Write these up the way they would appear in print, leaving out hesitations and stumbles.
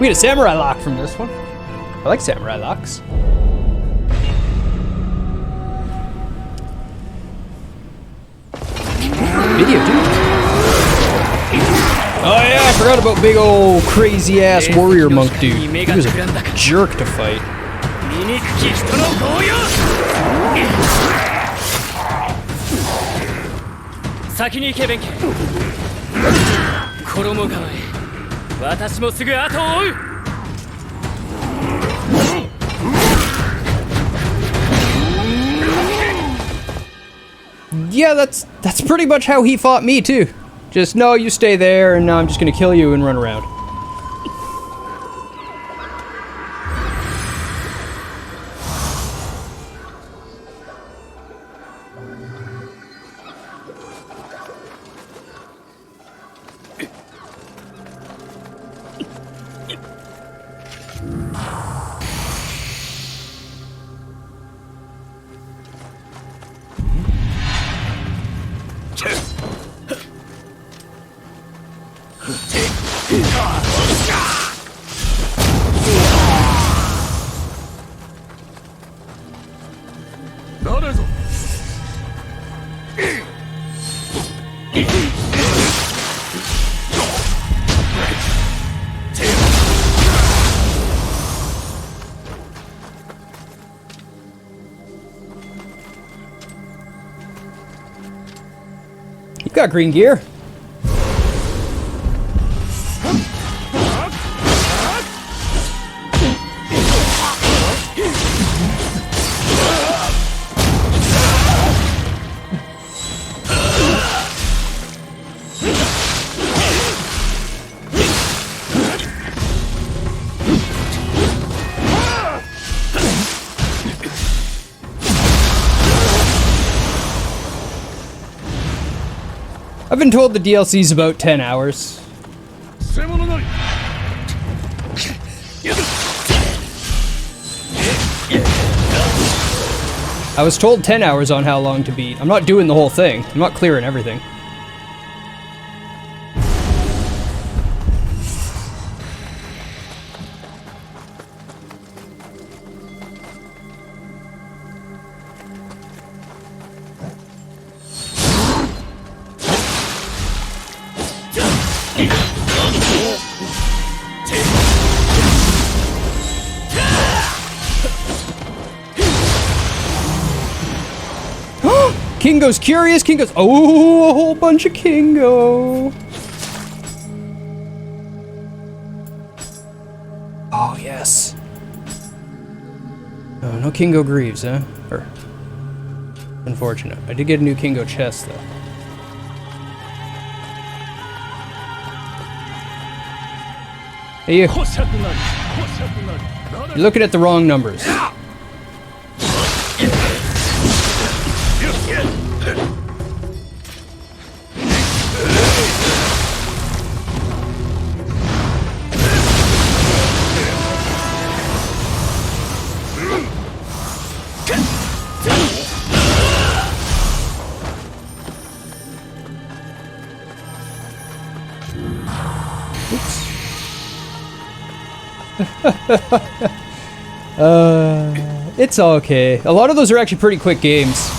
We get a samurai lock from this one. I like samurai locks. Video, dude. Oh yeah, I forgot about big old crazy ass warrior monk dude. He was a jerk to fight. Yeah, that's pretty much how he fought me too. Just, no, you stay there, and I'm just gonna kill you and run around. You got green gear. I've been told the DLC's about 10 hours. I was told 10 hours on how long to beat. I'm not doing the whole thing. I'm not clearing everything. Kingo's curious. Kingo's. Oh, a whole bunch of Kingo. Oh, yes. Oh, no Kingo Greaves, huh? Or, unfortunate. I did get a new Kingo chest, though. Hey, you. You're looking at the wrong numbers. It's okay. A lot of those are actually pretty quick games.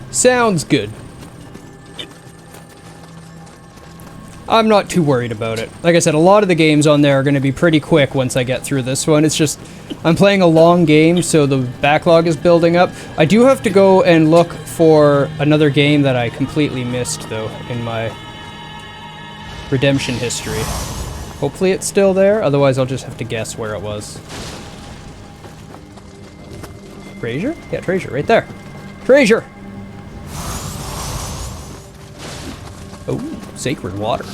Sounds good. I'm not too worried about it. Like I said, a lot of the games on there are going to be pretty quick once I get through this one. It's just, I'm playing a long game, so the backlog is building up. I do have to go and look for another game that I completely missed, though, in my redemption history. Hopefully it's still there, otherwise I'll just have to guess where it was. Treasure? Yeah, treasure, right there. Treasure! Oh, sacred water.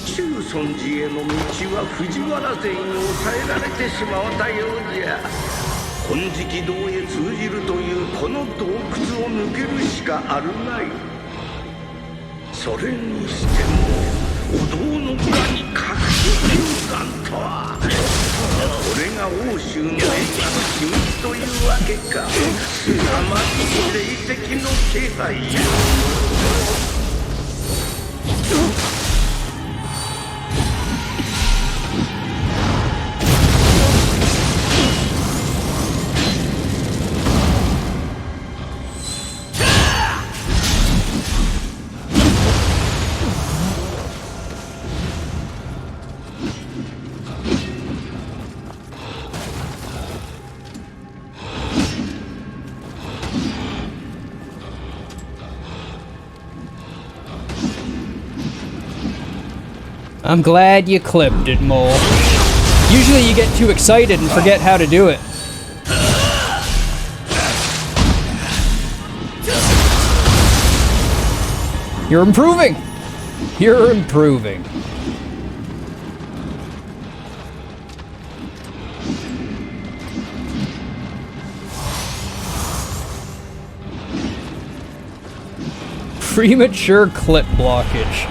I'm glad you clipped it, Mole. Usually you get too excited and forget how to do it. You're improving! You're improving. Premature clip blockage.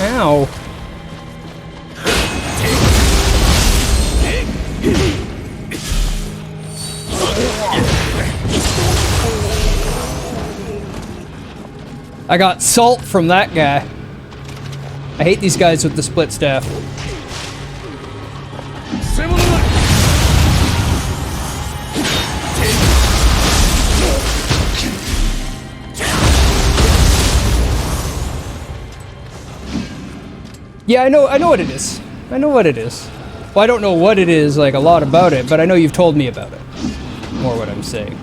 Ow. I got salt from that guy. I hate these guys with the split staff. Yeah, I know what it is. I know what it is. Well, I don't know what it is, like, a lot about it, but I know you've told me about it. More what I'm saying.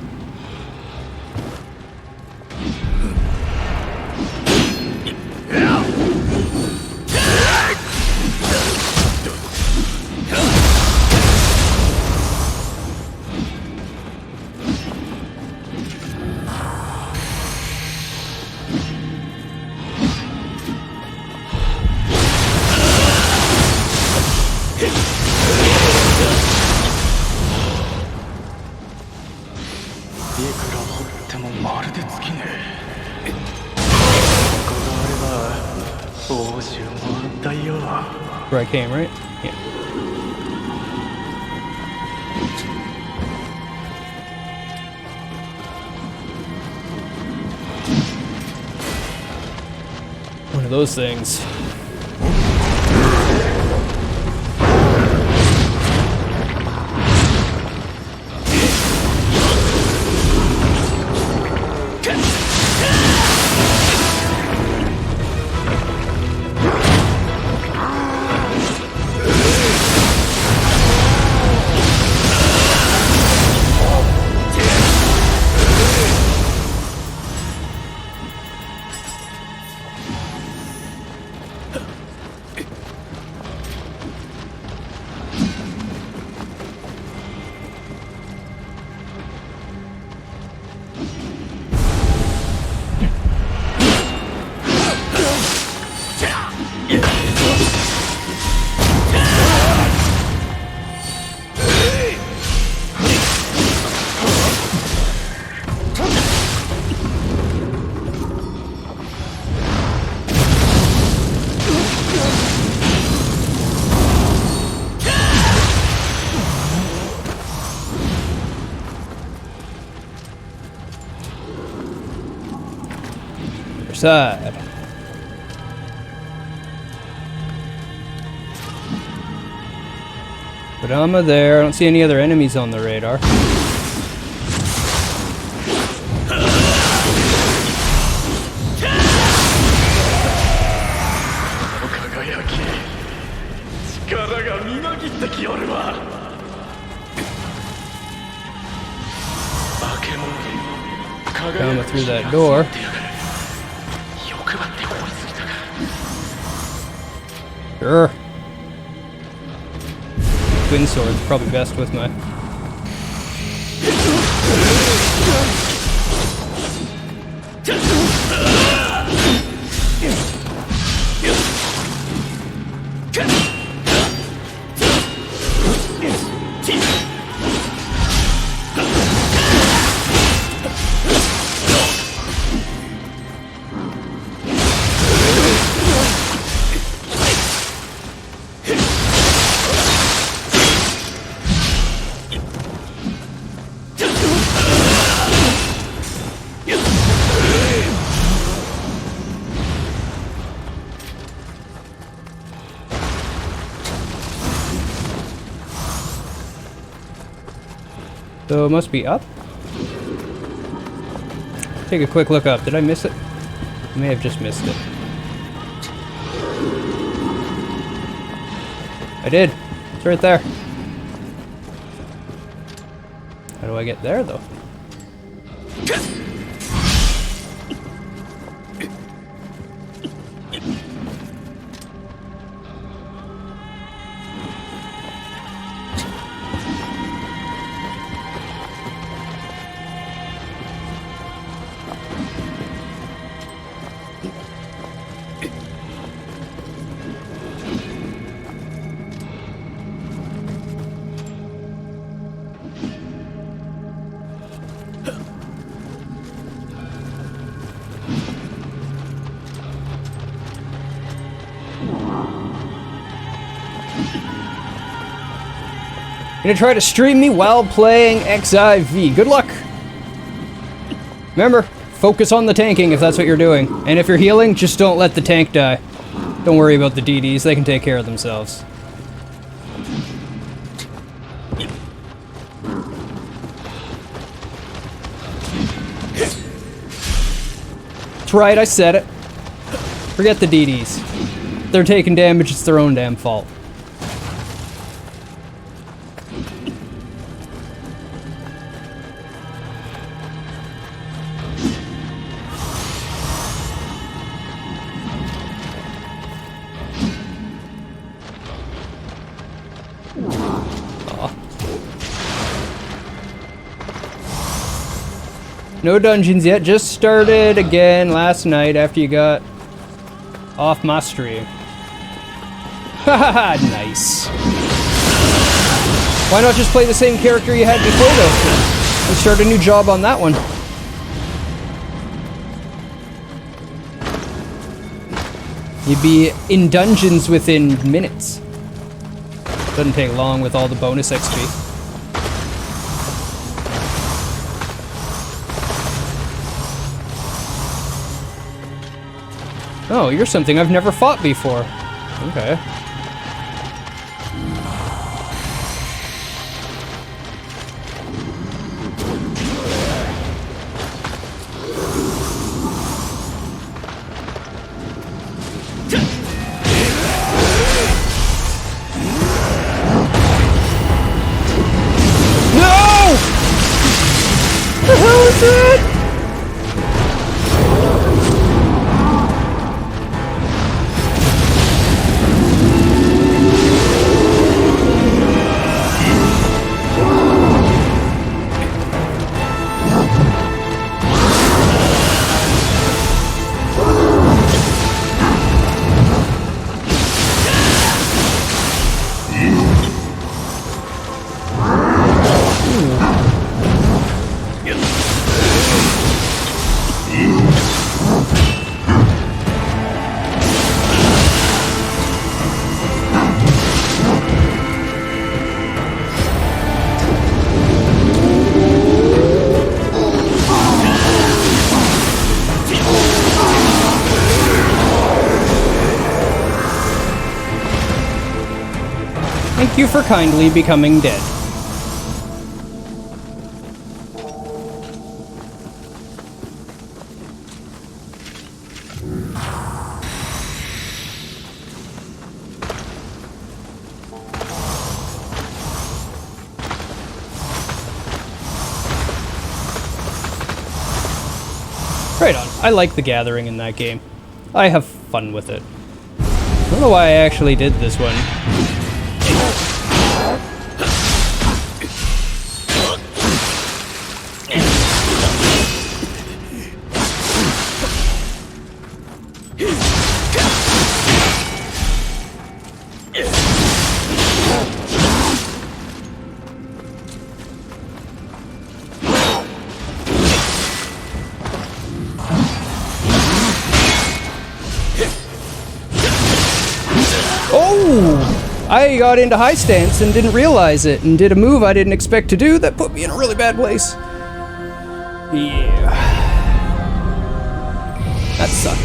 Where I came, right? Yeah. One of those things. Side. But I'm there. I don't see any other enemies on the radar. Coming through that door. Sure. Twin sword's probably best with my... So it must be up? Take a quick look up. Did I miss it? I may have just missed it. I did. It's right there. How do I get there, though? Gonna try to stream me while playing XIV. Good luck! Remember, focus on the tanking if that's what you're doing. And if you're healing, just don't let the tank die. Don't worry about the DDs, they can take care of themselves. That's right, I said it. Forget the DDs. If they're taking damage, it's their own damn fault. No dungeons yet, just started again last night after you got off my stream. Haha, nice. Why not just play the same character you had before though? And start a new job on that one. You'd be in dungeons within minutes. Doesn't take long with all the bonus XP. Oh, you're something I've never fought before. Okay. No! What the hell is that? Thank you for kindly becoming dead. Right on. I like the gathering in that game. I have fun with it. I don't know why I actually did this one. Oh! I got into high stance and didn't realize it, and did a move I didn't expect to do that put me in a really bad place. Yeah. That sucked.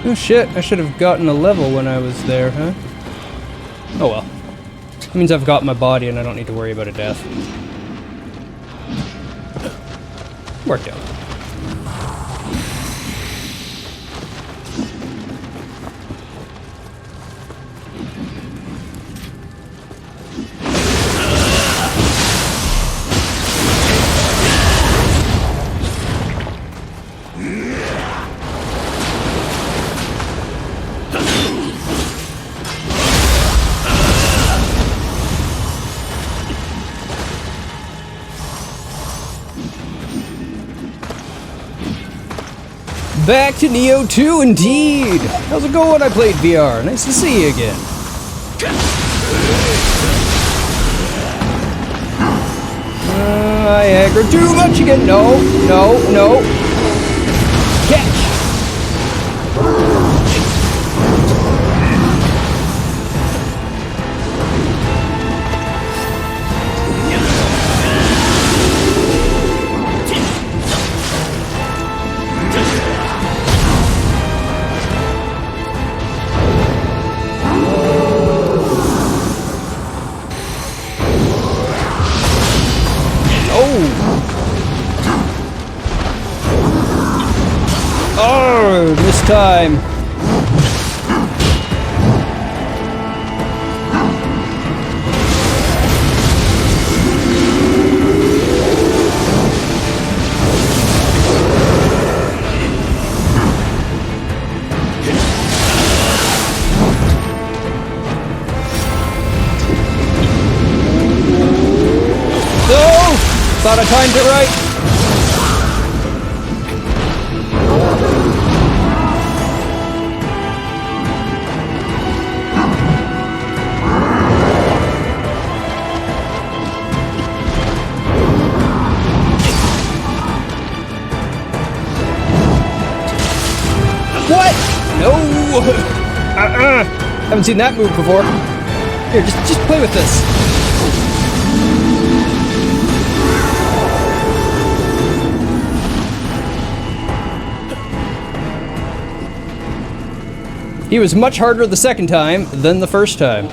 Oh shit, I should have gotten a level when I was there, huh? Oh well. It means I've got my body and I don't need to worry about a death. Worked out. Back to Nioh 2 indeed! How's it going? I played VR. Nice to see you again. I aggro too much again. No, no, no. Catch! Oh, this time. No! Thought I timed it right. What? No! Haven't seen that move before. Here, just play with this. He was much harder the second time than the first time.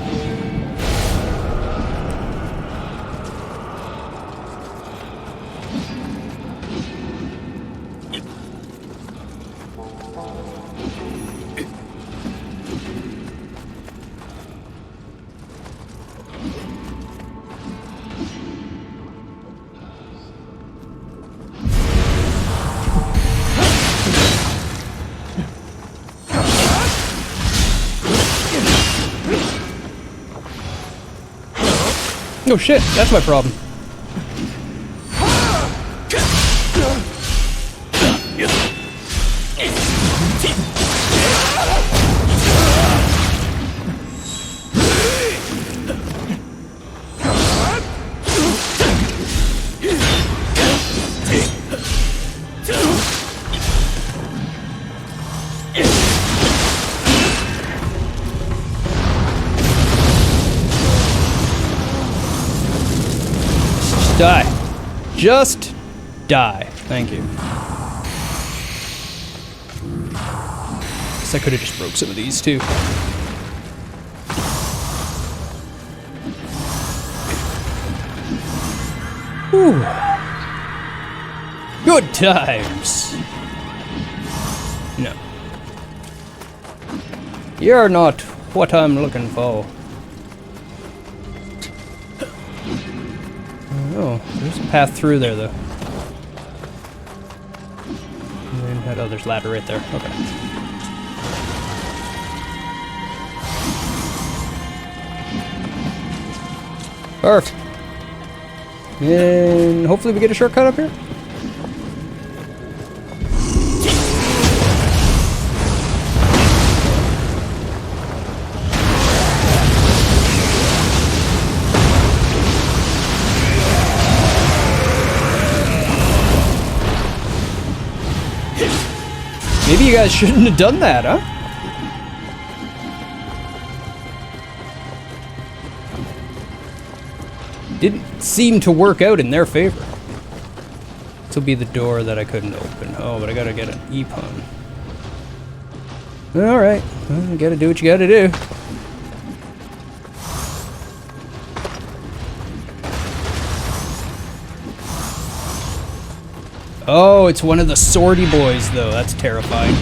Oh shit, that's my problem. Die. Just die. Thank you. Guess I could have just broke some of these too. Whew. Good times. No. You're not what I'm looking for. Oh, there's a path through there, though. And then, oh, there's a ladder right there. Okay. Perfect. And hopefully we get a shortcut up here. Maybe you guys shouldn't have done that, huh? Didn't seem to work out in their favor. This will be the door that I couldn't open. Oh, but I gotta get an EPON. Alright, well, you gotta do what you gotta do. Oh, it's one of the swordy boys, though. That's terrifying.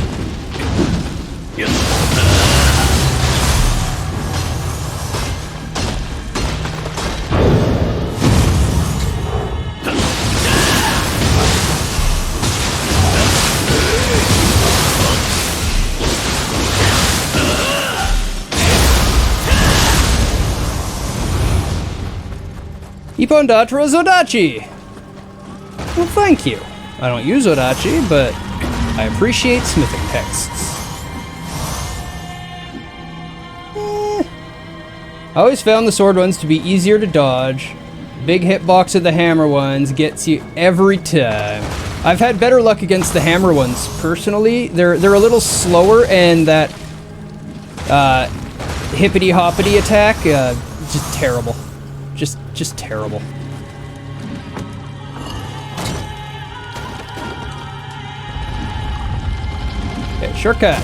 Ippon-datra Zodachi! Well, thank you. I don't use Odachi, but I appreciate smithing texts. I always found the sword ones to be easier to dodge. Big hitbox of the hammer ones gets you every time. I've had better luck against the hammer ones, personally. They're a little slower, and that hippity-hoppity attack, just terrible. Just terrible. Okay, shortcut.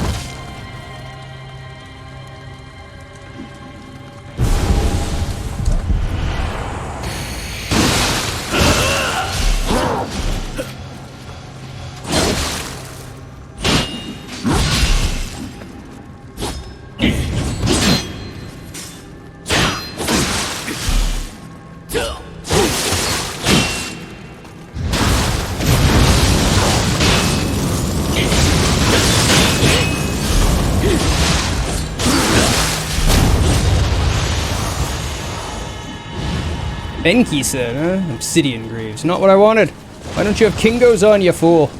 Enki said, huh? Obsidian Greaves. Not what I wanted. Why don't you have Kingos on, you fool?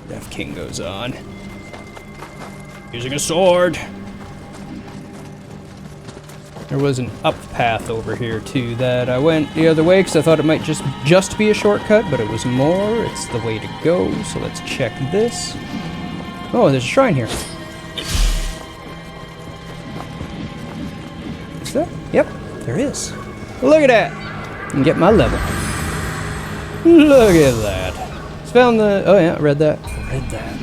You have Kingos on. Using a sword. There was an up path over here, too, that I went the other way because I thought it might just be a shortcut, but it was more. It's the way to go, so let's check this. Oh, there's a shrine here. Is that? Yep, there is. Look at that! And get my level. Look at that. Just found the... Oh yeah, read that. Read that.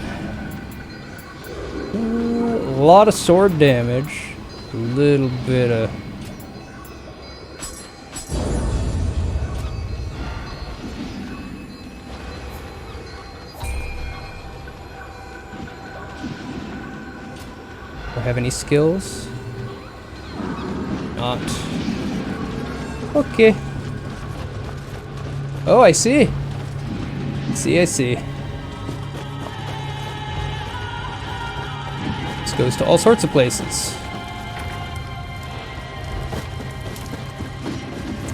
A lot of sword damage. A little bit of... Do I have any skills? Not... Okay. Oh, I see. I see. This goes to all sorts of places.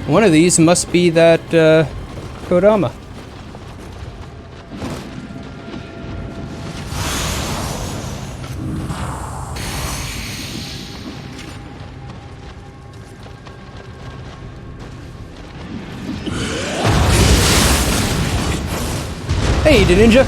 One of these must be that Kodama. Hey, the ninja!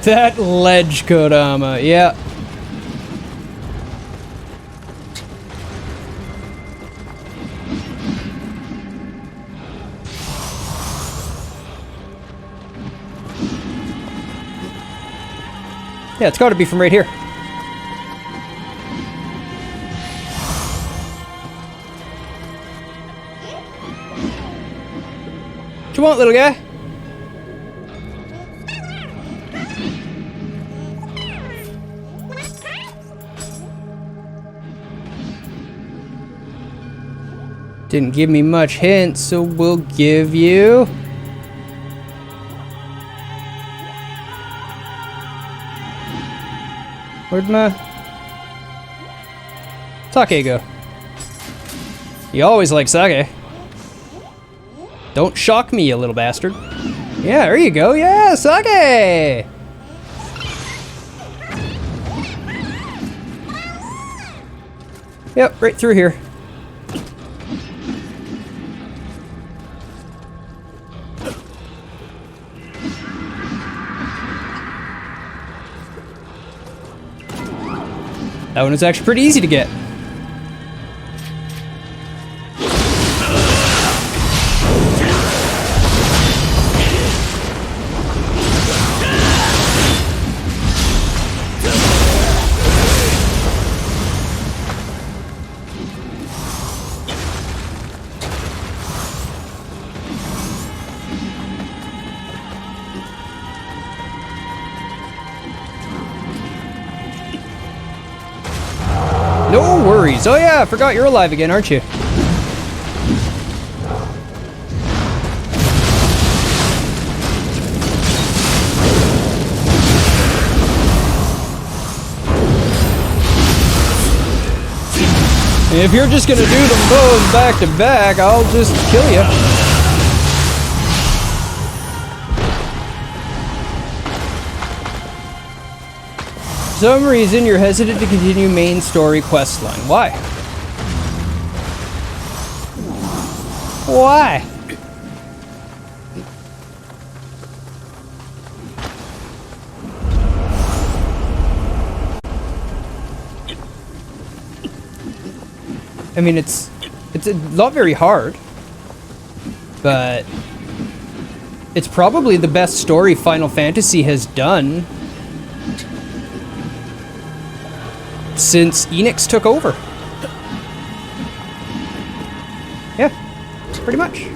That ledge Kodama, yeah. Yeah, it's got to be from right here. What you want, little guy? Didn't give me much hint, so we'll give you... Where'd my... sake go? You always like sake. Don't shock me, you little bastard. Yeah, there you go. Yeah, sake! Yep, right through here. That one was actually pretty easy to get. No worries. Oh yeah, I forgot you're alive again, aren't you? If you're just gonna do them both back to back, I'll just kill you. For some reason, you're hesitant to continue main story questline. Why? Why? I mean, it's not very hard, but it's probably the best story Final Fantasy has done since Enix took over. Yeah, pretty much.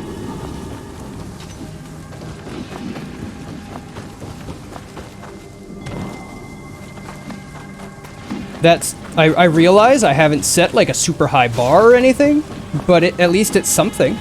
That's, I realize I haven't set like a super high bar or anything, but at least it's something.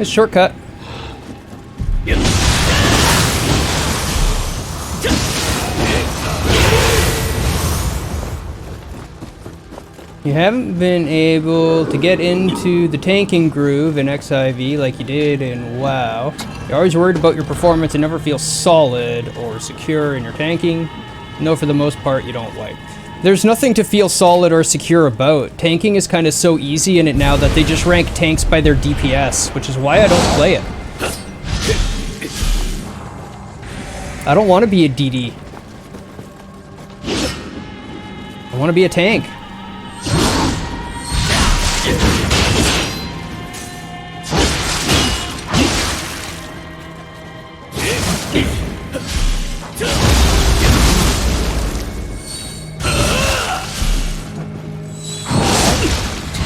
It's a shortcut. You haven't been able to get into the tanking groove in XIV like you did in WoW. You're always worried about your performance and never feel solid or secure in your tanking. No, for the most part, you don't wipe. There's nothing to feel solid or secure about. Tanking is kind of so easy in it now that they just rank tanks by their DPS, which is why I don't play it. I don't want to be a DD. I want to be a tank.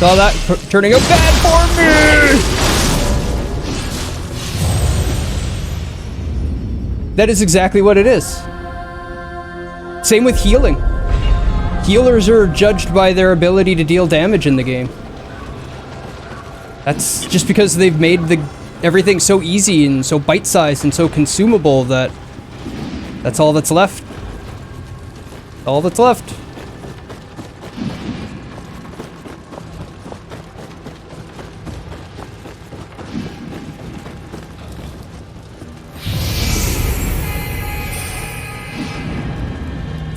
Saw that turning out bad for me! That is exactly what it is. Same with healing. Healers are judged by their ability to deal damage in the game. That's just because they've made everything so easy and so bite-sized and so consumable that that's all that's left. All that's left.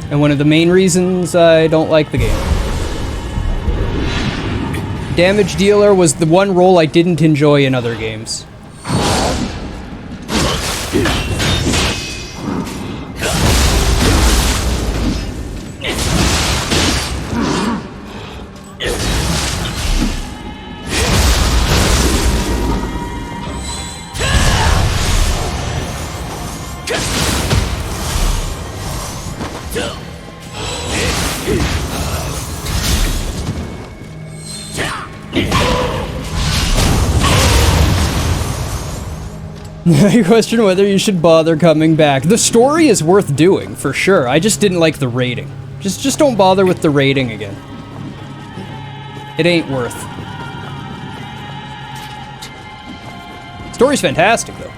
And one of the main reasons I don't like the game. Damage dealer was the one role I didn't enjoy in other games. I question whether you should bother coming back. The story is worth doing, for sure. I just didn't like the rating. Just don't bother with the rating again. It ain't worth. Story's fantastic, though.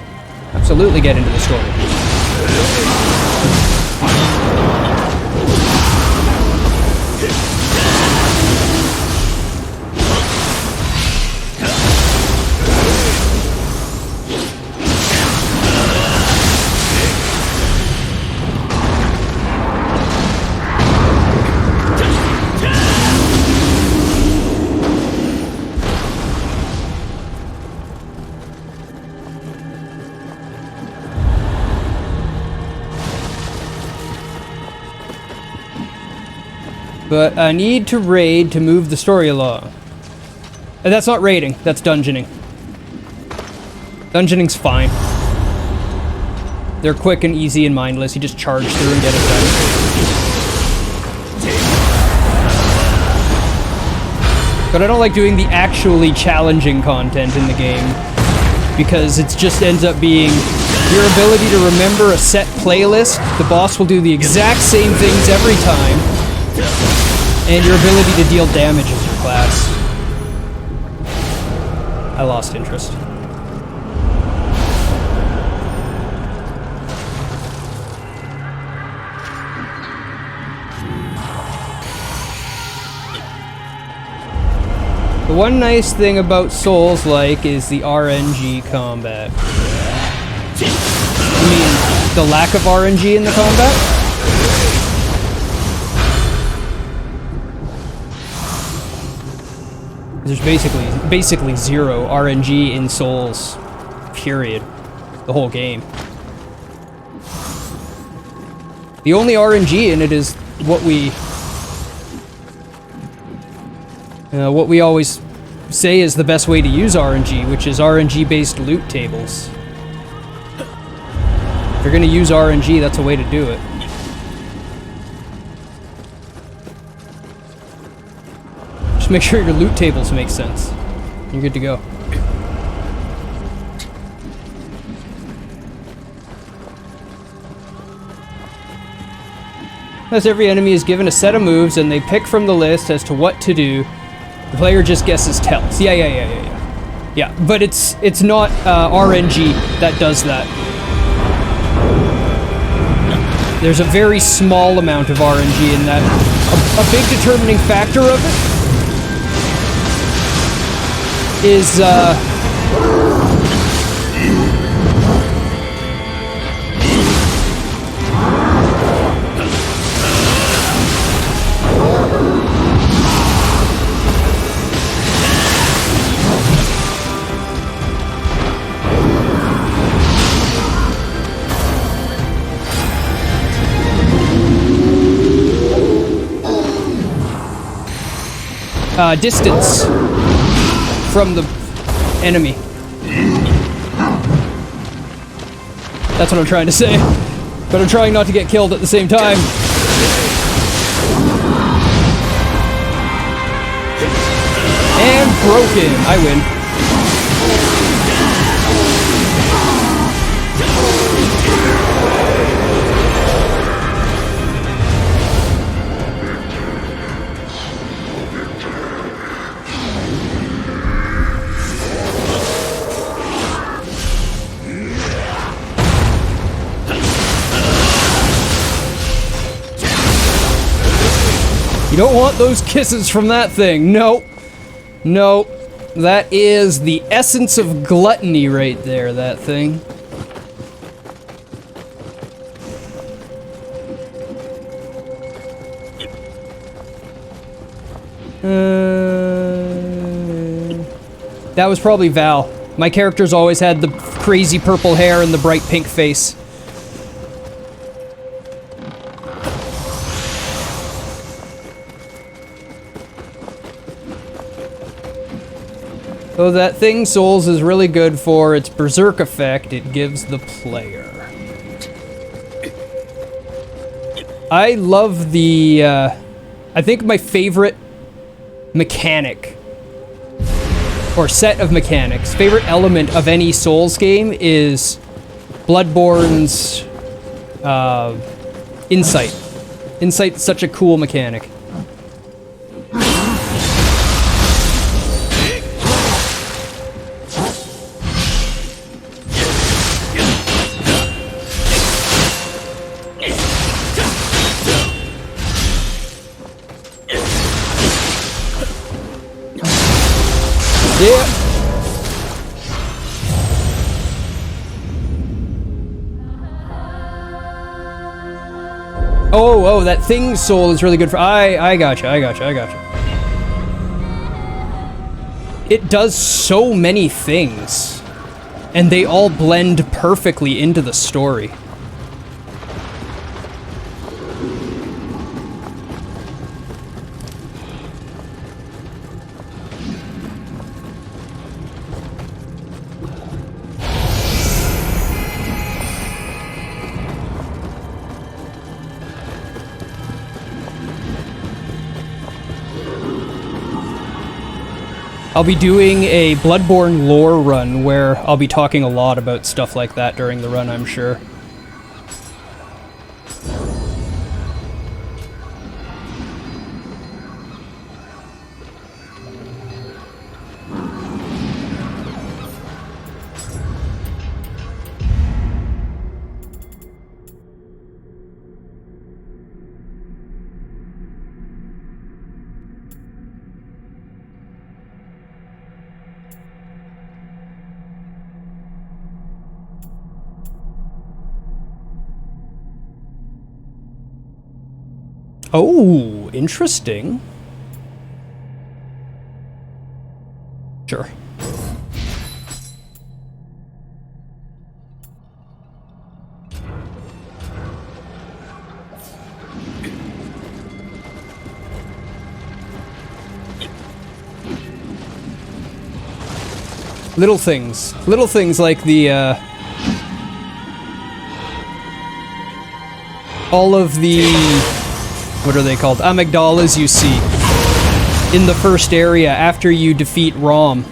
Absolutely get into the story. But I need to raid to move the story along. And that's not raiding, that's dungeoning. Dungeoning's fine. They're quick and easy and mindless. You just charge through and get it done. But I don't like doing the actually challenging content in the game, because it just ends up being your ability to remember a set playlist. The boss will do the exact same things every time, and your ability to deal damage as your class. I lost interest. The one nice thing about Souls-like is the RNG combat. I mean, the lack of RNG in the combat? There's basically zero RNG in Souls, period. The whole game. The only RNG in it is what we always say is the best way to use RNG, which is RNG-based loot tables. If you're gonna use RNG, that's a way to do it. Just make sure your loot tables make sense. You're good to go. As every enemy is given a set of moves and they pick from the list as to what to do, the player just guesses tells. Yeah, but it's not RNG that does that. There's a very small amount of RNG in that. A big determining factor of it is distance from the enemy. That's what I'm trying to say. But I'm trying not to get killed at the same time. And broken. I win. You don't want those kisses from that thing. No. No. That is the essence of gluttony right there, that thing. That was probably Val. My character's always had the crazy purple hair and the bright pink face. So that thing, Souls, is really good for its berserk effect it gives the player. I love the, I think my favorite mechanic, or set of mechanics, favorite element of any Souls game is Bloodborne's, Insight. Insight's such a cool mechanic. Yeah. Oh, that thing soul is really good for... I gotcha. It does so many things, and they all blend perfectly into the story. I'll be doing a Bloodborne lore run where I'll be talking a lot about stuff like that during the run, I'm sure. Oh, interesting. Sure. Little things like the, all of the, what are they called? Amygdalas you see in the first area after you defeat Rom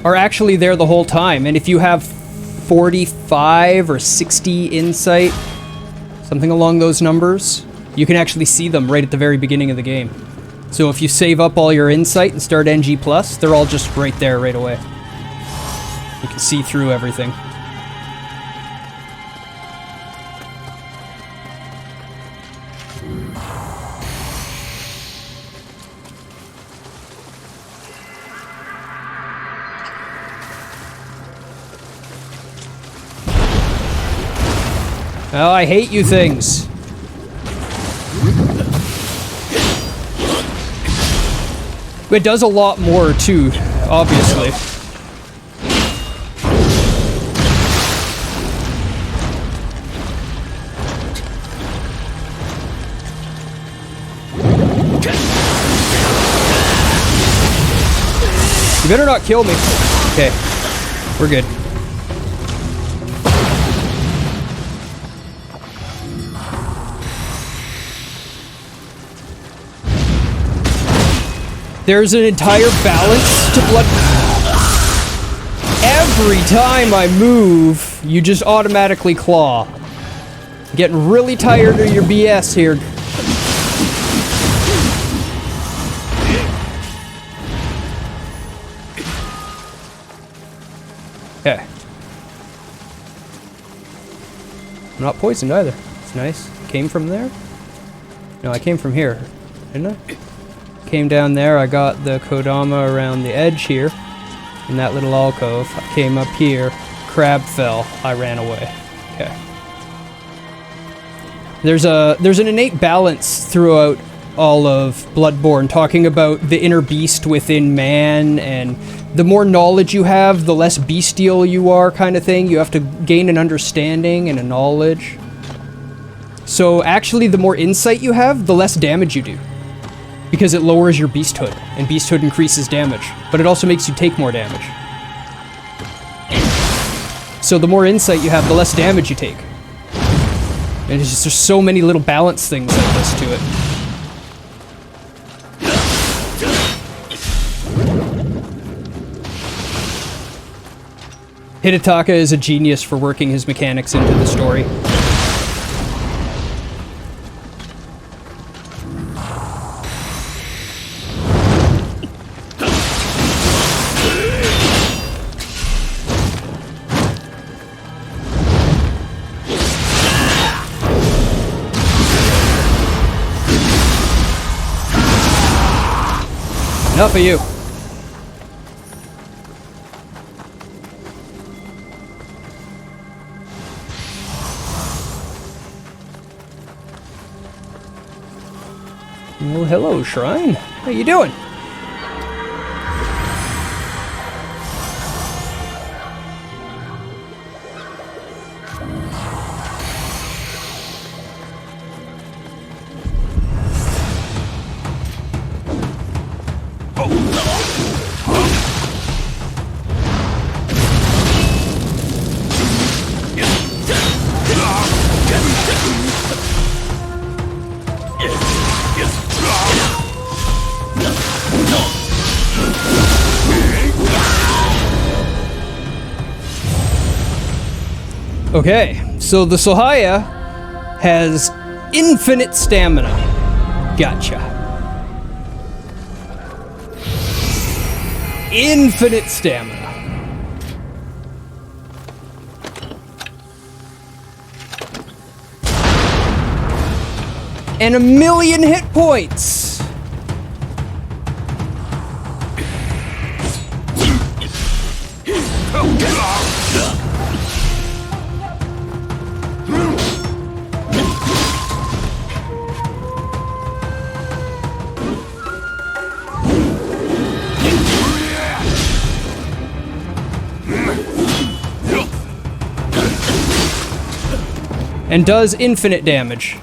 are actually there the whole time. And if you have 45 or 60 insight, something along those numbers, you can actually see them right at the very beginning of the game. So if you save up all your insight and start NG+, they're all just right there right away. You can see through everything. Oh, I hate you things. It does a lot more too, obviously. You better not kill me. Okay. We're good. There's an entire balance to blood. Every time I move, you just automatically claw. Getting really tired of your BS here. Okay. I'm not poisoned either. It's nice. Came from there? No, I came from here. Didn't I? Came down there, I got the Kodama around the edge here, in that little alcove. I came up here, crab fell, I ran away. Okay. There's an innate balance throughout all of Bloodborne, talking about the inner beast within man, and the more knowledge you have, the less bestial you are, kind of thing. You have to gain an understanding and a knowledge. So actually, the more insight you have, the less damage you do. Because it lowers your beasthood, and beasthood increases damage, but it also makes you take more damage. So the more insight you have, the less damage you take. And it's just, there's so many little balance things like this to it. Hidetaka is a genius for working his mechanics into the story. Enough of you. Well, hello, Shrine. How you doing? Okay, so the Sohaya has infinite stamina. Gotcha. Infinite stamina. And 1,000,000 hit points. And does infinite damage.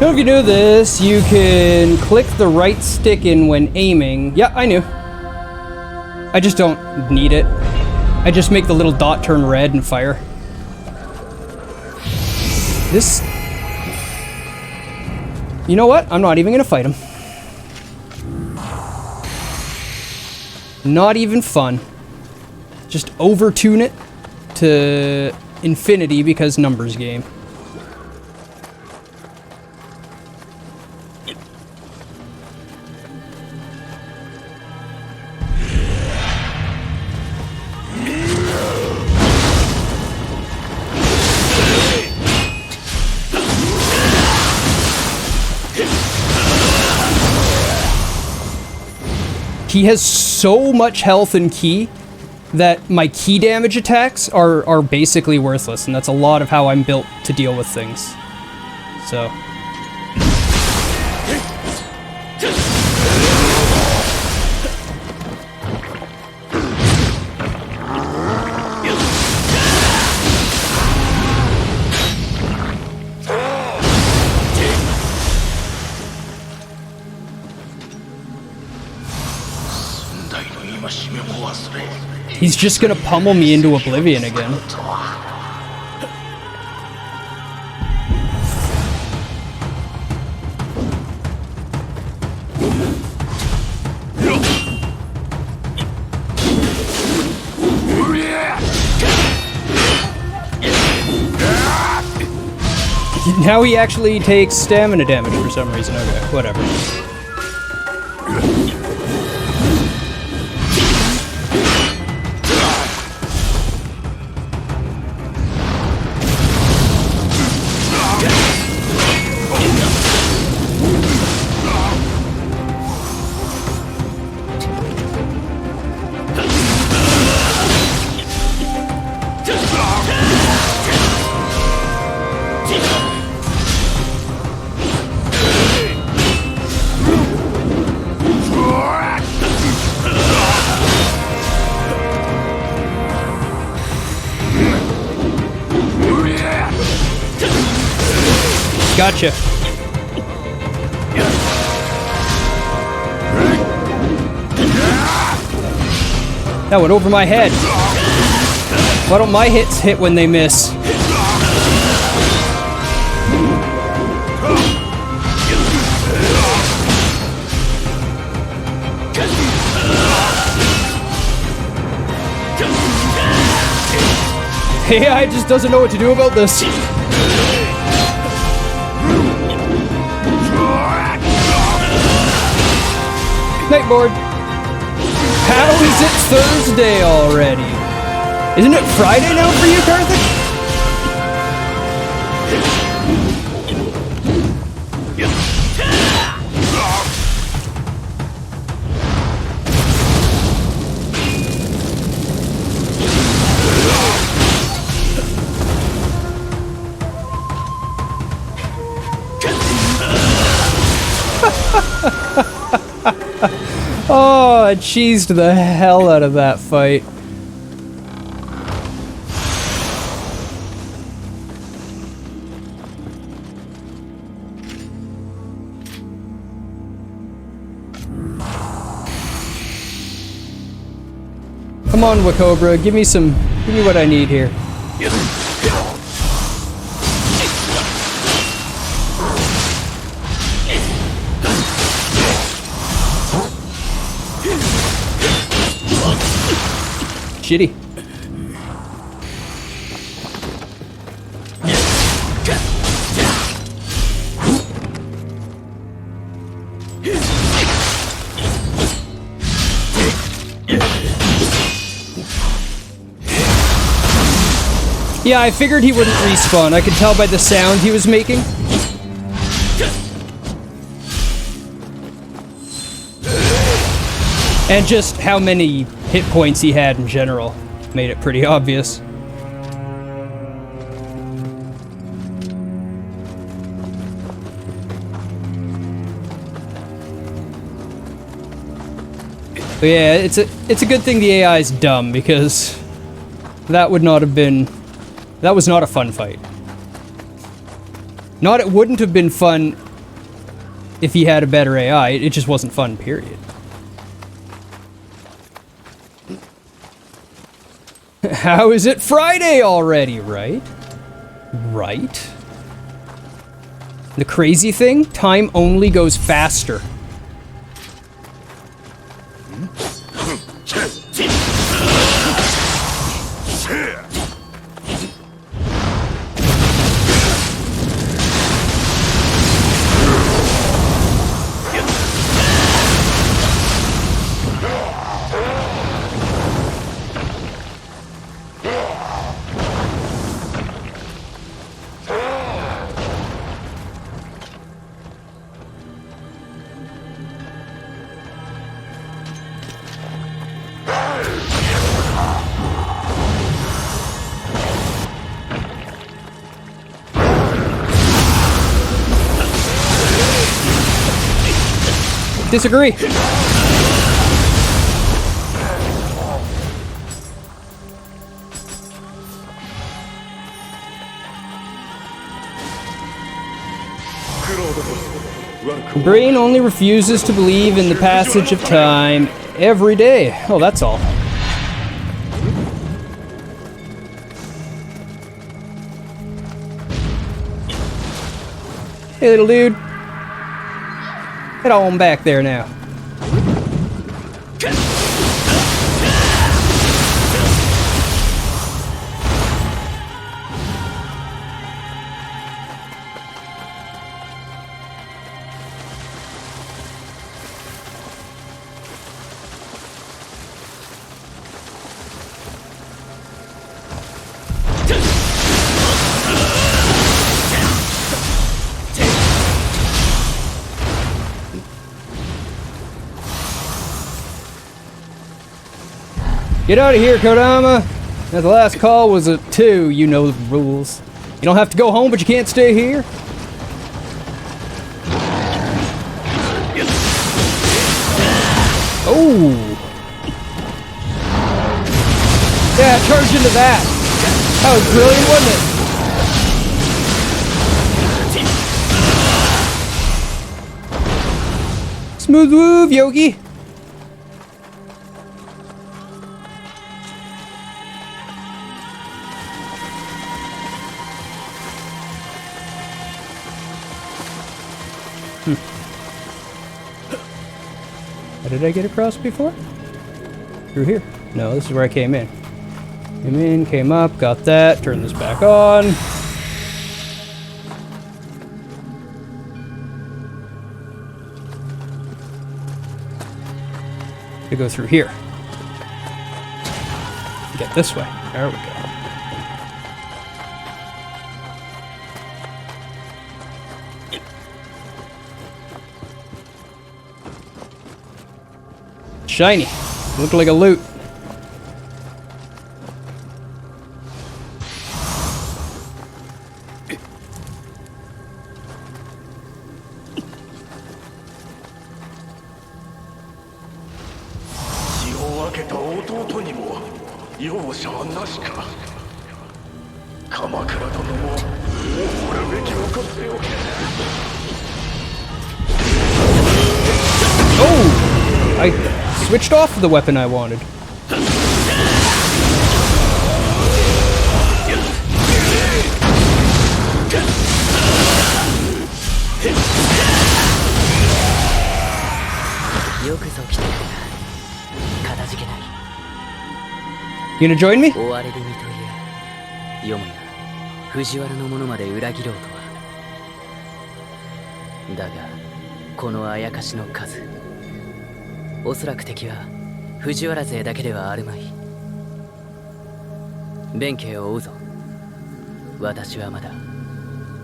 If you do this, you can click the right stick in when aiming. Yeah, I knew. I just don't need it. I just make the little dot turn red and fire. This... You know what? I'm not even gonna fight him. Not even fun. Just over-tune it to infinity because numbers game. He has so much health and ki that my key damage attacks are basically worthless, and that's a lot of how I'm built to deal with things. So. He's just gonna pummel me into oblivion again. Now he actually takes stamina damage for some reason. Okay, whatever. Gotcha. That went over my head. Why don't my hits hit when they miss? AI just doesn't know what to do about this. Nightboard. How is it Thursday already? Isn't it Friday now for you, Karthik? Oh, I cheesed the hell out of that fight. Come on, Wacobra, give me what I need here. Shitty. Yeah, I figured he wouldn't respawn. I could tell by the sound he was making. And just how many hit points he had in general made it pretty obvious. But yeah, it's a good thing the AI is dumb, because that would not have been... That was not a fun fight. Not it wouldn't have been fun if he had a better AI, it just wasn't fun, period. How is it Friday already, right? Right? The crazy thing? Time only goes faster. Disagree. Brain only refuses to believe in the passage of time every day. Oh, that's all. Hey, little dude. Head on back there now. Get out of here, Kodama! Now, the last call was at 2, you know the rules. You don't have to go home, but you can't stay here. Oh! Yeah, charge into that! That was brilliant, wasn't it? Smooth move, Yogi! How did I get across before? Through here? No, this is where I came in. Came in, came up, got that, turn this back on. To go through here. Get this way. There we go. Shiny. Looked like a loot. Oh! I switched off the weapon I wanted. You gonna join me? よもや藤原の者まで裏切ろうとは。だがこのあやかしの数、おそらく敵は藤原勢だけではあるまい。弁慶を追うぞ。私はまだ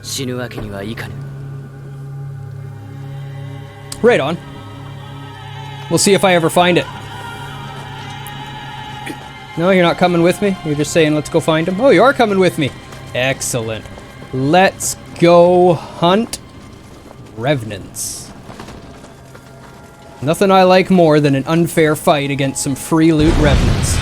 死ぬわけにはいかぬ。 Right on. We'll see if I ever find it. No, you're not coming with me? You're just saying let's go find him? Oh, you are coming with me. Excellent. Let's go hunt revenants. Nothing I like more than an unfair fight against some free loot revenants.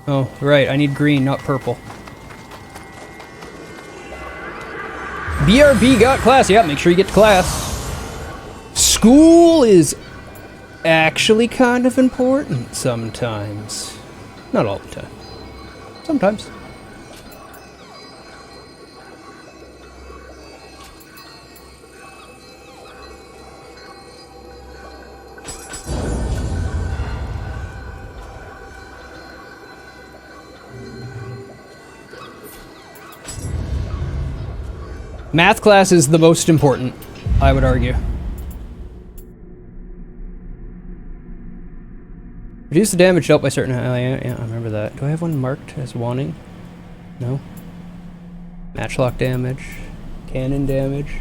Oh, right, I need green, not purple. BRB got class. Yeah, make sure you get to class. School is actually kind of important sometimes. Not all the time. Sometimes. Math class is the most important, I would argue. Reduce the damage dealt by certain... yeah, I remember that. Do I have one marked as wanting? No. Matchlock damage. Cannon damage.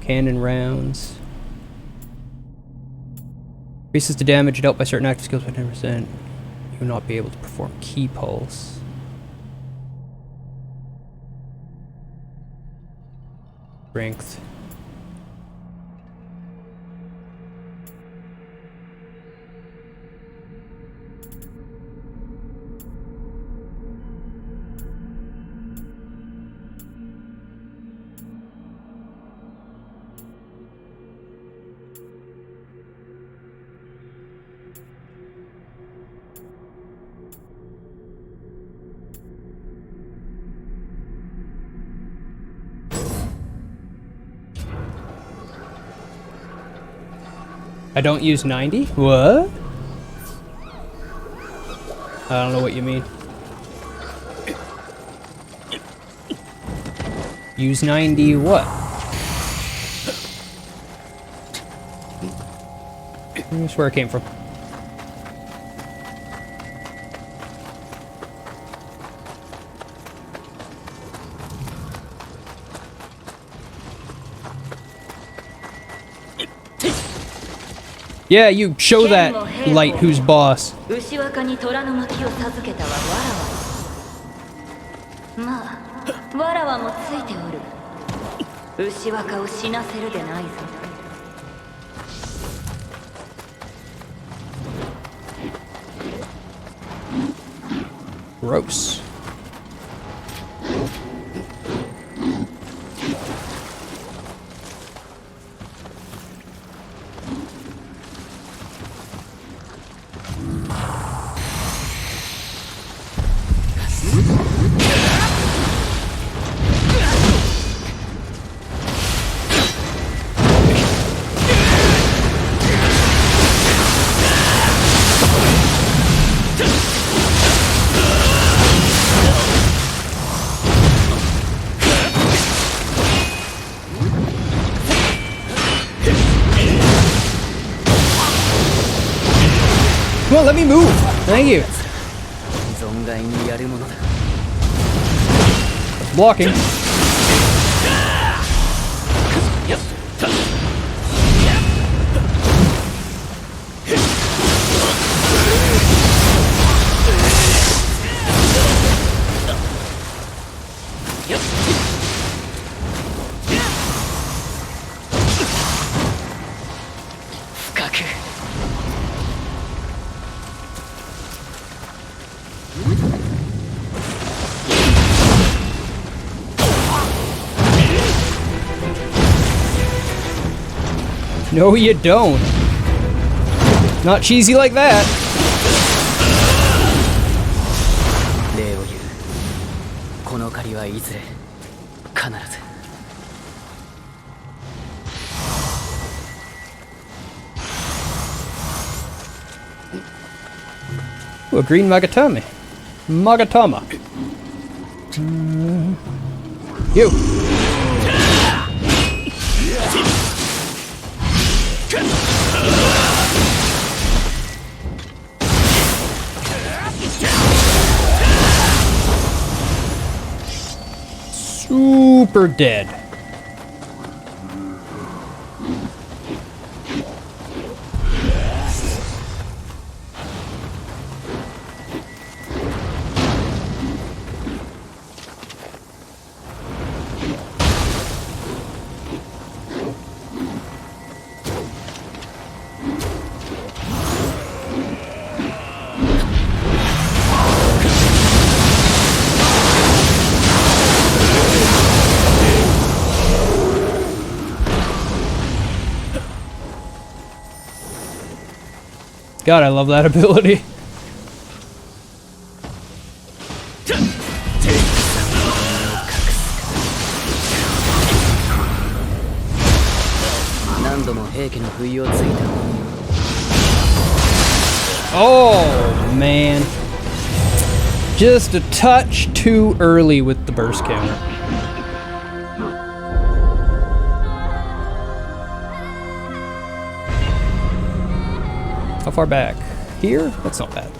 Cannon rounds. Increases the damage dealt by certain active skills by 10%. You will not be able to perform key pulse. Strength. I don't use 90? What? I don't know what you mean. Use 90 what? That's where it came from. Yeah, you show that light who's boss. Gross. Come on, let me move. Thank you. Blocking. No, you don't. Not cheesy like that. Ooh, a green Magatama. Magatama. You. Super dead. God, I love that ability. Oh, man. Just a touch too early with the burst counter. How far back? here? That's not bad.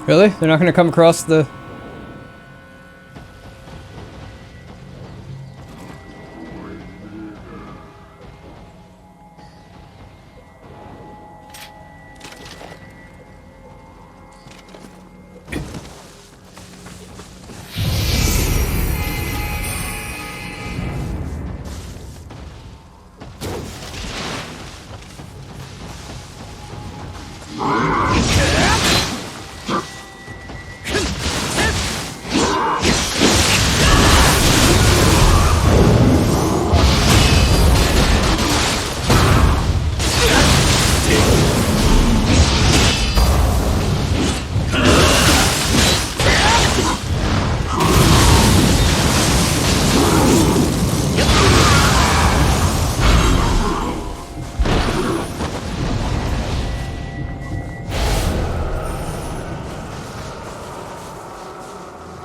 Really? They're not going to come across the...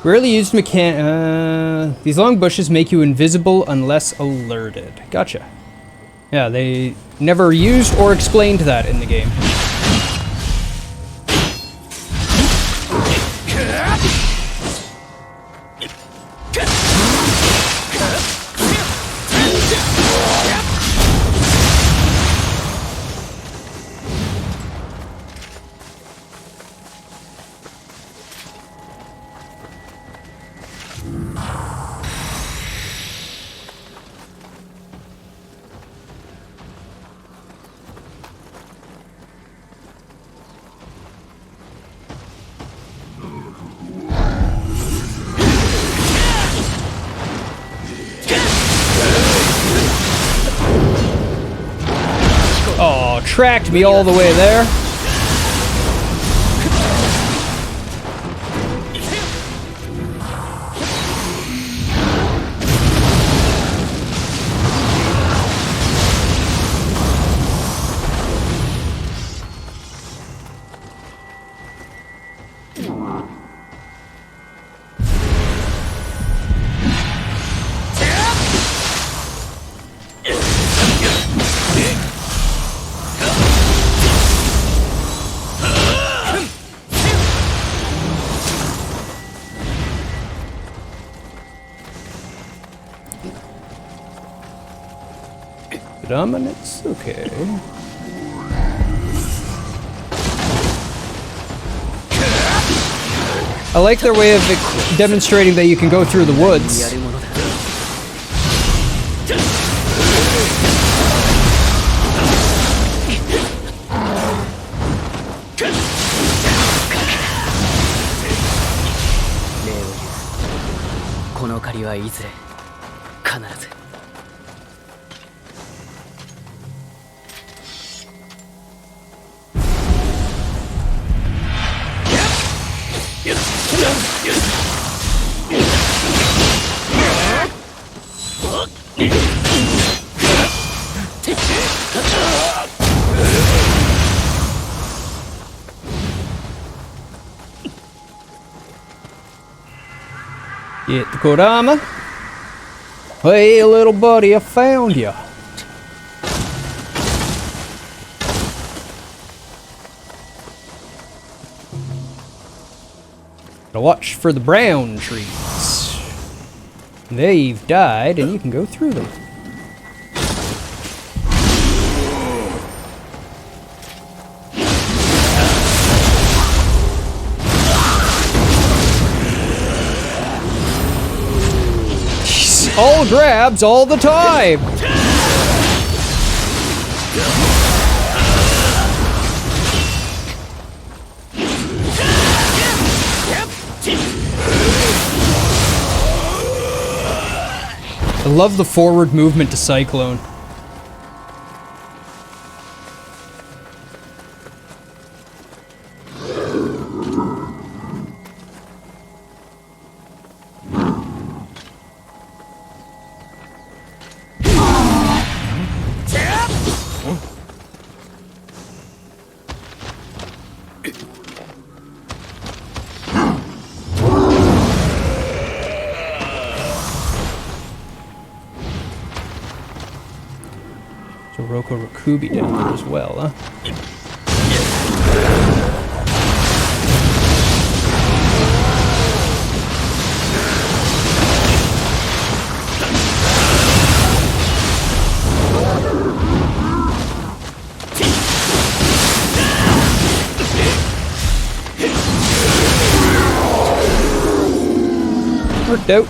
Rarely used these long bushes make you invisible unless alerted. Gotcha. Yeah, they never used or explained that in the game. Oh, tracked me all the way there. Dominance? Okay. I like their way of demonstrating that you can go through the woods. Get the Kodama. Hey, little buddy, I found you. Gotta watch for the brown trees. They've died, and you can go through them. All grabs all the time! I love the forward movement to Cyclone. Roko Rakubi down there as well, huh? Worked out.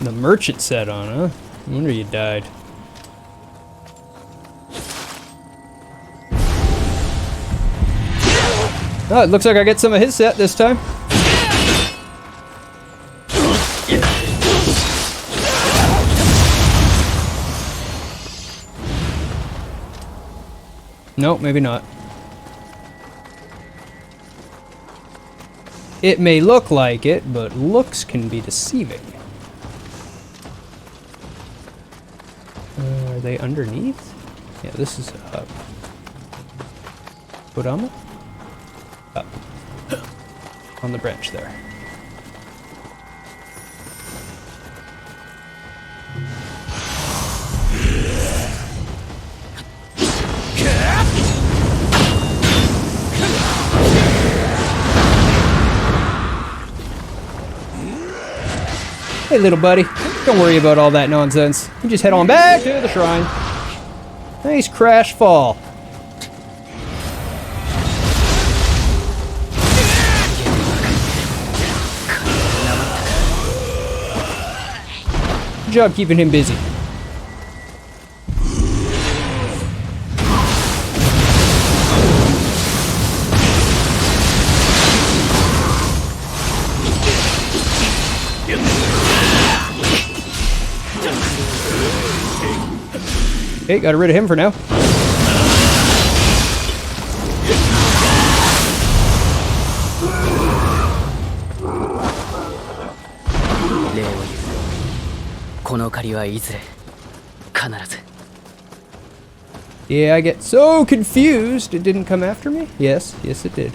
The merchant set on, huh? No wonder you died. Oh, it looks like I get some of his set this time. No, maybe not. It may look like it, but looks can be deceiving. Are they underneath? Yeah, this is up. Kodama? Up. On the branch there. Hey, little buddy. Don't worry about all that nonsense. You just head on back to the shrine. Nice crash fall. Good job keeping him busy. Okay, got rid of him for now. Yeah, I get so confused. It didn't come after me? Yes, yes it did.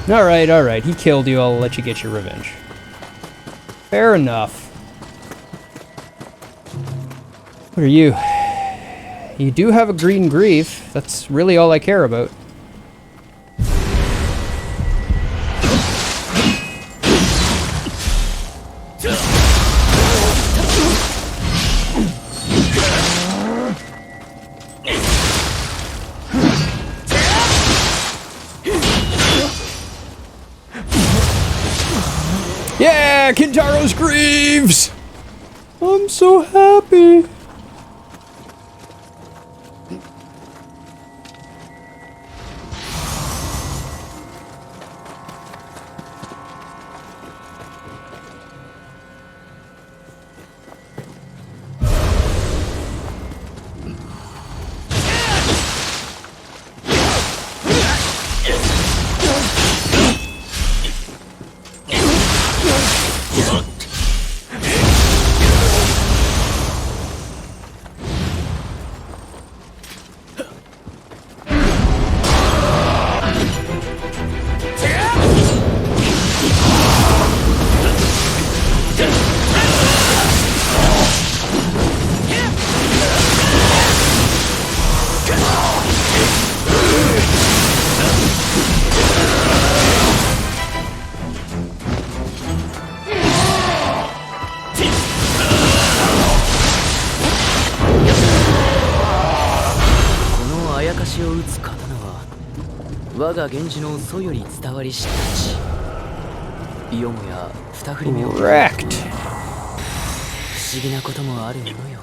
Alright, he killed you, I'll let you get your revenge. Fair enough. What are you? You do have a green grief, that's really all I care about. Yeah, Kintaro's Greaves! I'm so happy. 我が源氏の祖より伝わりしたちよもや二振り目を Wrecked. 不思議なこともあるものよ。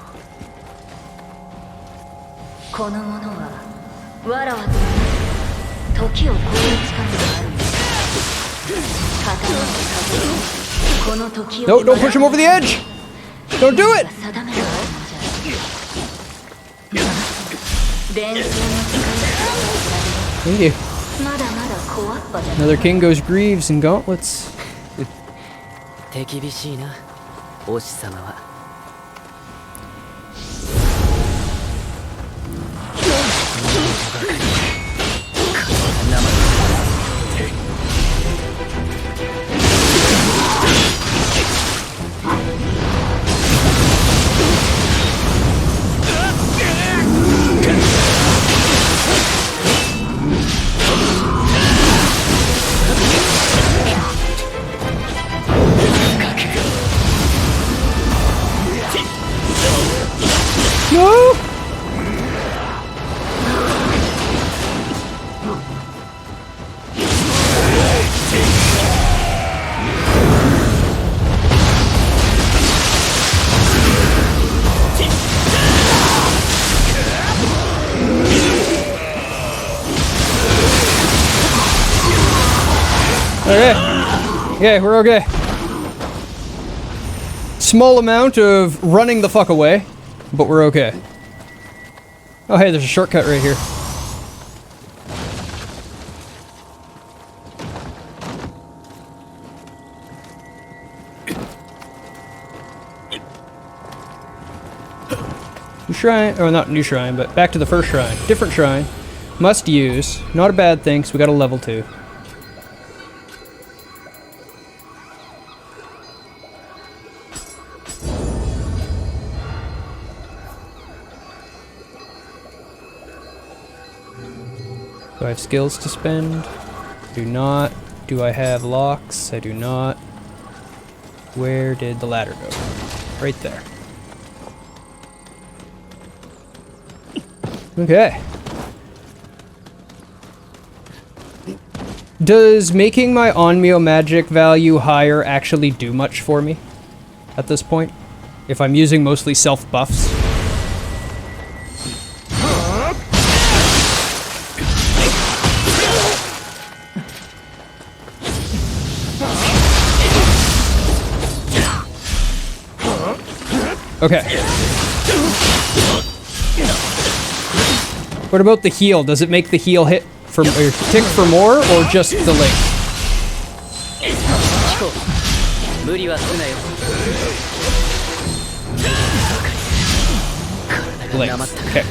この者はわらわと同じ時を超える力があるんです。刀の風この時を No, don't push him over the edge! Don't do it! 定めがあるのじゃ。伝説の力 Thank you. まだまだ小わっぱじゃ。 Another king goes greaves and gauntlets. 手厳しいな、王子様は。No! Okay. Okay, we're okay. Small amount of running the fuck away, but we're okay. Oh hey, there's a shortcut right here. New shrine, or not new shrine, but back to the first shrine. Different shrine. Must use. Not a bad thing, so we got a level 2. Do I have skills to spend? Do not. Do I have locks? I do not. Where did the ladder go? Right there. Okay. Does making my Nioh magic value higher actually do much for me at this point? If I'm using mostly self-buffs? Okay. What about the heal? Does it make the heal hit for or tick for more, or just the link? 無理はすなよ。 Link. Okay.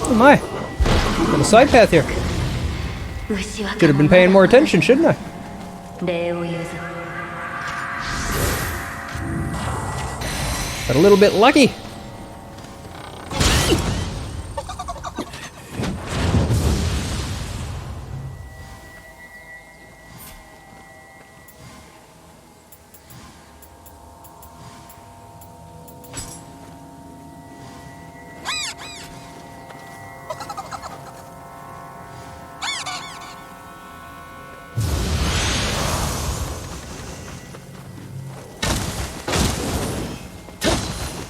Oh my. Got a side path here. Should have been paying more attention, shouldn't I? 礼を言うぞ。 Got a little bit lucky.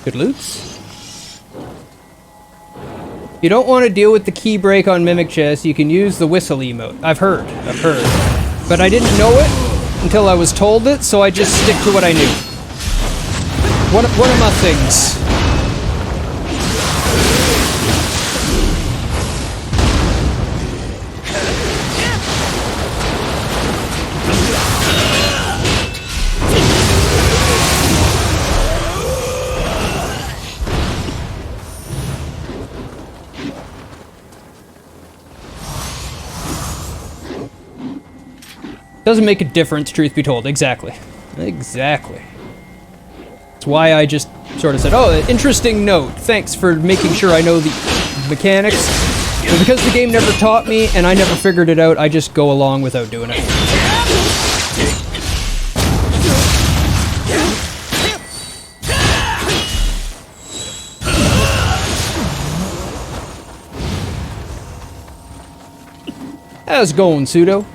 Good loots. You don't want to deal with the key break on Mimic Chest, you can use the whistle emote. I've heard. But I didn't know it until I was told it, so I just stick to what I knew. One of my things. Doesn't make a difference, truth be told. Exactly. Exactly. That's why I just sort of said, oh, interesting note. Thanks for making sure I know the mechanics. But because the game never taught me and I never figured it out, I just go along without doing it. How's it going, Pseudo?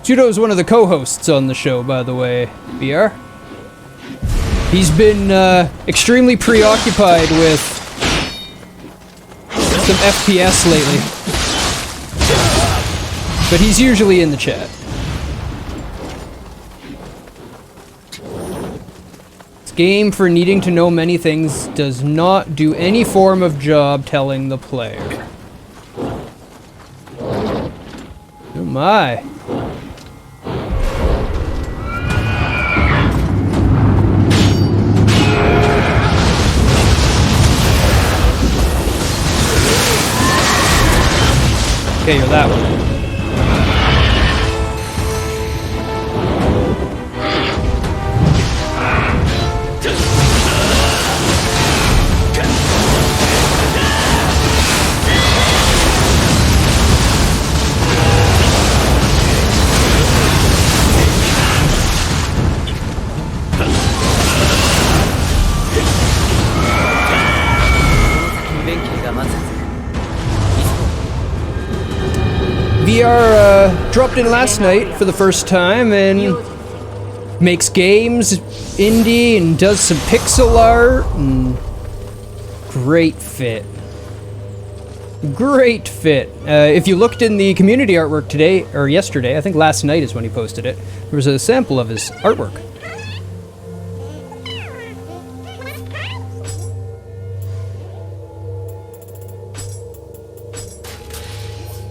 Pseudo is one of the co-hosts on the show, by the way, VR. He's been extremely preoccupied with some FPS lately. But he's usually in the chat. This game, for needing to know many things, does not do any form of job telling the player. Oh my. Okay, you're that one. VR dropped in last night for the first time and makes games, indie, and does some pixel art, and great fit. Great fit. If you looked in the community artwork today, or yesterday, I think last night is when he posted it, there was a sample of his artwork.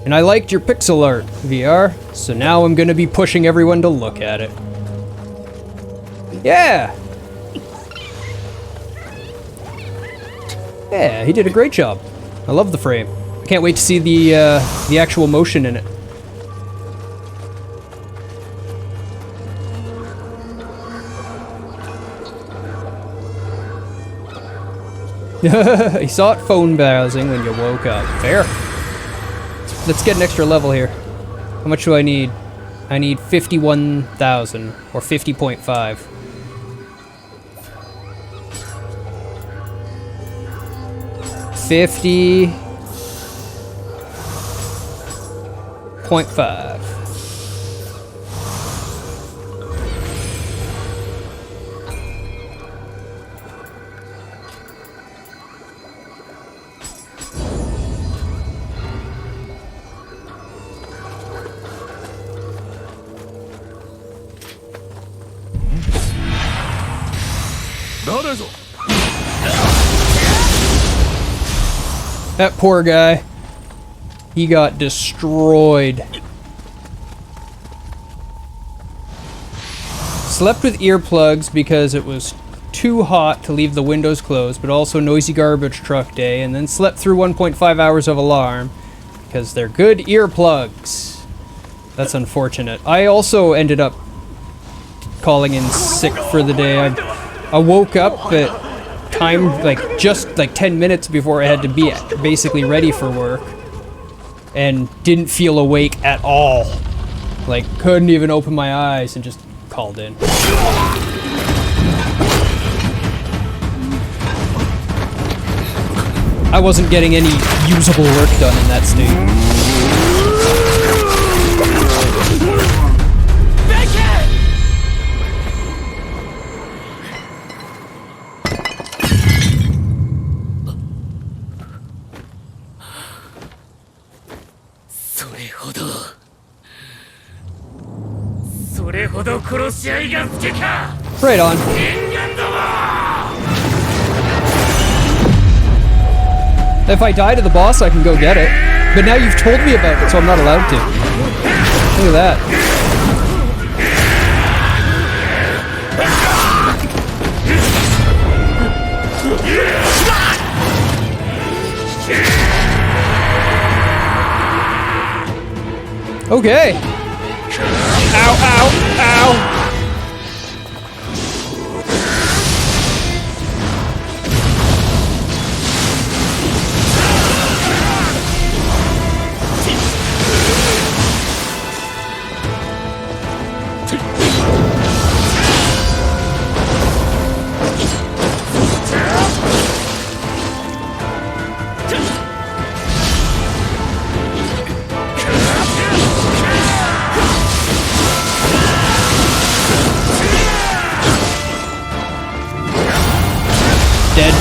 And I liked your pixel art, VR, so now I'm gonna be pushing everyone to look at it. Yeah! Yeah, he did a great job. I love the frame. I can't wait to see the actual motion in it. You saw it phone browsing when you woke up. Fair. Let's get an extra level here. How much do I need? I need 51,000, or 50.5. $50.5. That poor guy. He got destroyed. Slept with earplugs because it was too hot to leave the windows closed, but also noisy garbage truck day, and then slept through 1.5 hours of alarm because they're good earplugs. That's unfortunate. I also ended up calling in sick for the day. I woke up at time, like, just like 10 minutes before I had to be basically ready for work, and didn't feel awake at all. Like, couldn't even open my eyes, and just called in. I wasn't getting any usable work done in that state. Right on. If I die to the boss, I can go get it. But now you've told me about it, so I'm not allowed to. Look at that. Okay. ow, ow, ow. Dead.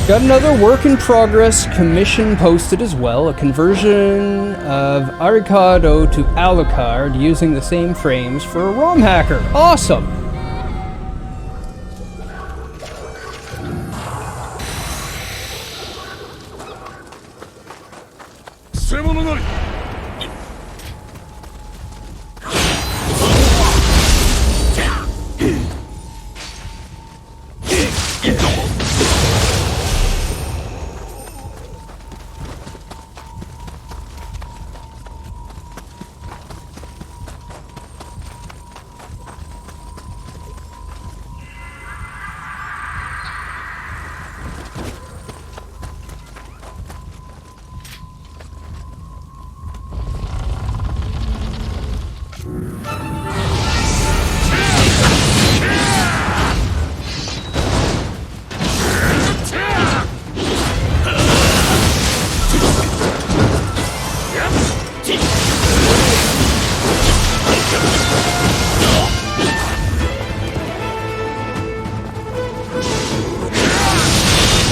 Got another work in progress commission posted as well. A conversion of Arikado to Alucard using the same frames for a ROM hacker. Awesome!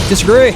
Disagree.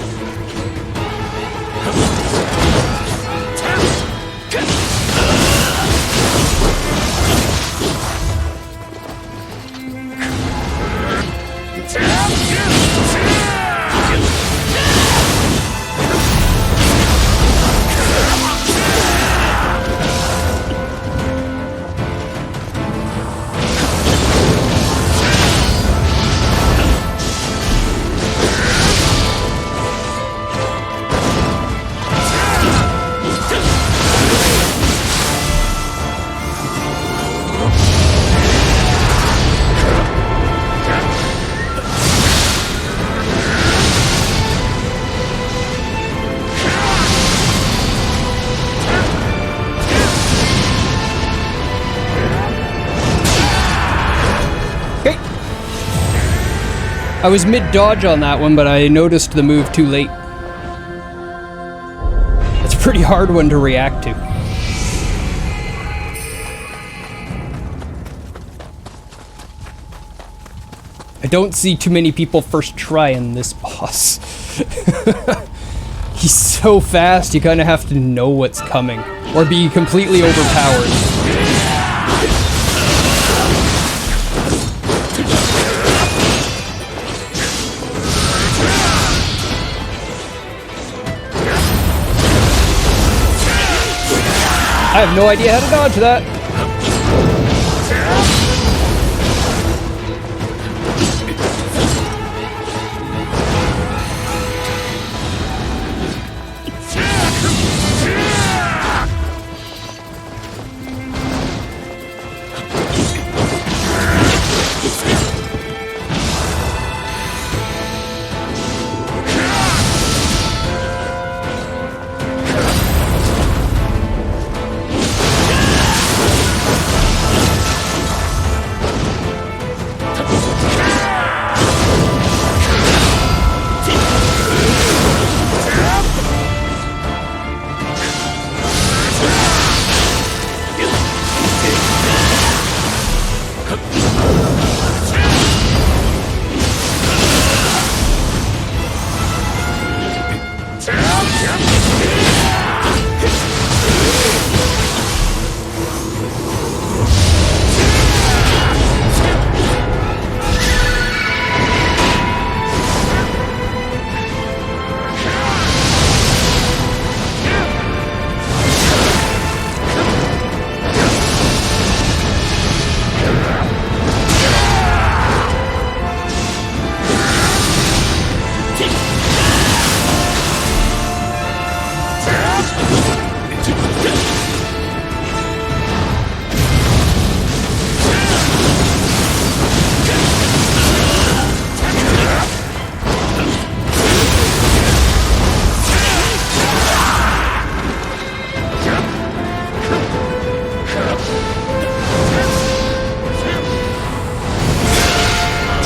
I was mid-dodge on that one, but I noticed the move too late. It's a pretty hard one to react to. I don't see too many people first trying this boss. He's so fast, you kind of have to know what's coming, or be completely overpowered. I have no idea how to dodge that.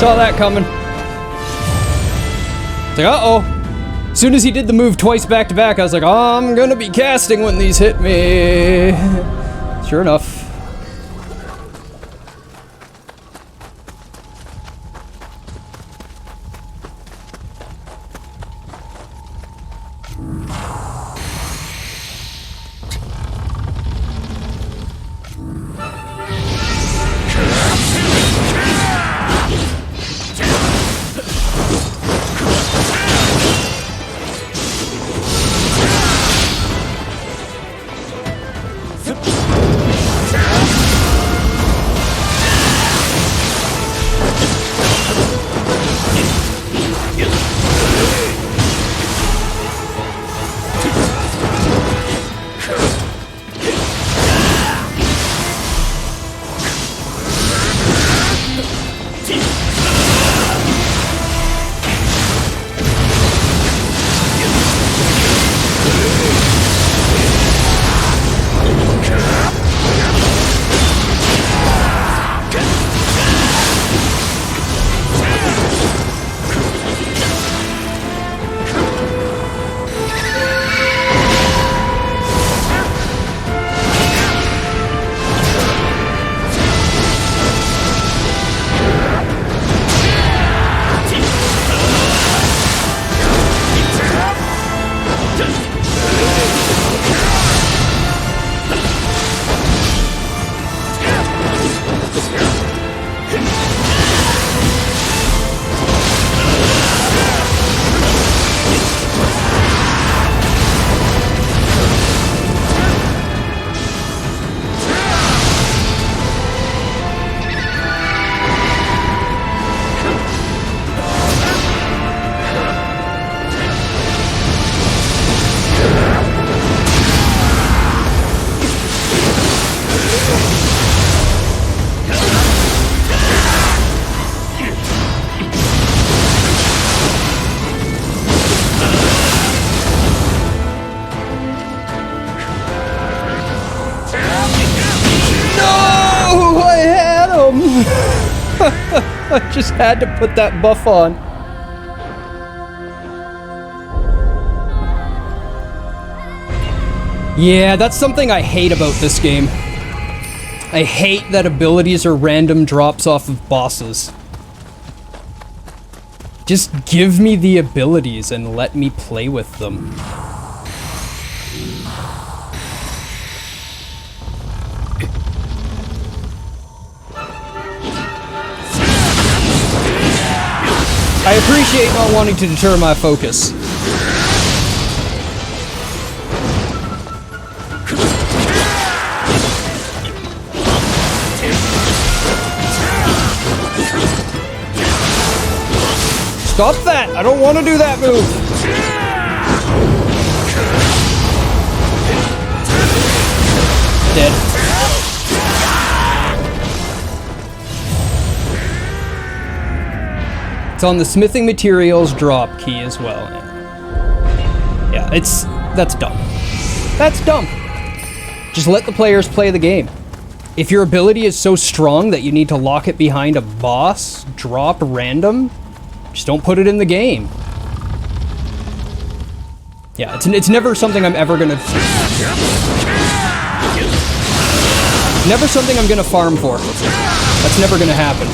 Saw that coming. It's like, uh-oh. As soon as he did the move twice back to back, I was like, oh, I'm gonna be casting when these hit me. Sure enough. I just had to put that buff on. Yeah, that's something I hate about this game. I hate that abilities are random drops off of bosses. Just give me the abilities and let me play with them. I appreciate not wanting to deter my focus. Stop that! I don't want to do that move! Dead. It's on the smithing materials drop key as well. Yeah, that's dumb. That's dumb. Just let the players play the game. If your ability is so strong that you need to lock it behind a boss, drop random, just don't put it in the game. Yeah, it's never something I'm ever gonna... Never something I'm gonna farm for. That's never gonna happen.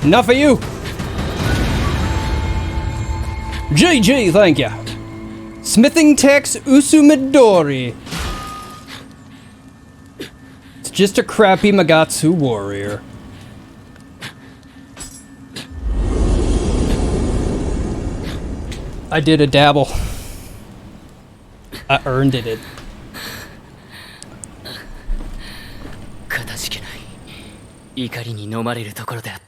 Enough of you! GG, thank you. Smithing Tex Usumidori. It's just a crappy Magatsu warrior. I did a dabble. I earned it. かたじけない怒りに飲まれるところであった。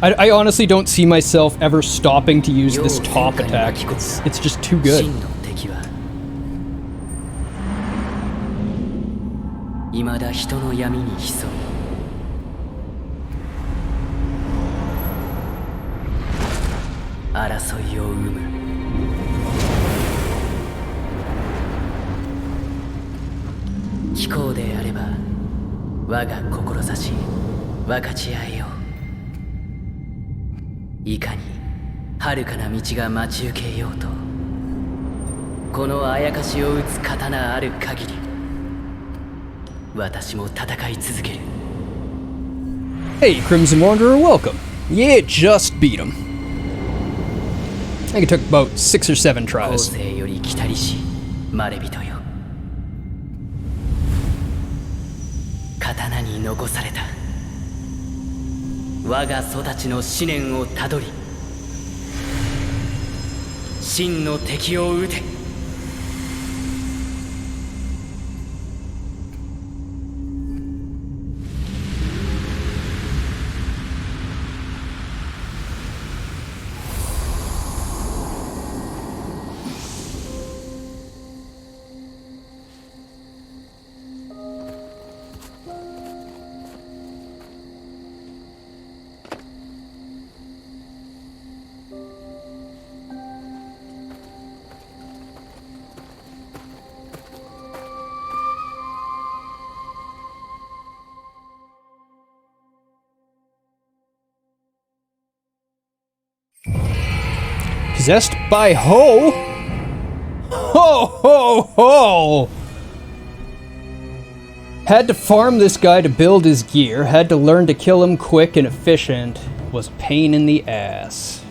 I honestly don't see myself ever stopping to use this top attack. It's just too good. 未だ人の闇に潜み争いを生む貴公であれば我が志分かち合えよういかに遥かな道が待ち受けようとこのあやかしを打つ刀ある限り私も戦い続ける Hey, Crimson Wanderer, welcome. Yeah, just beat him. I think it took about 6 or 7 tries. 後世より来たりしまれびとよ刀に残された我が育ちの思念をたどり真の敵を討て Possessed by Ho? Ho ho ho! Had to farm this guy to build his gear, had to learn to kill him quick and efficient. Was a pain in the ass.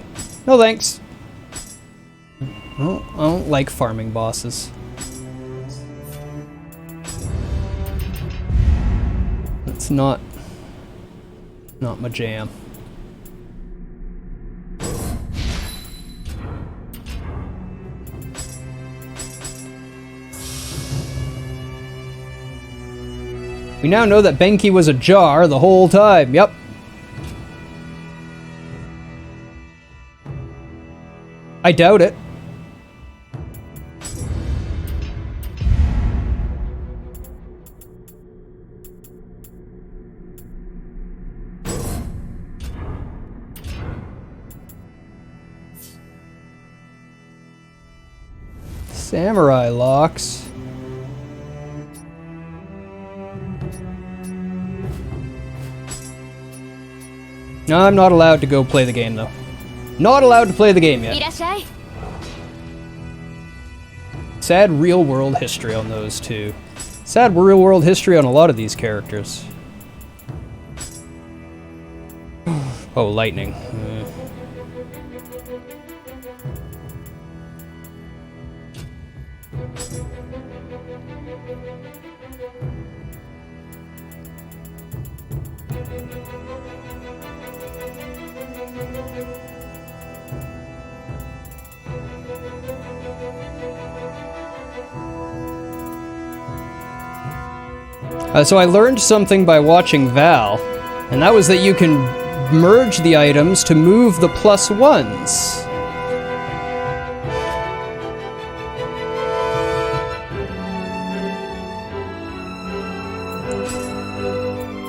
No thanks. Well, I don't like farming bosses. That's not my jam. We now know that Benki was a jar the whole time. Yep. I doubt it. Samurai locks. No, I'm not allowed to go play the game, though. Not allowed to play the game yet. Sad real-world history on those two. Sad real-world history on a lot of these characters. Oh, lightning. So I learned something by watching Val, and that was that you can merge the items to move the +1s.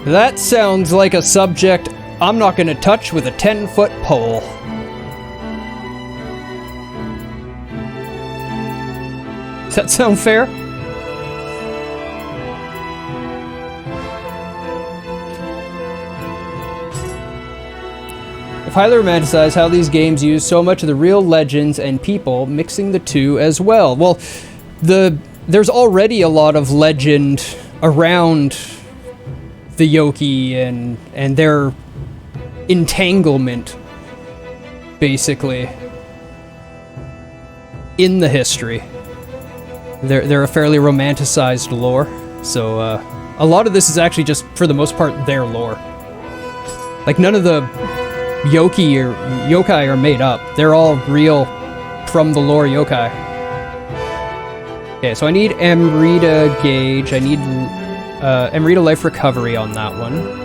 That sounds like a subject I'm not going to touch with a 10-foot pole. Does that sound fair? I've highly romanticized how these games use so much of the real legends and people, mixing the two as well. Well, there's already a lot of legend around the Yoki and their entanglement, basically, in the history. They're a fairly romanticized lore, so a lot of this is actually just, for the most part, their lore. Like, none of the yokai are made up. They're all real from the lore yokai. Okay, so I need Amrita Gauge. I need Amrita Life Recovery on that one.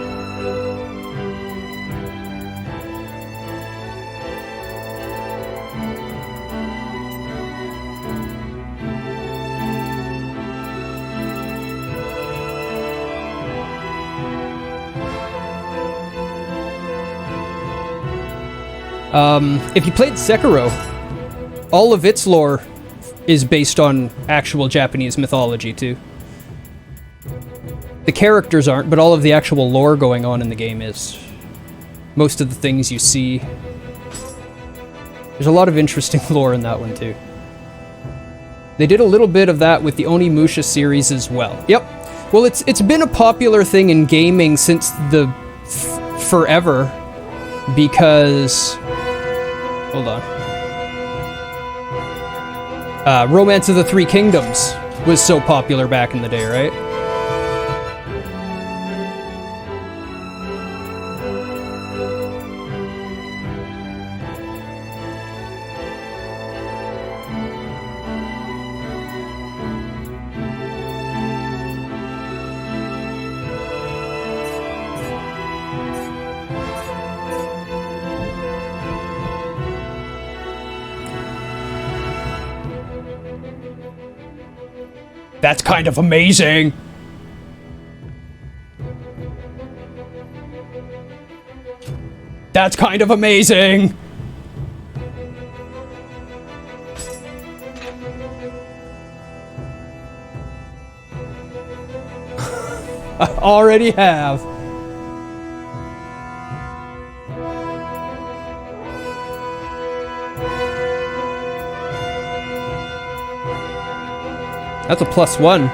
If you played Sekiro, all of its lore is based on actual Japanese mythology, too. The characters aren't, but all of the actual lore going on in the game is. Most of the things you see. There's a lot of interesting lore in that one, too. They did a little bit of that with the Onimusha series as well. Yep. Well, it's been a popular thing in gaming since the forever, because... Hold on. Romance of the Three Kingdoms was so popular back in the day, right? That's kind of amazing! That's kind of amazing! I already have. That's a +1.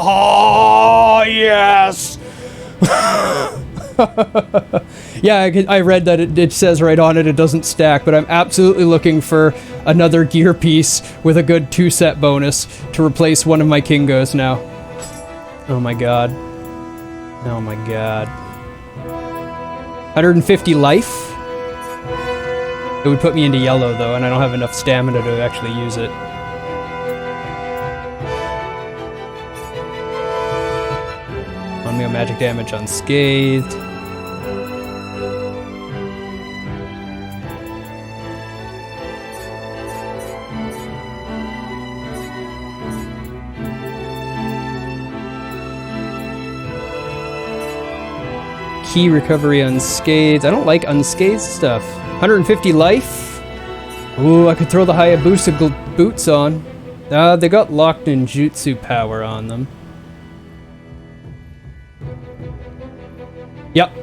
Oh, yes! Yeah, I read that it says right on it, it doesn't stack, but I'm absolutely looking for another gear piece with a good 2-set bonus to replace one of my Kingos now. Oh my god. Oh my god. 150 life? It would put me into yellow, though, and I don't have enough stamina to actually use it. Magic damage unscathed. Key recovery unscathed. I don't like unscathed stuff. 150 life. Ooh, I could throw the Hayabusa boots on. They got locked in jutsu power on them.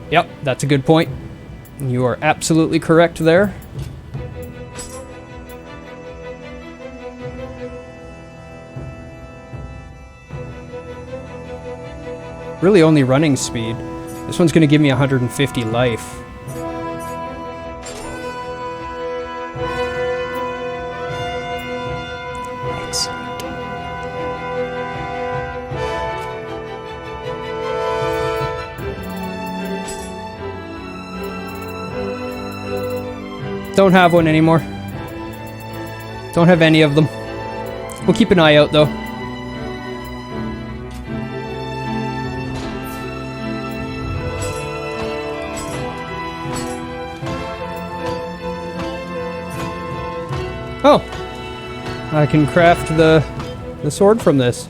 Yep, that's a good point. You are absolutely correct there. Really only running speed. This one's gonna give me 150 life. Don't have one anymore. Don't have any of them. We'll keep an eye out, though. I can craft the sword from this.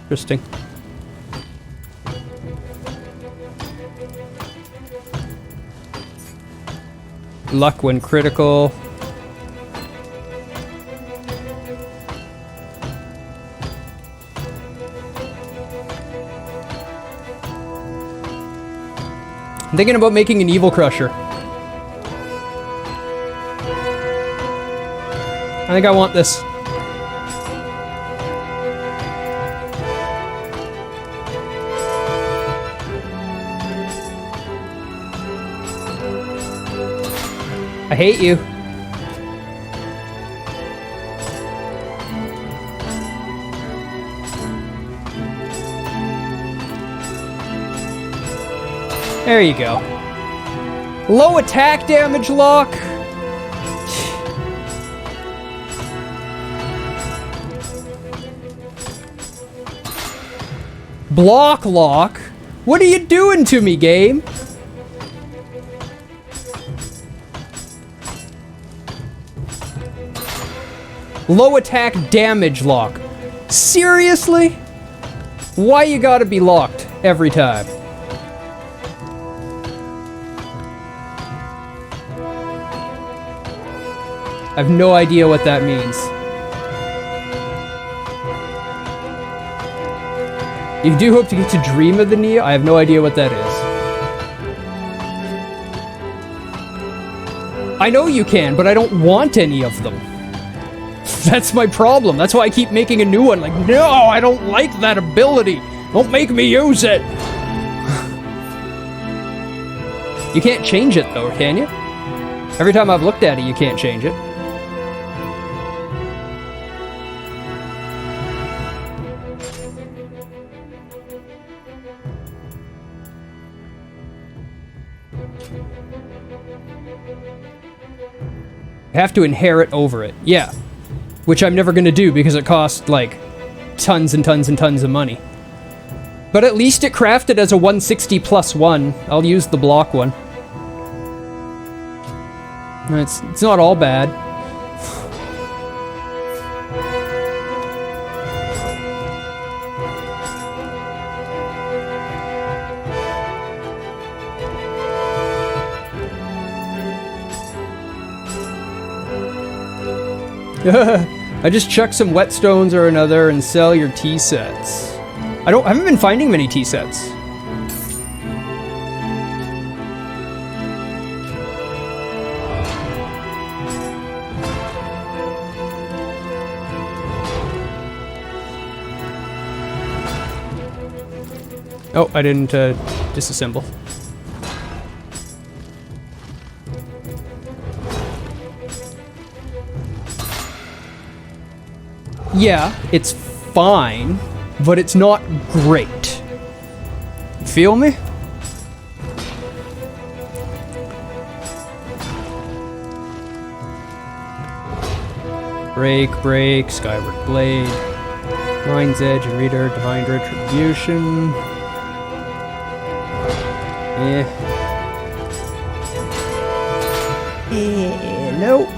Interesting. Luck when critical. I'm thinking about making an evil crusher. I think I want this. I hate you. There you go. Low attack damage lock. Block lock? What are you doing to me, game? Low attack damage lock. Seriously? Why you gotta be locked every time? I have no idea what that means. You do hope to get to dream of the Nioh? I have no idea what that is. I know you can, but I don't want any of them. That's my problem. That's why I keep making a new one. Like, no, I don't like that ability. Don't make me use it. You can't change it, though, can you? Every time I've looked at it, you can't change it. Have to inherit over it. Yeah. Which I'm never gonna do because it costs, like, tons and tons and tons of money. But at least it crafted as a 160 plus 1. I'll use the block one. It's not all bad. I just chuck some whetstones or another and sell your tea sets. I haven't been finding many tea sets. Oh, I didn't disassemble. Yeah, it's fine, but it's not great. Feel me? Break, Skyward Blade, Mind's Edge, and Reader, Divine Retribution. Nope.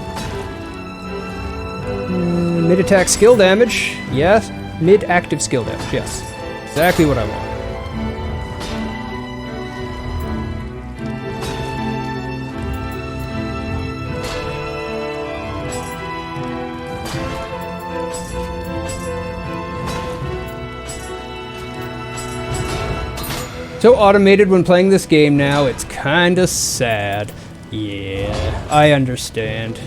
Mid-attack skill damage. Yes. Mid-active skill damage. Yes. Exactly what I want. So automated when playing this game now, it's kinda sad. Yeah, I understand.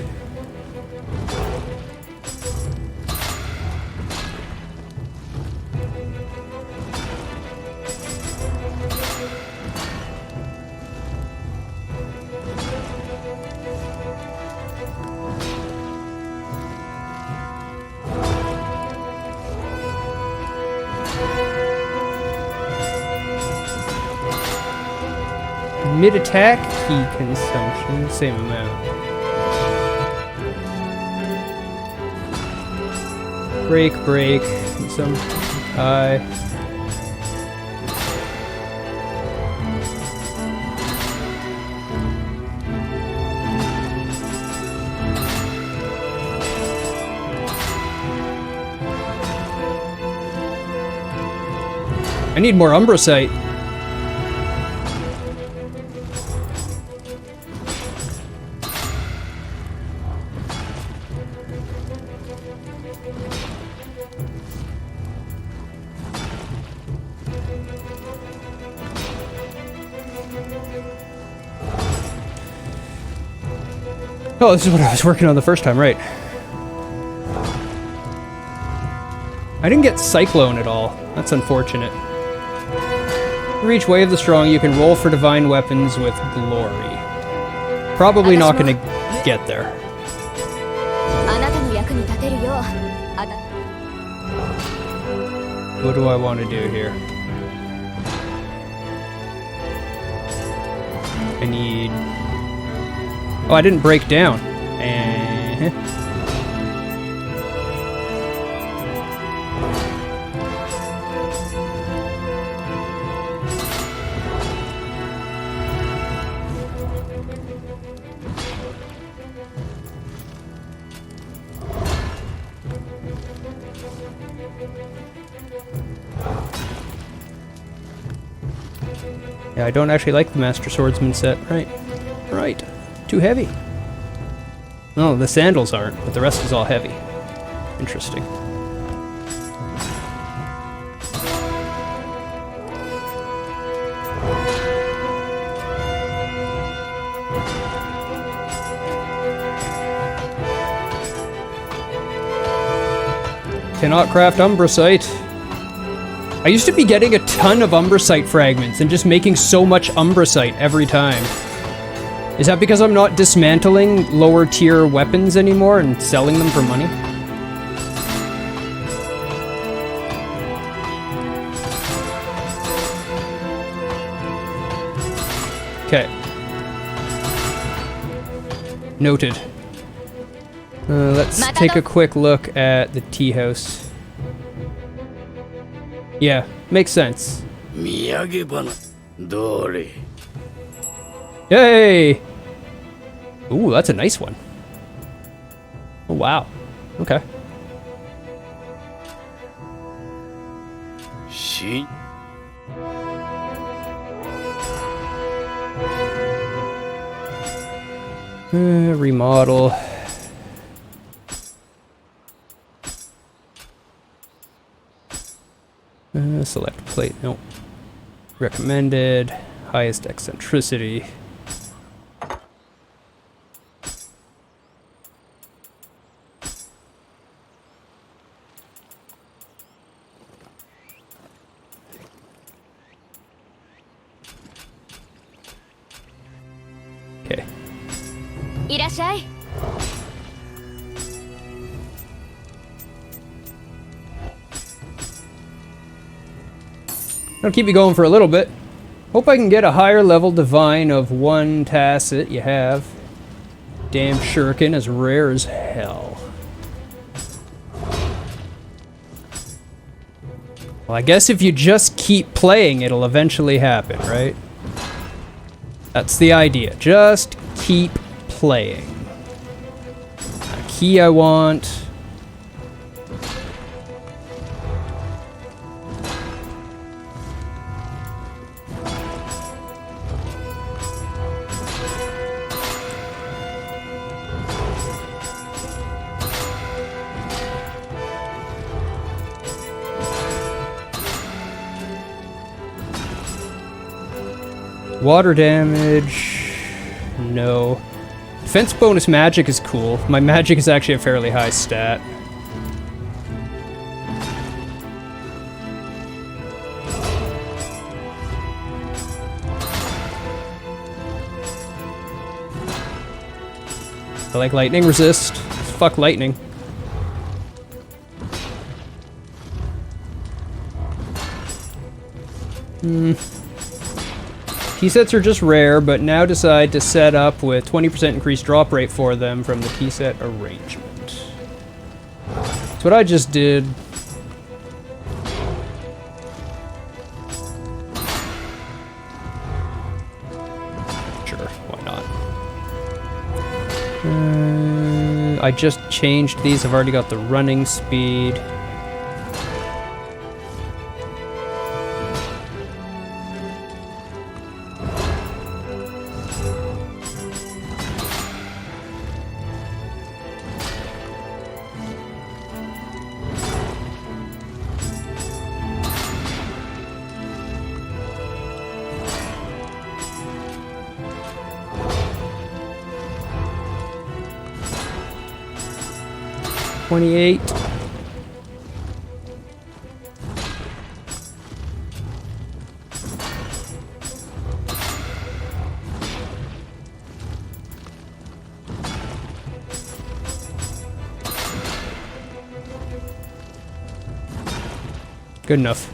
Mid-attack key consumption, same amount. Break, consumption high. I need more Umbrasite. Oh, this is what I was working on the first time, right. I didn't get Cyclone at all. That's unfortunate. Reach Way of the Strong, you can roll for divine weapons with glory. Probably not gonna get there. What do I want to do here? I need... Oh, I didn't break down. Yeah, I don't actually like the Master Swordsman set. Right. Right. Too heavy. No, the sandals aren't, but the rest is all heavy. Interesting. Cannot craft Umbrasite. I used to be getting a ton of Umbrasite fragments and just making so much Umbrasite every time. Is that because I'm not dismantling lower tier weapons anymore and selling them for money? Okay. Noted. Let's take a quick look at the tea house. Yeah, makes sense. Yay! Ooh, that's a nice one. Oh, wow. Okay. Remodel. Select plate. Nope. Recommended. Highest eccentricity. Okay. I'll keep you going for a little bit. Hope I can get a higher level divine of one tacit you have. Damn shuriken, as rare as hell. Well, I guess if you just keep playing, it'll eventually happen, right? That's the idea. Just keep playing. A key I want. Water damage, no. Defense bonus magic is cool. My magic is actually a fairly high stat. I like lightning resist. Fuck lightning. Key sets are just rare, but now decide to set up with 20% increased drop rate for them from the key set arrangement. That's what I just did. Sure, why not? I just changed these. I've already got the running speed. 28. Good enough.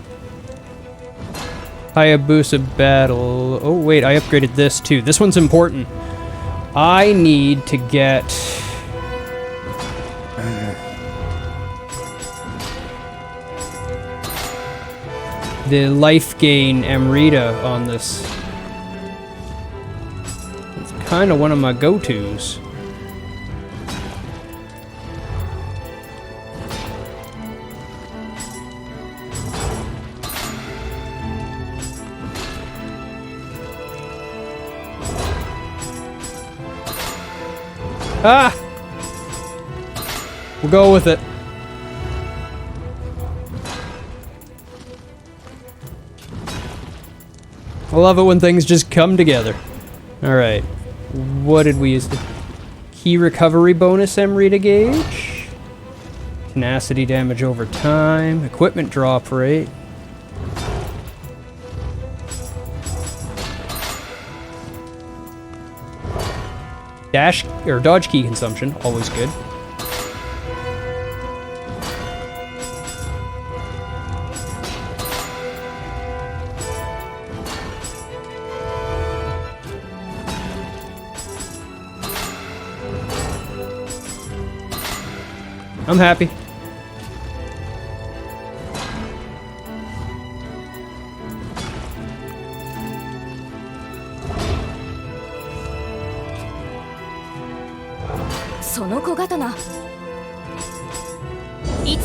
Hayabusa battle. Oh wait, I upgraded this too. This one's important. I need to get... the life gain Amrita on this. It's kind of one of my go-tos. Ah! We'll go with it. I love it when things just come together. Alright. What did we use? The key recovery bonus Amrita gauge. Tenacity damage over time. Equipment drop rate. Dash or dodge key consumption, always good. I'm happy.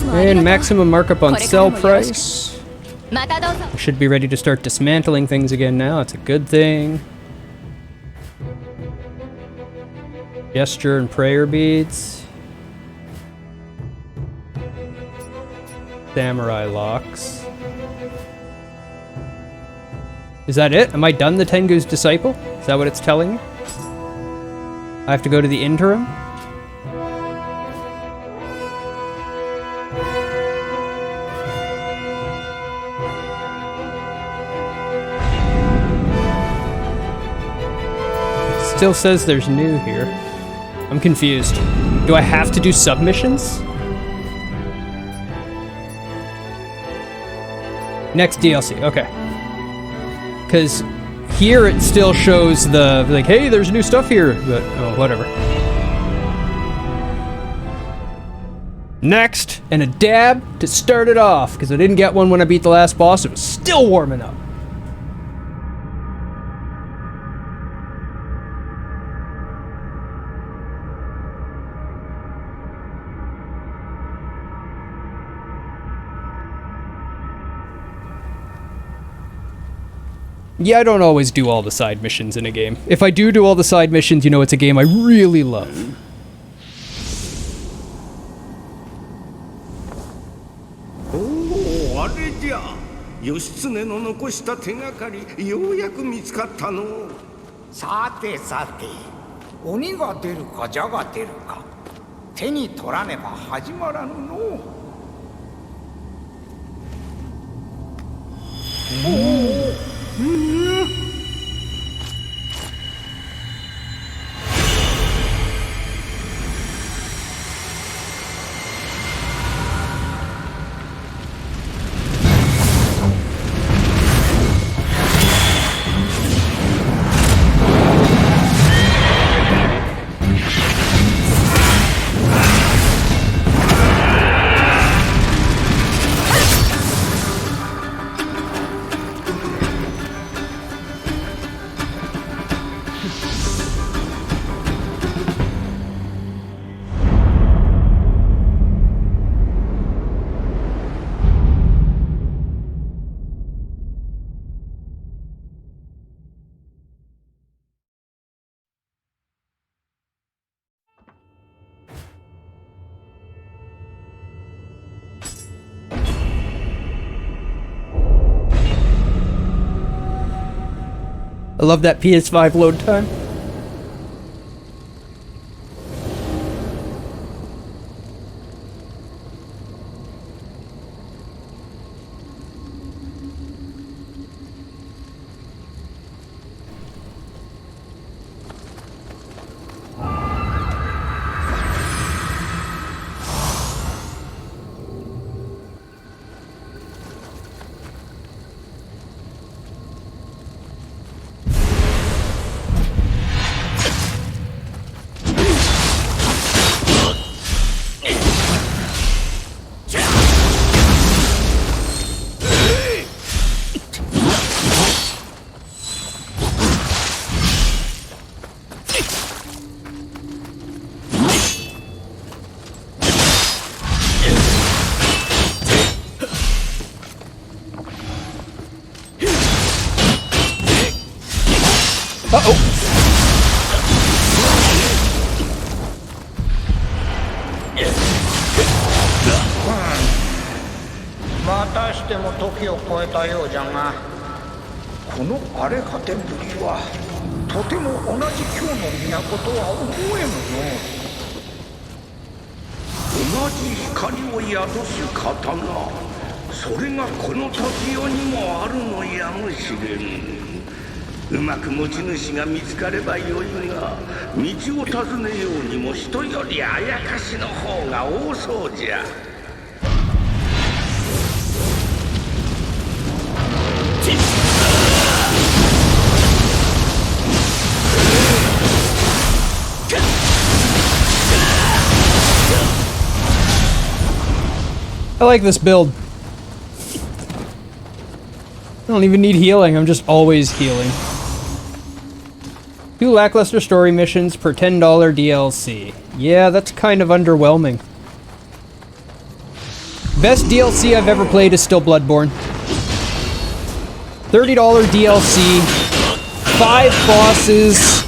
And maximum markup on sell price. I should be ready to start dismantling things again now. It's a good thing. Gesture and prayer beads. Samurai locks. Is that it? Am I done the Tengu's disciple? Is that what it's telling me? I have to go to the interim? Still says there's new here. I'm confused. Do I have to do submissions? Next DLC, okay. Because here it still shows the, like, hey, there's new stuff here, but, oh, whatever. Next, and a dab to start it off, because I didn't get one when I beat the last boss. It was still warming up. Yeah, I don't always do all the side missions in a game. If I do all the side missions, you know it's a game I really love. 義経の残した手がかり、ようやく見つかったの。さてさて、鬼が出るか蛇が出るか、手に取らねば始まらぬの。I love that PS5 load time. しても時を超えたようじゃが、この荒れ果てぶりはとても同じ今日の都とは思えぬの。同じ光を宿す刀、それがこの時代にもあるのやもしれん。うまく持ち主が見つかればよいが、道を尋ねようにも人よりあやかしの方が多そうじゃ。I like this build. I don't even need healing, I'm just always healing. 2 lackluster story missions per $10 DLC. Yeah, that's kind of underwhelming. Best DLC I've ever played is still Bloodborne. $30 DLC, 5 bosses,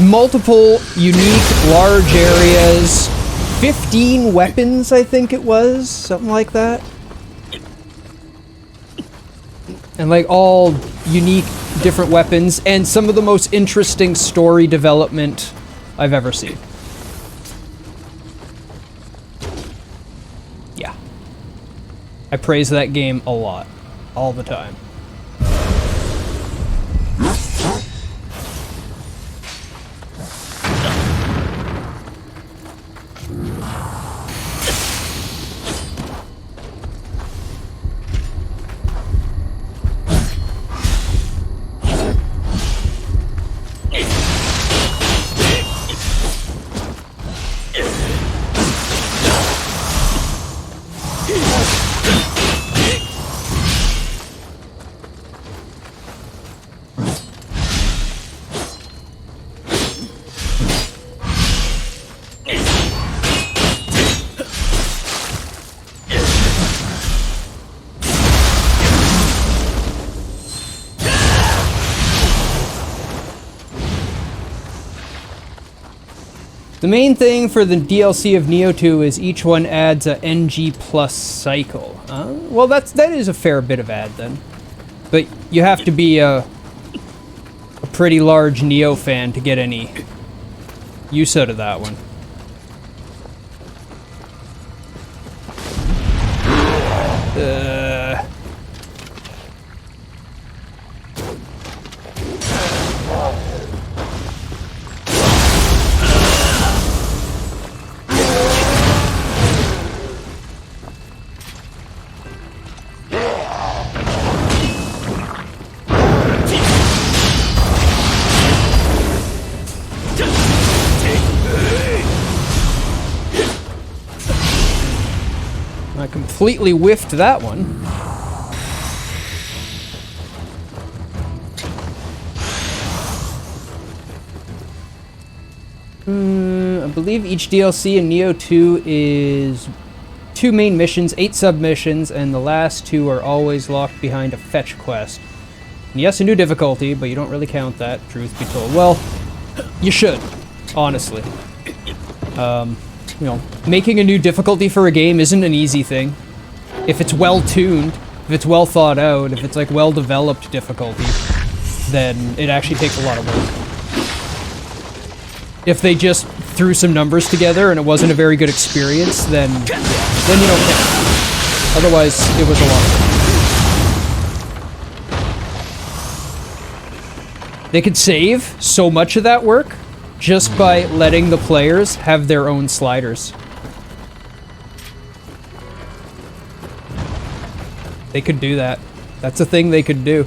multiple unique large areas, 15 weapons, I think it was, something like that. And like all unique different weapons, and some of the most interesting story development I've ever seen. Yeah. I praise that game a lot. All the time. The main thing for the DLC of Nioh 2 is each one adds a NG plus cycle. Well, that is a fair bit of add then. But you have to be a pretty large Nioh fan to get any use out of that one. I completely whiffed that one. I believe each DLC in Nioh 2 is 2 main missions, 8 submissions, and the last 2 are always locked behind a fetch quest. And yes, a new difficulty, but you don't really count that, truth be told. Well, you should, honestly. You know, making a new difficulty for a game isn't an easy thing. If it's well tuned, if it's well thought out, if it's like well developed difficulty, then it actually takes a lot of work. If they just threw some numbers together and it wasn't a very good experience, then you don't care. Otherwise, it was a lot of work. They could save so much of that work just by letting the players have their own sliders. They could do that. That's a thing they could do.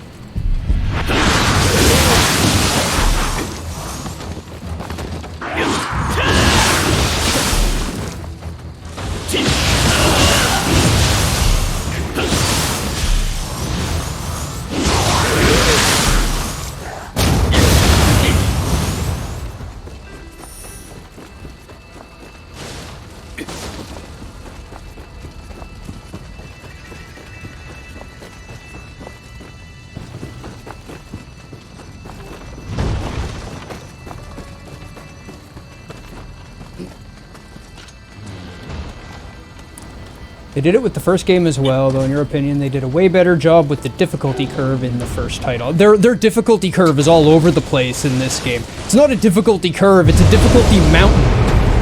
They did it with the first game as well, though in your opinion they did a way better job with the difficulty curve in the first title. Their difficulty curve is all over the place in this game. It's not a difficulty curve, it's a difficulty mountain.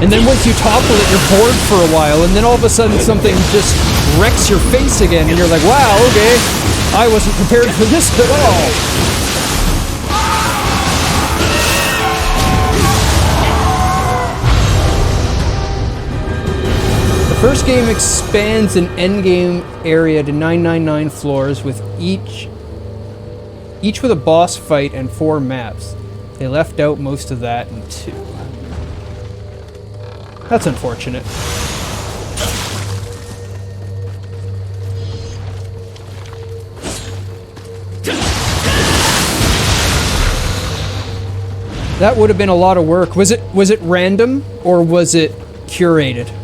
And then once you topple it, you're bored for a while, and then all of a sudden something just wrecks your face again, and you're like, wow, okay, I wasn't prepared for this at all. The first game expands an endgame area to 999 floors, with each with a boss fight and 4 maps. They left out most of that in 2. That's unfortunate. That would have been a lot of work. Was it random or was it curated?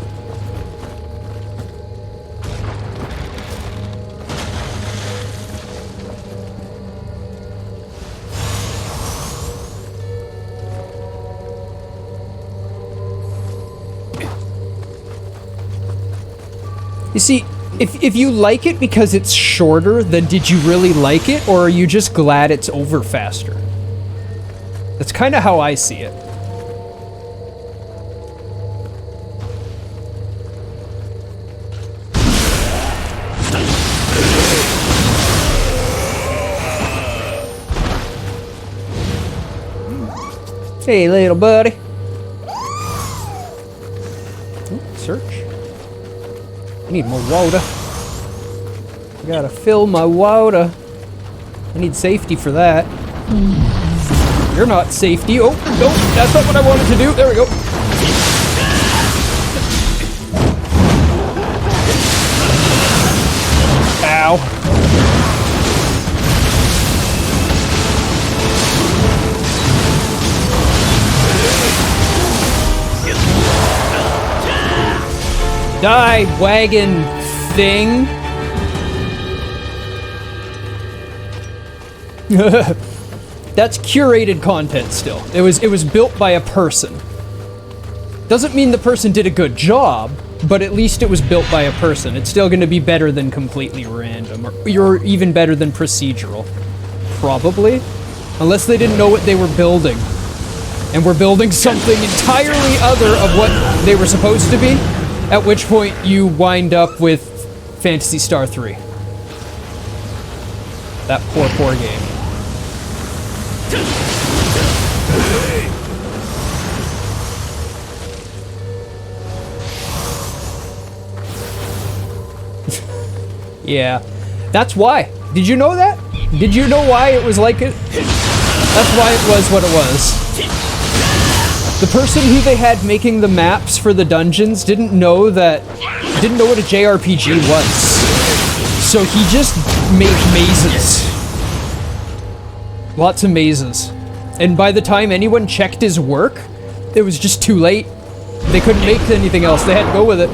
You see, if you like it because it's shorter, then did you really like it, or are you just glad it's over faster? That's kind of how I see it. Hey, little buddy. Ooh, search. I need more water. I gotta fill my water. I need safety for that. You're not safety. Oh, no, that's not what I wanted to do. There we go. Ow. Die, wagon thing. That's curated content still. It was built by a person. Doesn't mean the person did a good job, but at least it was built by a person. It's still going to be better than completely random, or even better than procedural. Probably. Unless they didn't know what they were building. And were building something entirely other of what they were supposed to be. At which point you wind up with Phantasy Star 3. That poor game. Yeah, that's why. Did you know that? Did you know why it was like it? That's why it was what it was. The person who they had making the maps for the dungeons didn't know what a JRPG was. So he just made mazes. Lots of mazes. And by the time anyone checked his work, it was just too late. They couldn't make anything else. They had to go with it.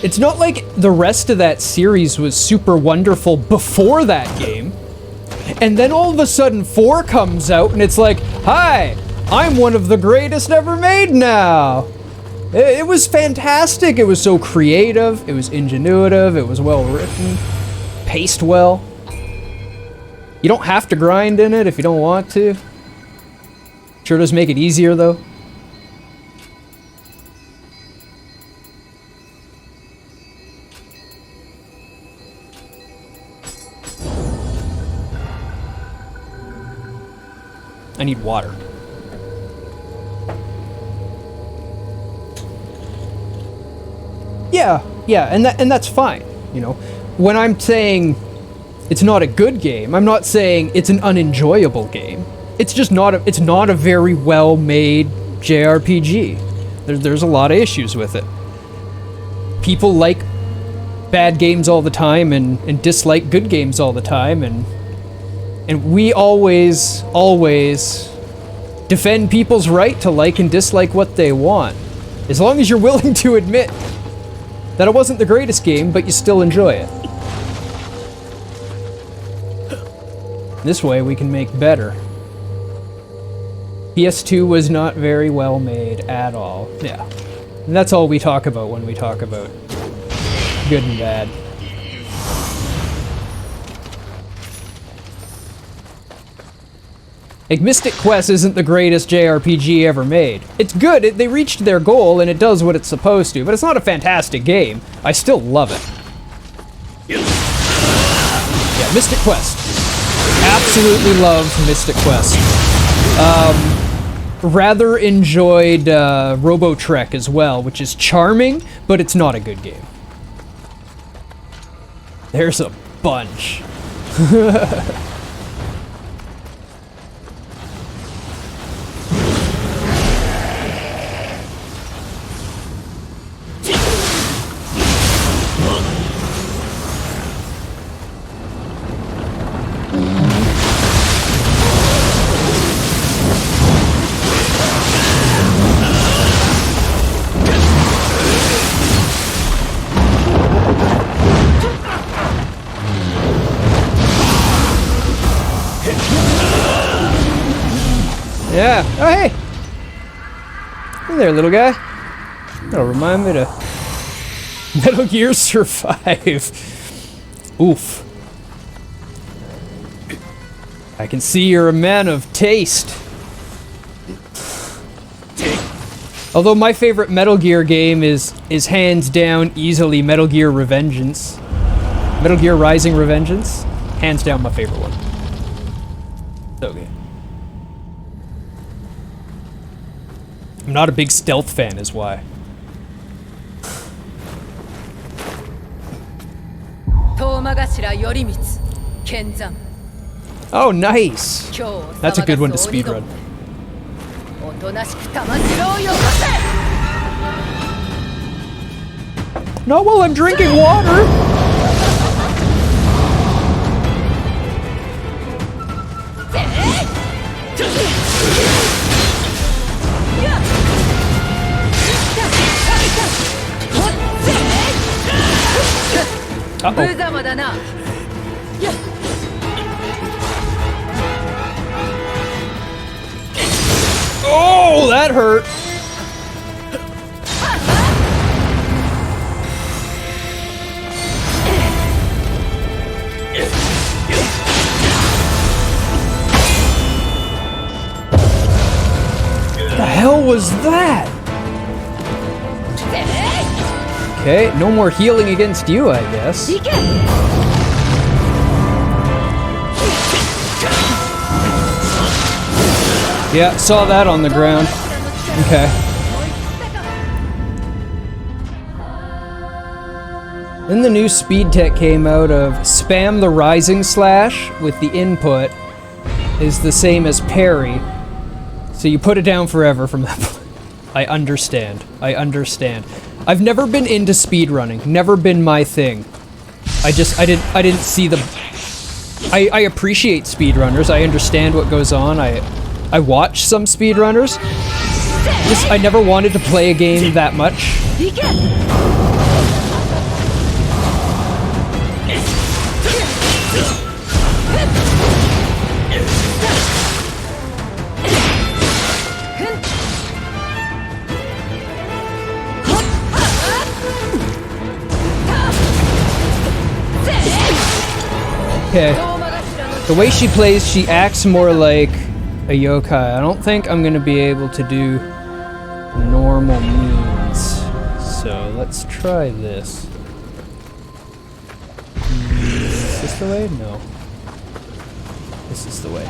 It's not like the rest of that series was super wonderful before that game. And then all of a sudden 4 comes out and it's like, hi, I'm one of the greatest ever made now. It was fantastic. It was so creative. It was ingenuitive. It was well written. Paced well. You don't have to grind in it if you don't want to. Sure does make it easier though. I need water. Yeah, and that's fine, you know. When I'm saying it's not a good game, I'm not saying it's an unenjoyable game. It's just not a very well-made JRPG. There's a lot of issues with it. People like bad games all the time and dislike good games all the time, and we always defend people's right to like and dislike what they want. As long as you're willing to admit that it wasn't the greatest game, but you still enjoy it. This way we can make better. PS2 was not very well made at all. Yeah. And that's all we talk about when we talk about good and bad. Like, Mystic Quest isn't the greatest JRPG ever made. It's good, they reached their goal, and it does what it's supposed to, but it's not a fantastic game. I still love it. Yeah, Mystic Quest. Absolutely loved Mystic Quest. Rather enjoyed Robo Trek as well, which is charming, but it's not a good game. There's a bunch. Yeah. Oh, hey! Hey there, little guy. That'll remind me to Metal Gear Survive. Oof. I can see you're a man of taste. Although my favorite Metal Gear game is hands down easily Metal Gear Revengeance. Metal Gear Rising Revengeance. Hands down my favorite one. So good. I'm not a big stealth fan, is why. Oh, nice! That's a good one to speedrun. Not while I'm drinking water! Uh-oh. Oh, that hurt! The hell was that? Okay, no more healing against you, I guess. Yeah, saw that on the ground. Okay. Then the new speed tech came out of spam the rising slash with the input is the same as parry. So you put it down forever from that point. I understand. I understand. I've never been into speedrunning. Never been my thing. I didn't see the... I appreciate speedrunners. I understand what goes on. I watch some speedrunners. I never wanted to play a game that much. Okay. The way she plays, she acts more like a yokai. I don't think I'm gonna be able to do normal means. So let's try this. Is this the way? No. This is the way.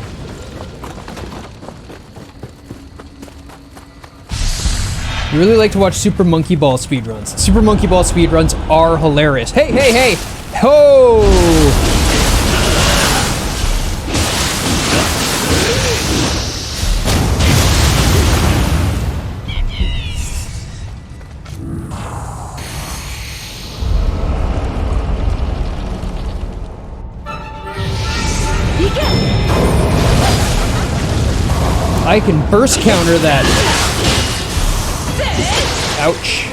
You really like to watch Super Monkey Ball speedruns. Super Monkey Ball speedruns are hilarious. Hey, hey, hey! Ho! I can burst counter that. Ouch.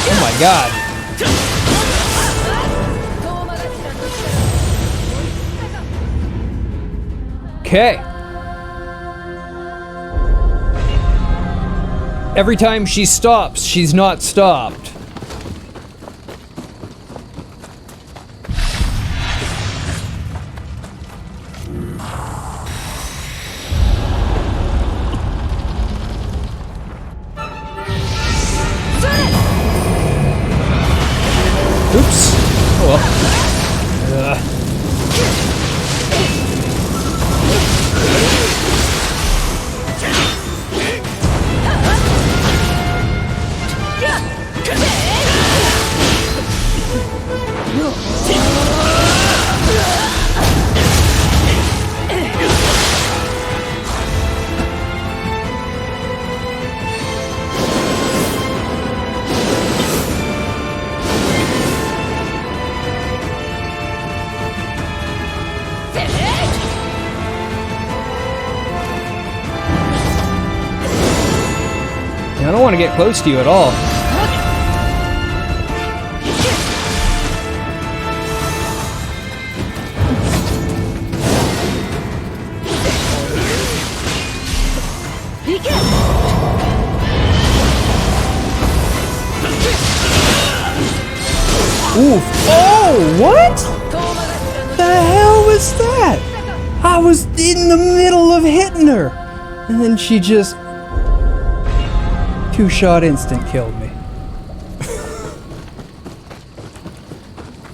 Oh my god. Okay. Every time she stops, she's not stopped. Oops. Oh well. I don't want to get close to you at all. Ooh. Oh, what? The hell was that? I was in the middle of hitting her. And then she just... two-shot instant killed me.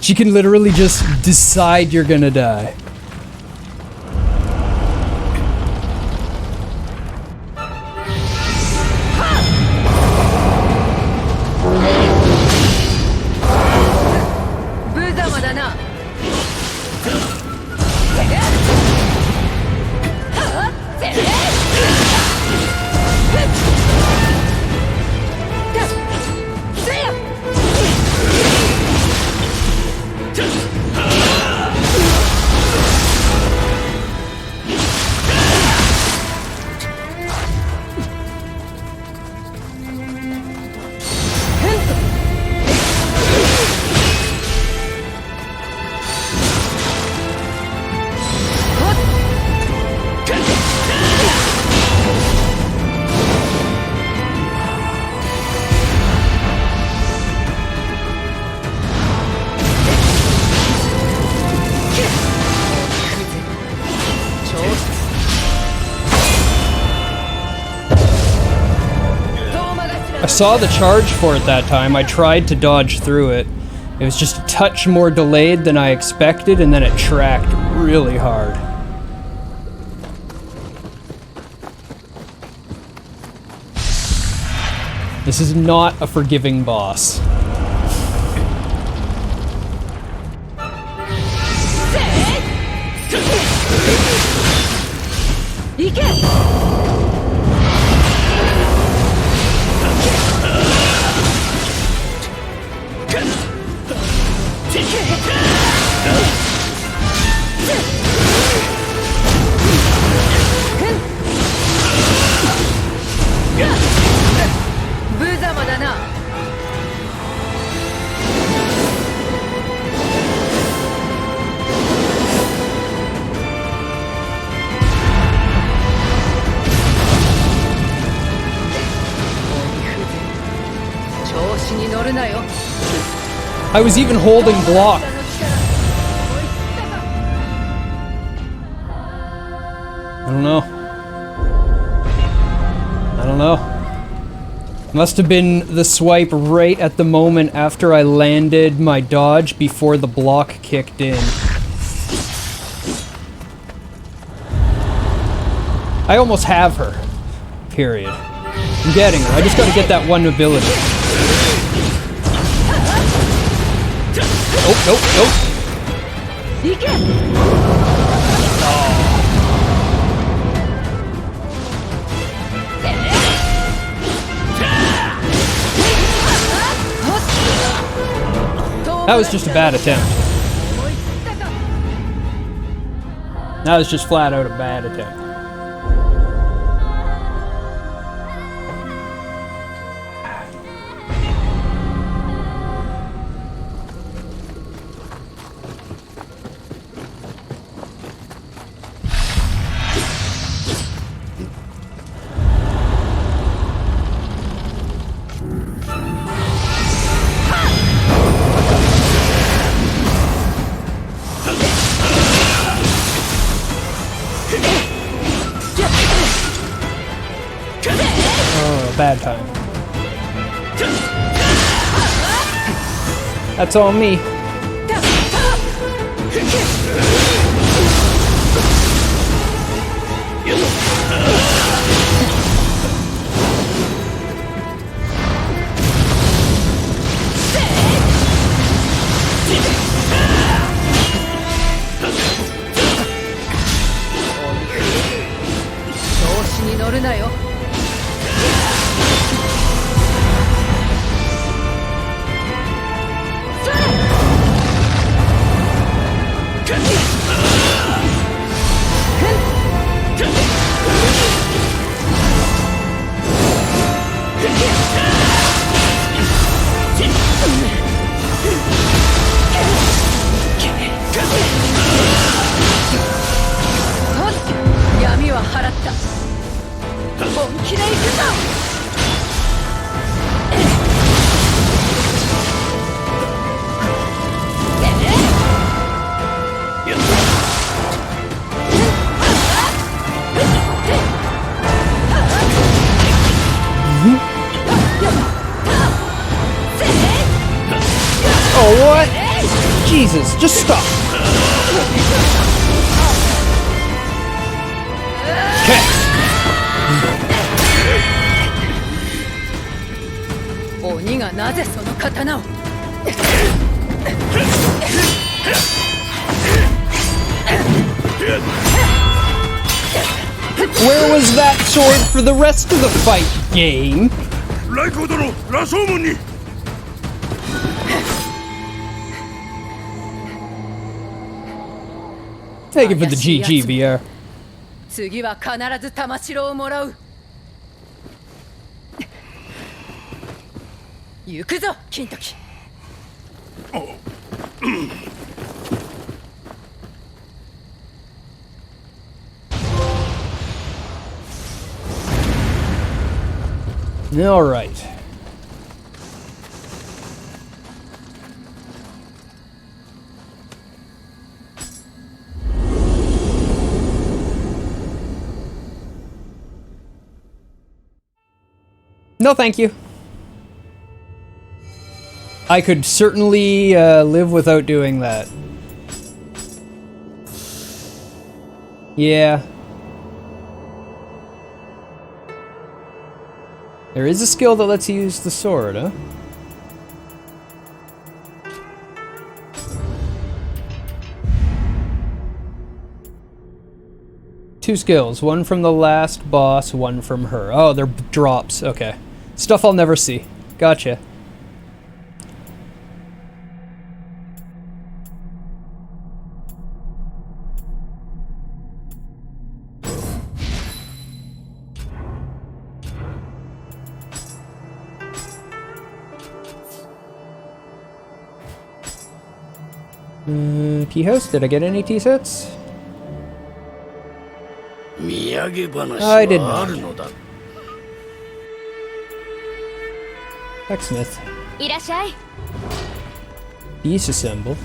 She can literally just decide you're gonna die. I saw the charge for it that time. I tried to dodge through it. It was just a touch more delayed than I expected, and then it tracked really hard. This is not a forgiving boss. I was even holding block. I don't know. I don't know. Must have been the swipe right at the moment after I landed my dodge before the block kicked in. I almost have her. Period. I'm getting her. I just gotta get that one ability. Nope, nope, nope. That was just a bad attempt. That was just flat out a bad attempt. Bad time. That's all me. Oh, what? Jesus, just stop. Okay. 鬼がなぜその刀を Where was that sword for the rest of the fight, game? Thank you for the GG, VR. 次は必ず玉城をもらう行くぞ金時 All right. No, thank you. I could certainly live without doing that. Yeah. There is a skill that lets you use the sword, huh? Two skills, one from the last boss, one from her. Oh, they're drops, okay. Stuff I'll never see. Gotcha. Tea house, did I get any tea sets? I did not. Blacksmith. Disassemble.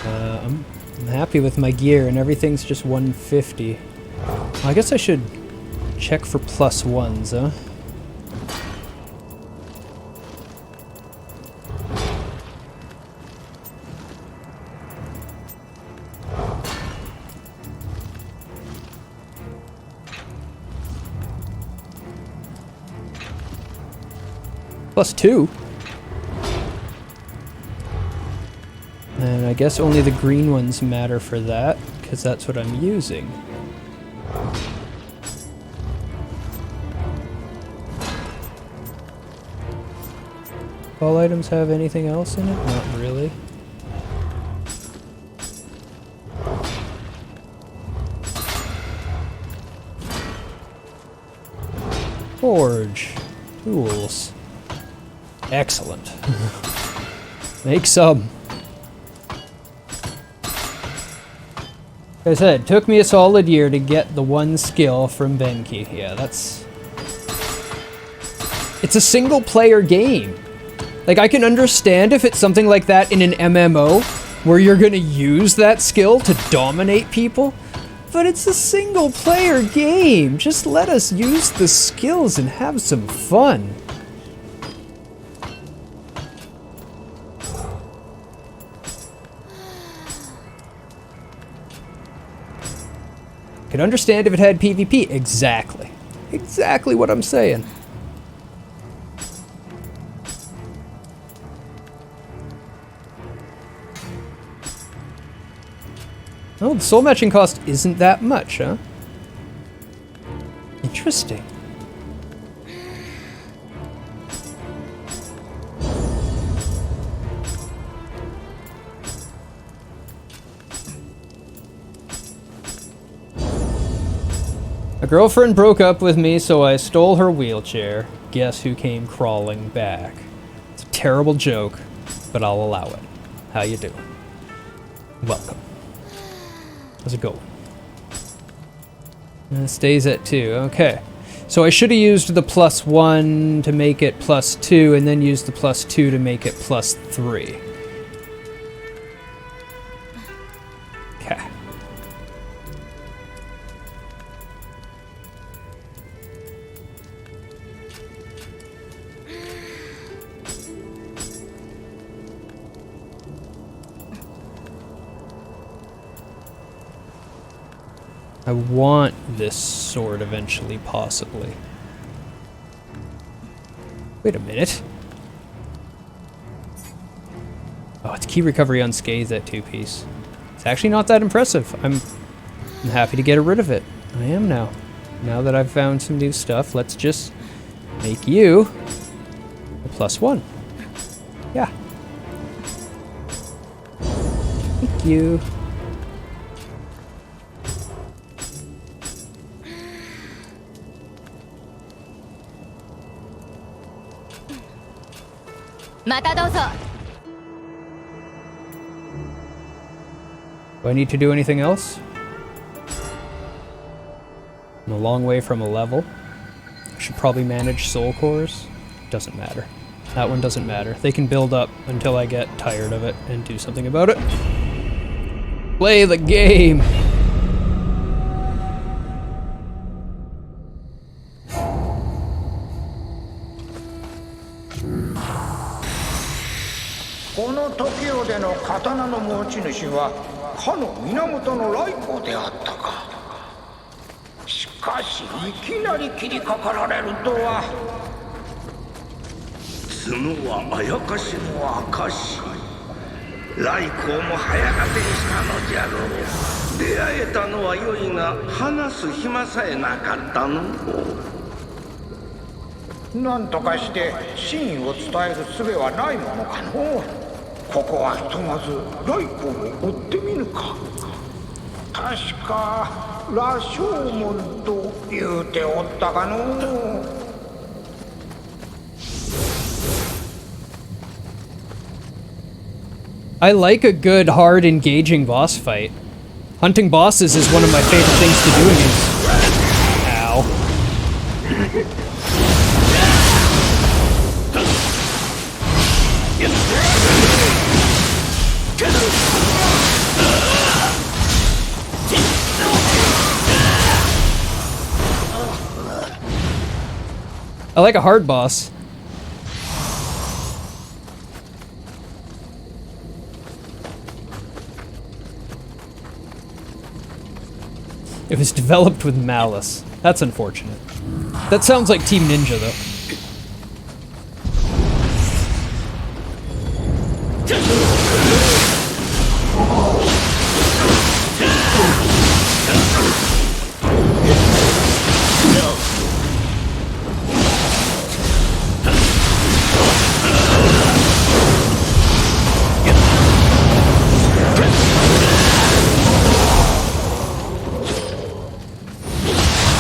I'm happy with my gear and everything's just 150. I guess I should check for +1s, huh? +2. And I guess only the green ones matter for that, because that's what I'm using. All items have anything else in it? Not really. Forge. Tools. Excellent. Make some. Like I said, it took me a solid year to get the one skill from Benki. Yeah, that's... It's a single-player game. Like, I can understand if it's something like that in an MMO, where you're gonna use that skill to dominate people, but it's a single-player game. Just let us use the skills and have some fun. I could understand if it had PvP. Exactly. Exactly what I'm saying. Oh, the soul matching cost isn't that much, huh? Interesting. A girlfriend broke up with me, so I stole her wheelchair. Guess who came crawling back? It's a terrible joke, but I'll allow it. How you doing? Welcome. How's it going? It stays at 2. Okay. So I should have used the +1 to make it +2, and then used the +2 to make it +3. Okay. I want this sword eventually, possibly. Wait a minute. Oh, it's key recovery unscathed at 2-piece. It's actually not that impressive. I'm happy to get rid of it. I am now. Now that I've found some new stuff, let's just make you a +1. Yeah. Thank you. Do I need to do anything else? I'm a long way from a level. I should probably manage soul cores. Doesn't matter. That one doesn't matter. They can build up until I get tired of it and do something about it. Play the game! Tokyo での刀の持ち主はかの源の来光であったか。しかしいきなり切りかかられるとは。角はあやかしの証。来光も早がてにしたのじゃろう。出会えたのは良いが話す暇さえなかったの。なんとかして真意を伝える術はないものかの。ここはひとまず来光を追ってみぬか。確か羅生門と言うておったかの。I like a good, hard, engaging boss fight. Hunting bosses is one of my favorite things to do in games. Ow. I like a hard boss. It was developed with malice. That's unfortunate. That sounds like Team Ninja, though.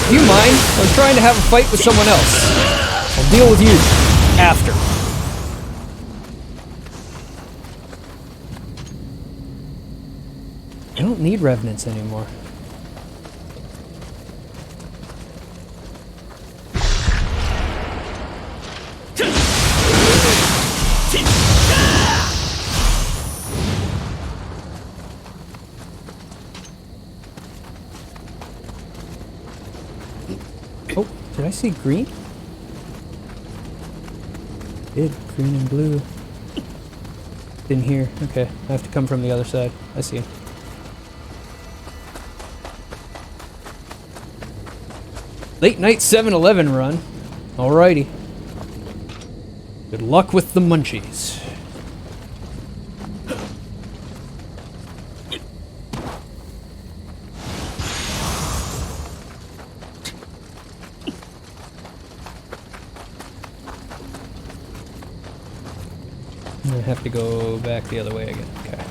Do you mind? I'm trying to have a fight with someone else. I'll deal with you after. I don't need revenants anymore. Oh, did I see green? Did green and blue. Didn't hear. Okay, I have to come from the other side. I see him. Late night 7-Eleven run. Alrighty. Good luck with the munchies. I have to go back the other way again. Okay.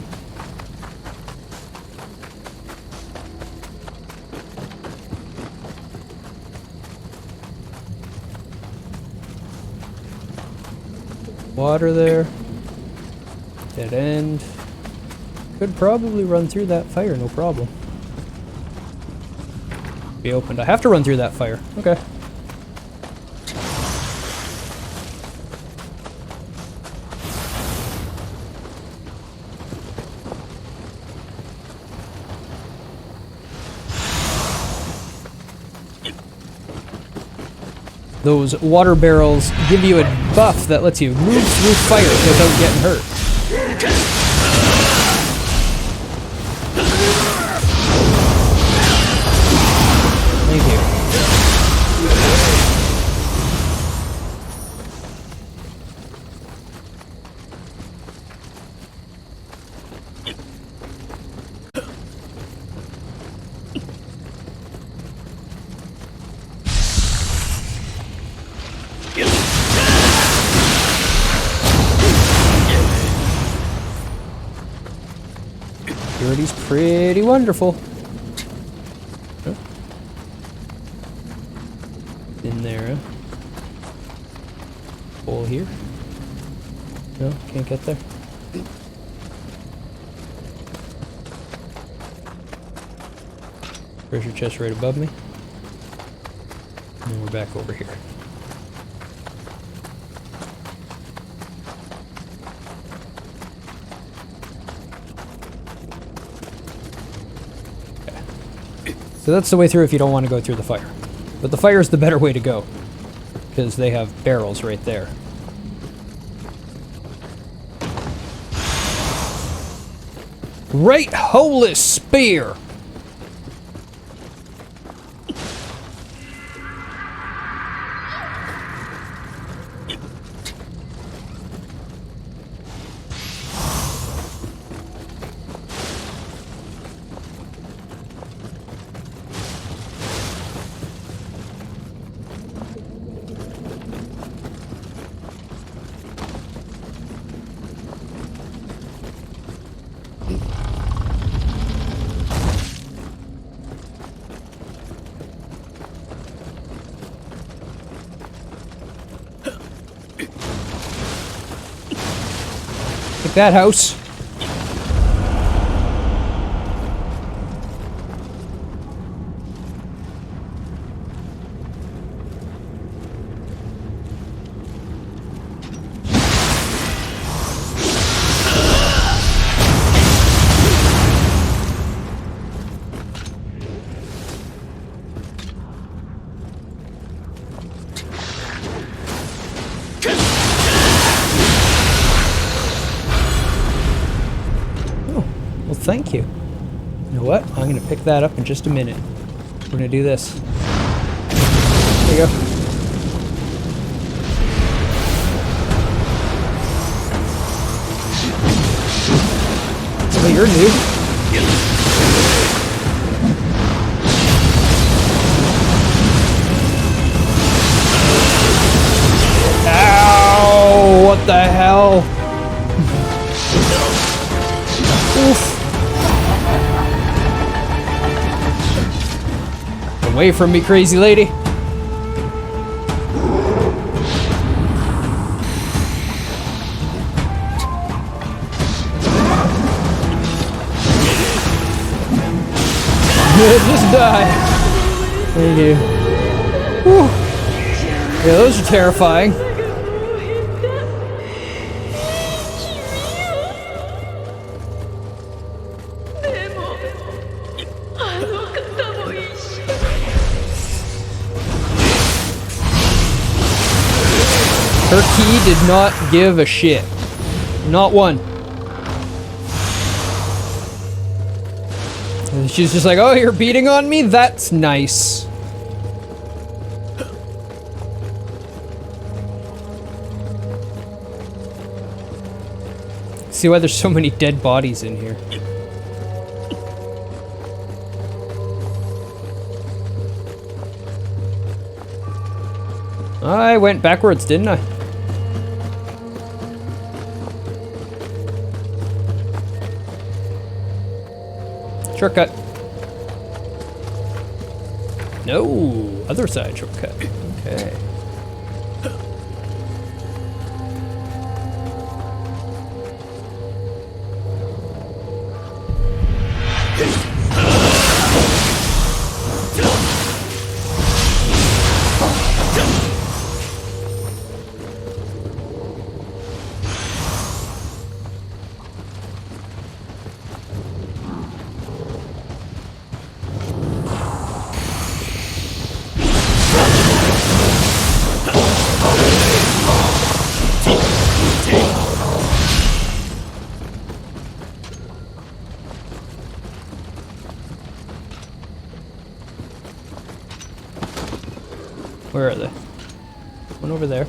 Water there. Dead end. Could probably run through that fire, no problem. Be opened. I have to run through that fire. Okay. Those water barrels give you a buff that lets you move through fire without getting hurt. Thank you. Security's pretty wonderful. Huh? In there, huh? Hole here? No, can't get there. Treasure chest right above me. And we're back over here. So that's the way through if you don't want to go through the fire. But the fire is the better way to go, because they have barrels right there. Great Holy Spear! Take that house. Thank you. You know what? I'm gonna pick that up in just a minute. We're gonna do this. There you go. Oh, you're new. Ow! What the hell? Oof. Away from me, crazy lady. Just die. Thank you. Whew. Yeah, those are terrifying. Her key did not give a shit. Not one. And she's just like, oh, you're beating on me? That's nice. See why there's so many dead bodies in here. I went backwards, didn't I? Shortcut. No, other side shortcut. Okay. Where are they? One over there.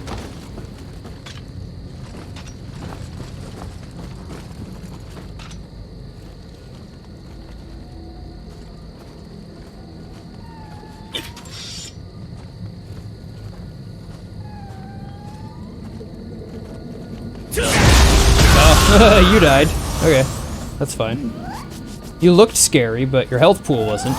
Oh, you died. Okay, that's fine. You looked scary, but your health pool wasn't.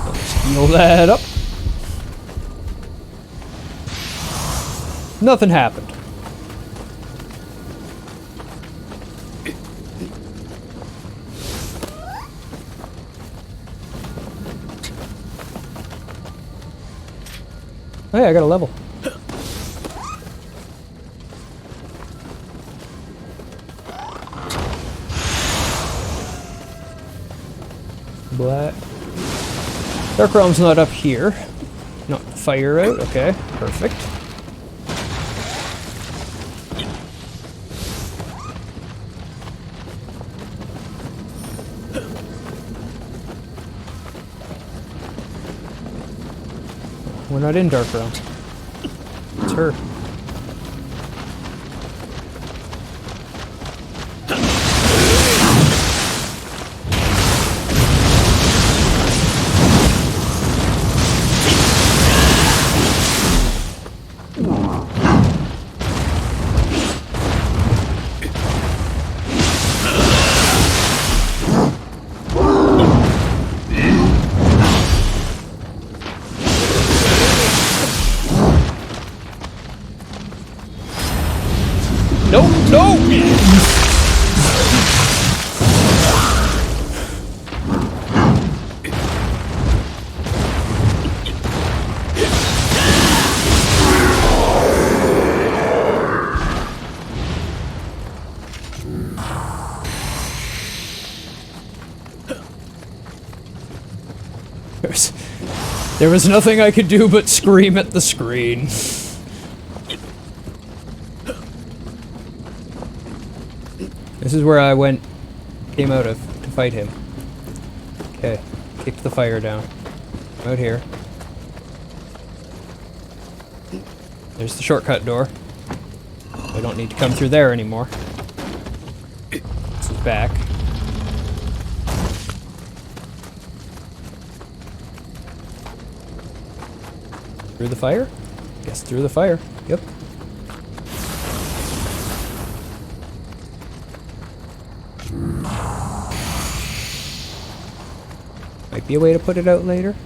Let's heal that up. Nothing happened. Oh yeah, I got a level. Black. Dark Realm's not up here. Not fire out. Okay, perfect. We're not in Dark Realm. It's her. No, no! There was nothing I could do but scream at the screen. This is where I came out of to fight him. Okay, kicked the fire down. Out here. There's the shortcut door. I don't need to come through there anymore. This is back. Through the fire? Guess through the fire. Yep. My Might be a way to put it out later.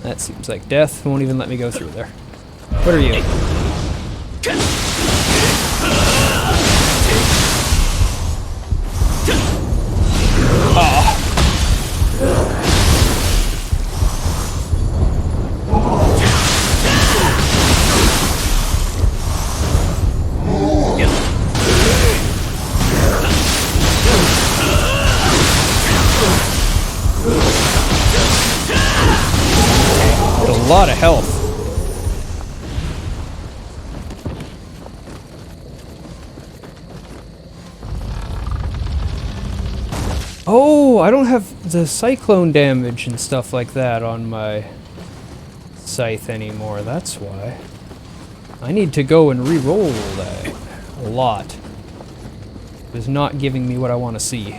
That seems like death. Won't even let me go through there. What are you? Ah. Did a lot of health. Oh, I don't have the cyclone damage and stuff like that on my scythe anymore. That's why. I need to go and re-roll that a lot. It is not giving me what I want to see.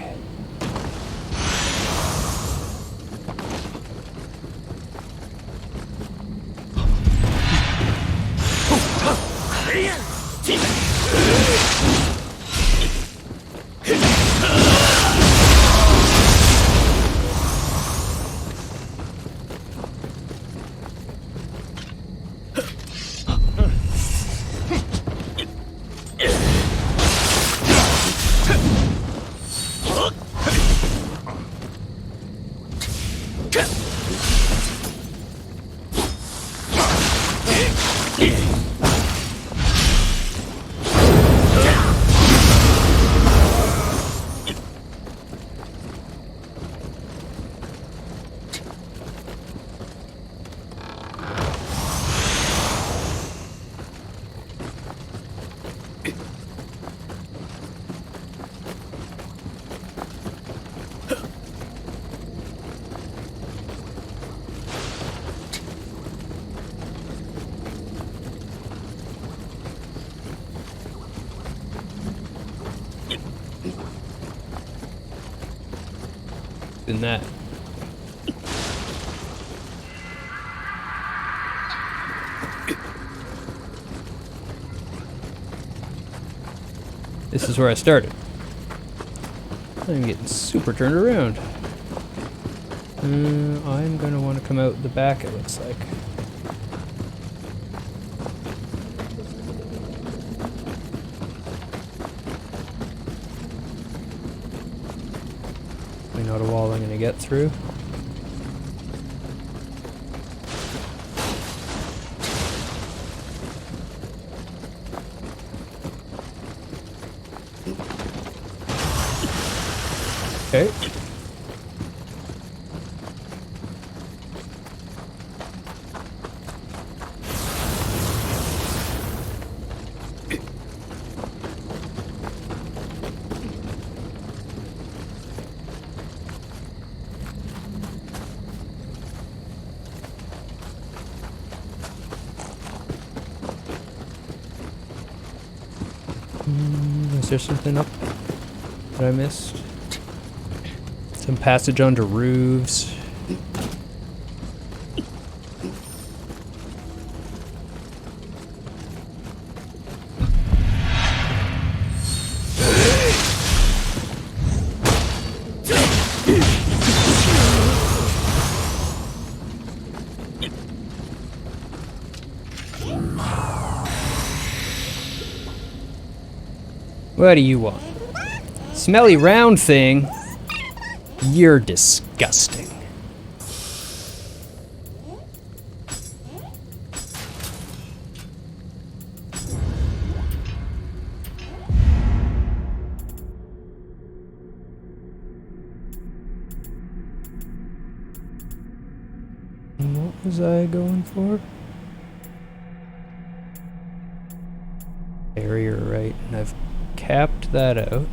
Than that. This is where I started. I'm getting super turned around. I'm gonna want to come out the back, it looks like. Not a wall I'm gonna get through. Okay. Is there something up that I missed? Some passage onto roofs. What do you want? Smelly round thing? You're disgusting. What was I going for? Barrier, right, and I've capped that out.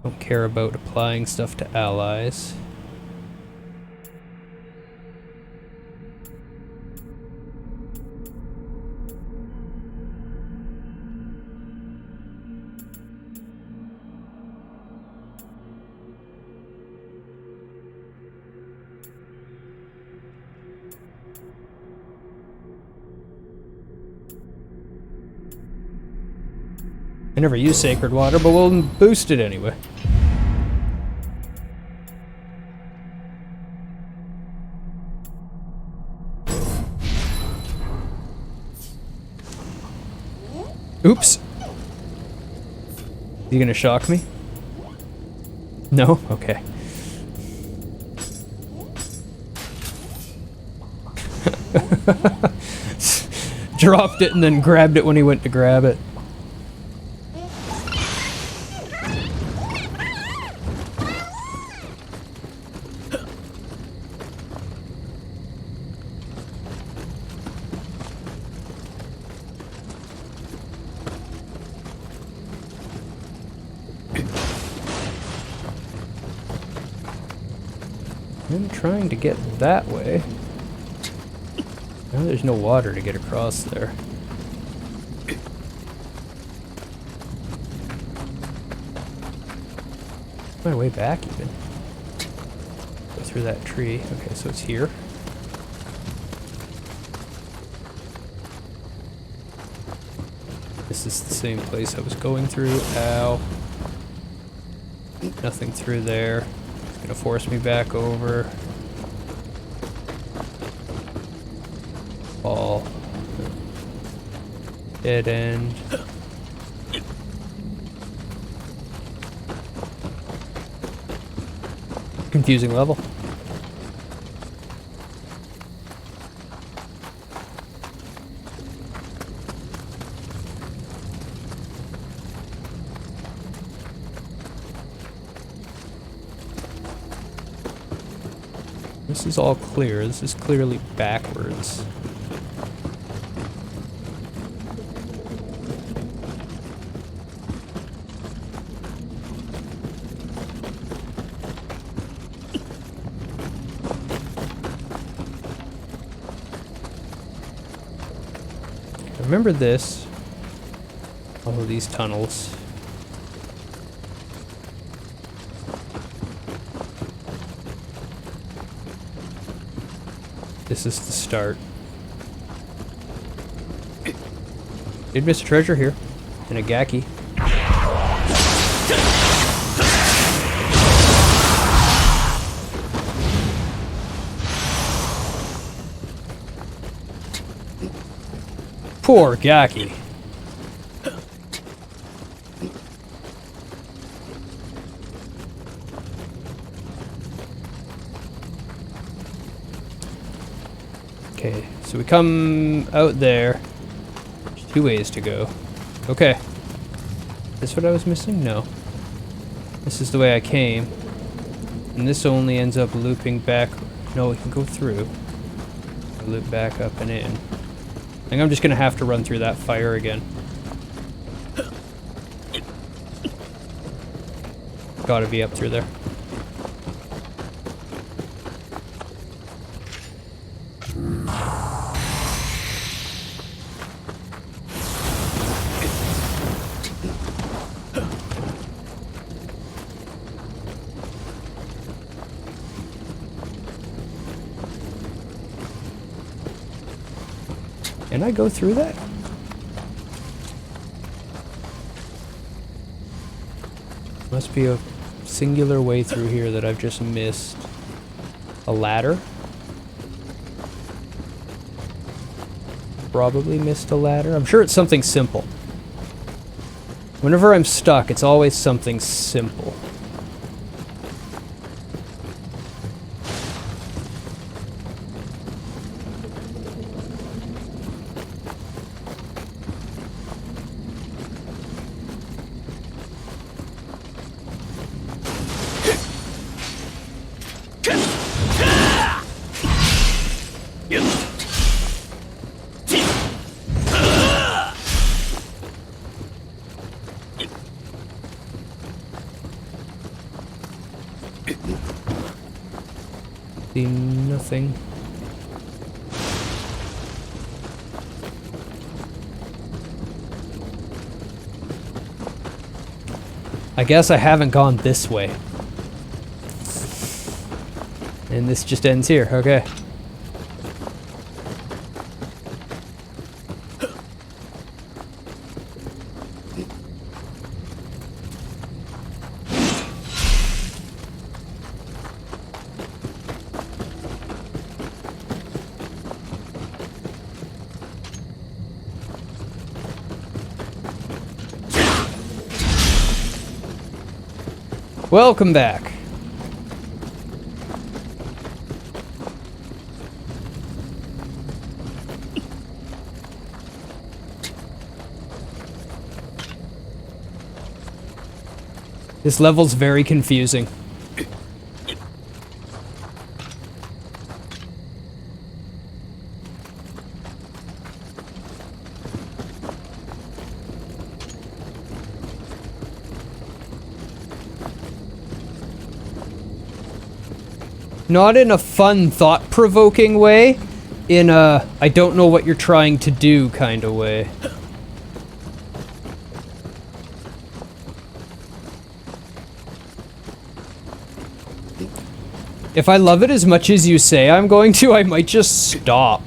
Don't care about applying stuff to allies. I never use sacred water, but we'll boost it anyway. Oops. You gonna shock me? No? Okay. Dropped it and then grabbed it when he went to grab it. I'm trying to get that way. Now there's no water to get across there. My way back even. Go through that tree. Okay, so it's here. This is the same place I was going through. Ow. Nothing through there. It's gonna force me back over. Fall. Dead end. Confusing level. This is all clear. This is clearly backwards. Remember this. All of these tunnels. This is the start. Did miss a treasure here. And a Gaki. Poor Gaki. Okay, so we come out there. There's 2 ways to go. Okay. Is this what I was missing? No. This is the way I came. And this only ends up looping back. No, we can go through. Loop back up and in. I think I'm just gonna have to run through that fire again. Gotta be up through there. Can I go through that? Must be a singular way through here that I've just missed. A ladder? Probably missed a ladder. I'm sure it's something simple. Whenever I'm stuck, it's always something simple. See nothing. I guess I haven't gone this way. And this just ends here, okay. Welcome back. This level's very confusing. Not in a fun, thought-provoking way, in a I don't know what you're trying to do kind of way. If I love it as much as you say I'm going to, I might just stop.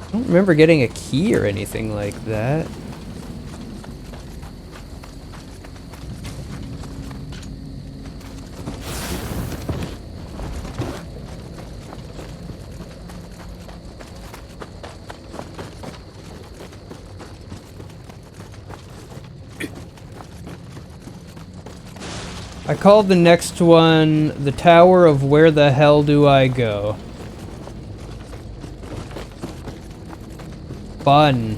I don't remember getting a key or anything like that. I called the next one the Tower of Where the Hell Do I Go? Fun.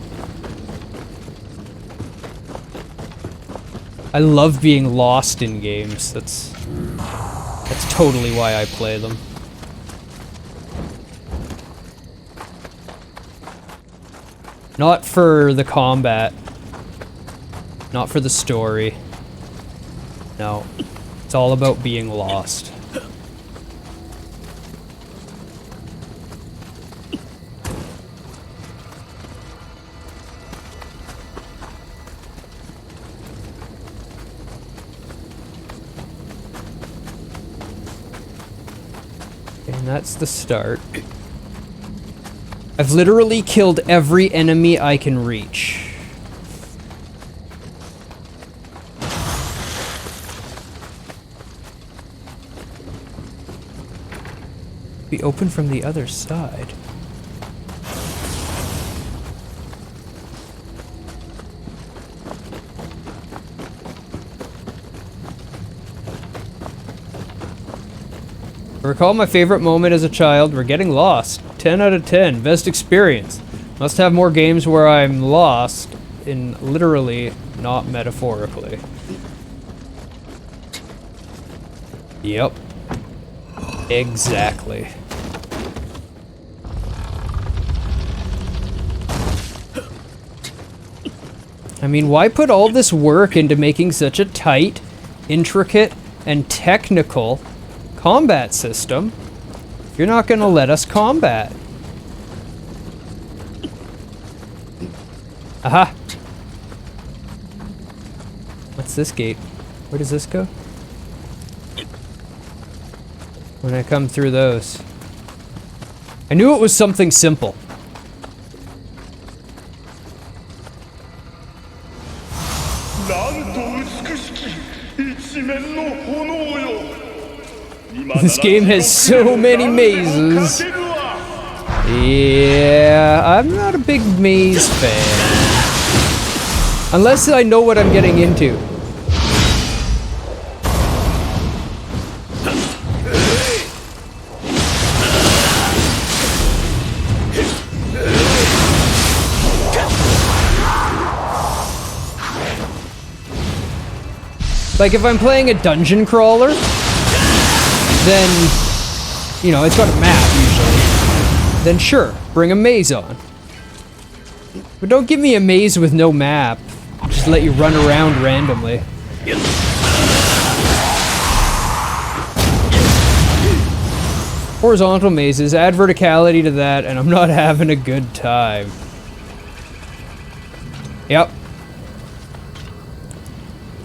I love being lost in games. That's totally why I play them. Not for the combat. Not for the story. No. It's all about being lost. And that's the start. I've literally killed every enemy I can reach. Be open from the other side. I recall my favorite moment as a child. We're getting lost. 10 out of 10. Best experience. Must have more games where I'm lost, in literally, not metaphorically. Yep. Exactly. I mean, why put all this work into making such a tight, intricate, and technical combat system if you're not gonna let us combat? Aha! What's this gate? Where does this go? When I come through those. I knew it was something simple. This game has so many mazes. Yeah, I'm not a big maze fan. Unless I know what I'm getting into. Like, if I'm playing a dungeon crawler, then, you know, it's got a map, usually. Then sure, bring a maze on. But don't give me a maze with no map. Just let you run around randomly. Horizontal mazes, add verticality to that, and I'm not having a good time. Yep.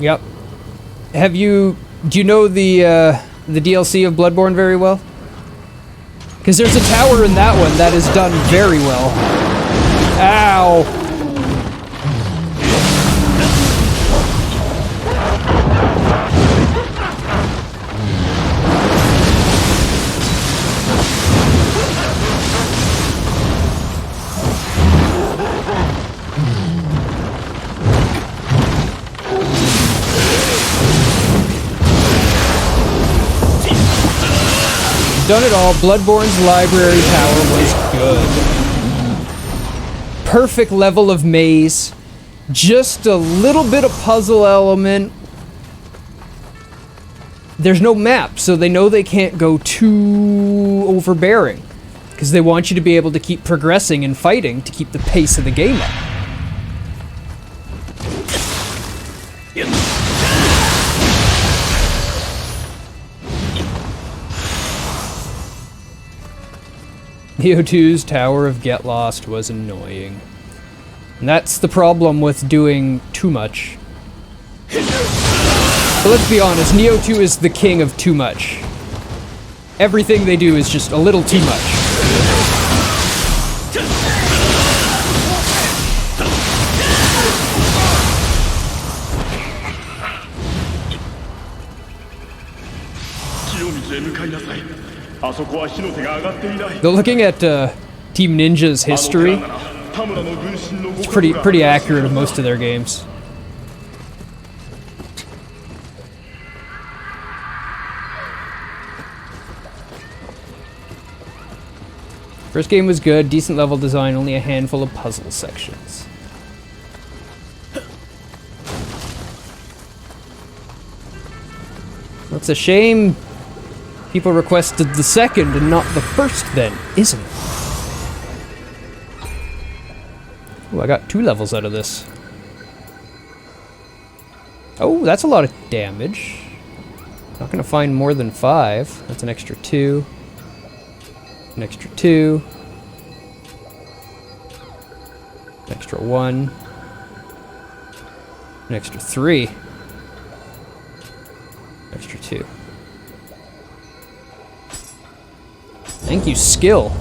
Yep. Do you know the DLC of Bloodborne very well? Because there's a tower in that one that is done very well. Ow! I've done it all. Bloodborne's library tower was good. Perfect level of maze. Just a little bit of puzzle element. There's no map, so they know they can't go too overbearing. Because they want you to be able to keep progressing and fighting to keep the pace of the game up. Nioh 2's Tower of Get Lost was annoying. And that's the problem with doing too much. But let's be honest, Nioh 2 is the king of too much. Everything they do is just a little too much. Though looking at Team Ninja's history, it's pretty accurate of most of their games. First game was good, decent level design, only a handful of puzzle sections. It's a shame people requested the second and not the first then, isn't it? Oh, I got 2 levels out of this. Oh, that's a lot of damage. Not gonna find more than 5. That's an extra 2. An extra 2. An extra 1. An extra 3. Extra 2. Thank you, skill.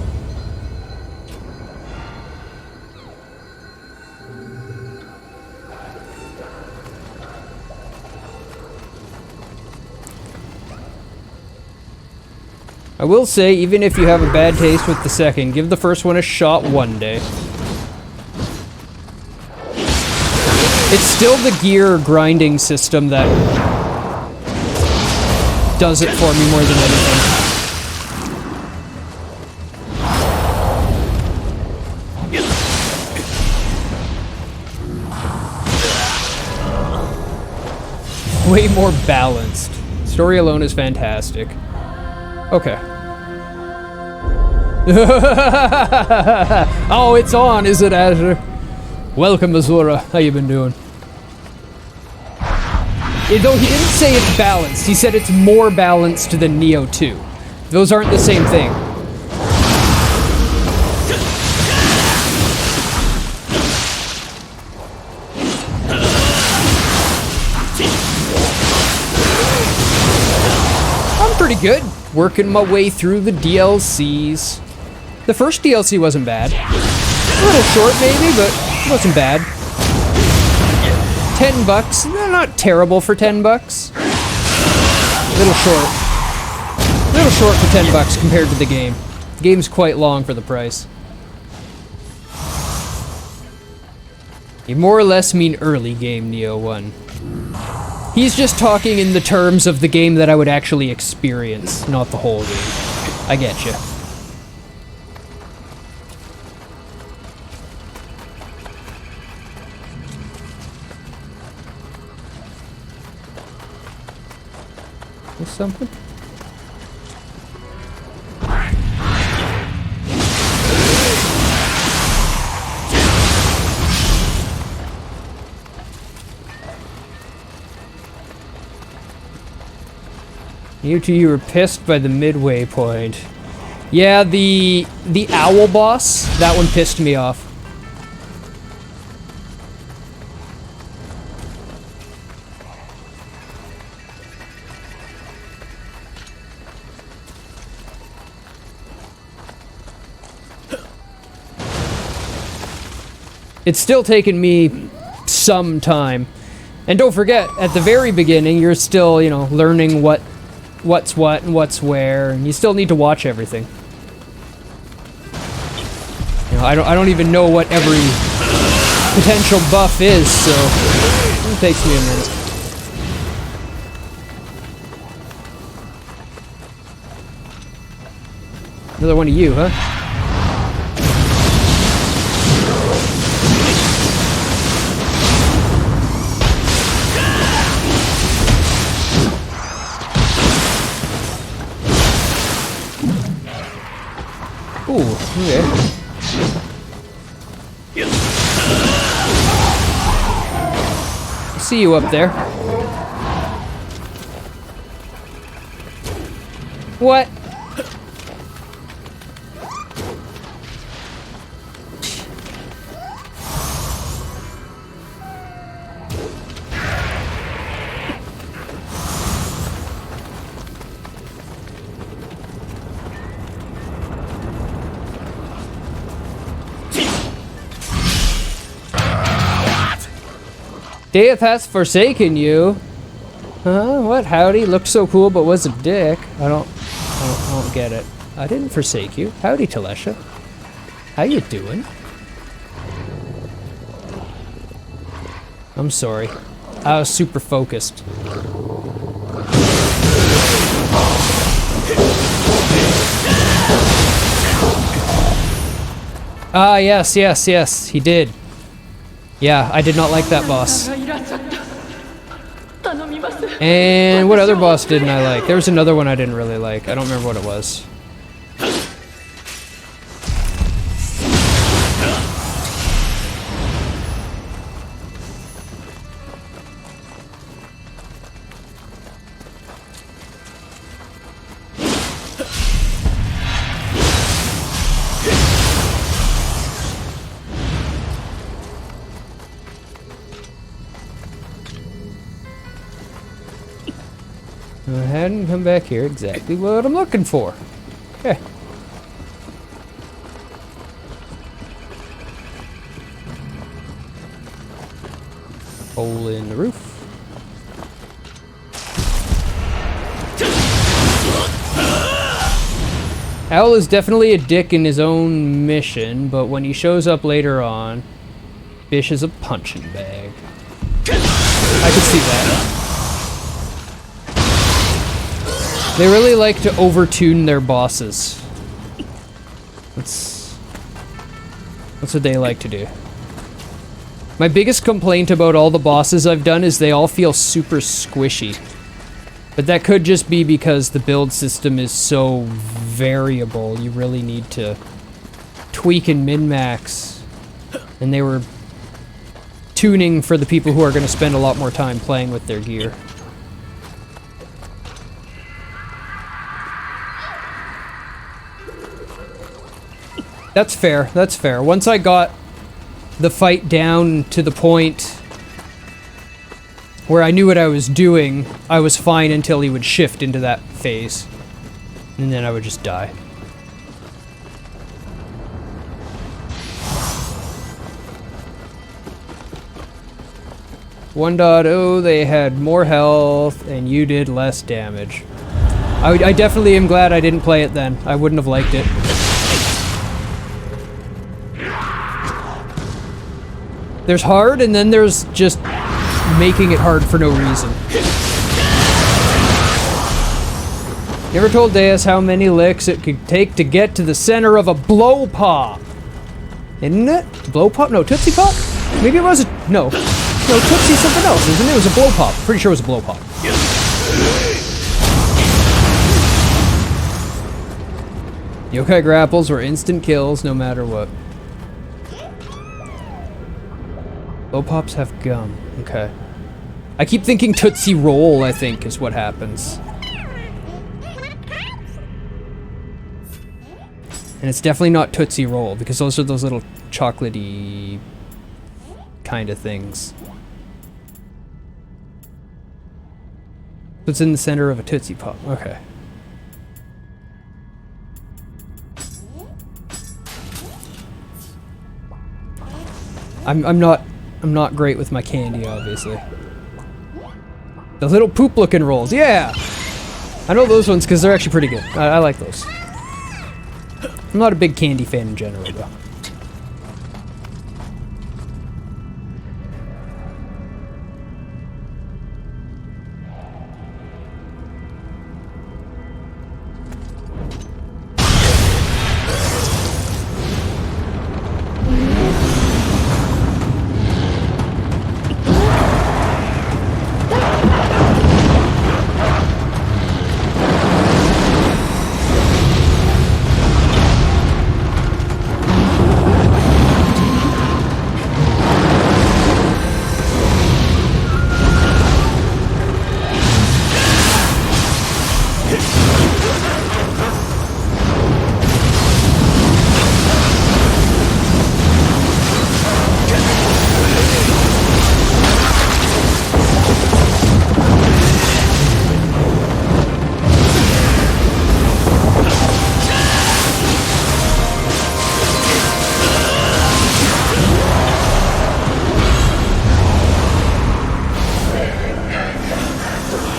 I will say, even if you have a bad taste with the second, give the first one a shot one day. It's still the gear grinding system that does it for me more than anything. Way more balanced. Story alone is fantastic. Okay. Oh, it's on, is it, Azure? Welcome, Azura. How you been doing? Though he didn't say it's balanced, he said it's more balanced than Nioh 2. Those aren't the same thing. I'm pretty good. Working my way through the DLCs. The first DLC wasn't bad. A little short maybe, but it wasn't bad. $10. Not terrible for $10. Little short. Little short for $10 compared to the game. The game's quite long for the price. You more or less mean early game, Nioh 1. He's just talking in the terms of the game that I would actually experience, not the whole game. I get you. Is something? You were pissed by the midway point. Yeah, the owl boss, that one pissed me off. It's still taken me some time. And don't forget, at the very beginning, you're still, you know, learning what's what and what's where, and you still need to watch everything. You know, I don't even know what every potential buff is, so it takes me a minute. Another one of you, huh? Ooh, okay. See you up there. What? Death has forsaken you. Huh? What? Howdy? Looked so cool, but was a dick. I don't get it. I didn't forsake you. Howdy, Talesha. How you doing? I'm sorry. I was super focused. Ah, yes, he did. Yeah, I did not like that boss. And what other boss didn't I like? There was another one I didn't really like. I don't remember what it was. I hadn't come back here. Exactly what I'm looking for. Okay. Hole in the roof. Owl is definitely a dick in his own mission, but when he shows up later on, Bish is a punching bag. I can see that. They really like to overtune their bosses. That's what they like to do. My biggest complaint about all the bosses I've done is they all feel super squishy. But that could just be because the build system is so variable. You really need to tweak and min-max. And they were tuning for the people who are going to spend a lot more time playing with their gear. That's fair, that's fair. Once I got the fight down to the point where I knew what I was doing, I was fine until he would shift into that phase. And then I would just die. .0, they had more health, and you did less damage. I definitely am glad I didn't play it then. I wouldn't have liked it. There's hard, and then there's just making it hard for no reason. You ever told Deus how many licks it could take to get to the center of a blow pop? Isn't it? Blow pop? No, Tootsie Pop? Maybe it was a... No. No, Tootsie's something else, isn't it? It was a blow pop. Pretty sure it was a blow pop. Yokai grapples were instant kills no matter what. Blow pops have gum. Okay. I keep thinking Tootsie Roll, I think, is what happens. And it's definitely not Tootsie Roll, because those are those little chocolatey kind of things. It's in the center of a Tootsie Pop. Okay. I'm not great with my candy, obviously. The little poop-looking rolls, yeah! I know those ones because they're actually pretty good. I like those. I'm not a big candy fan in general, though.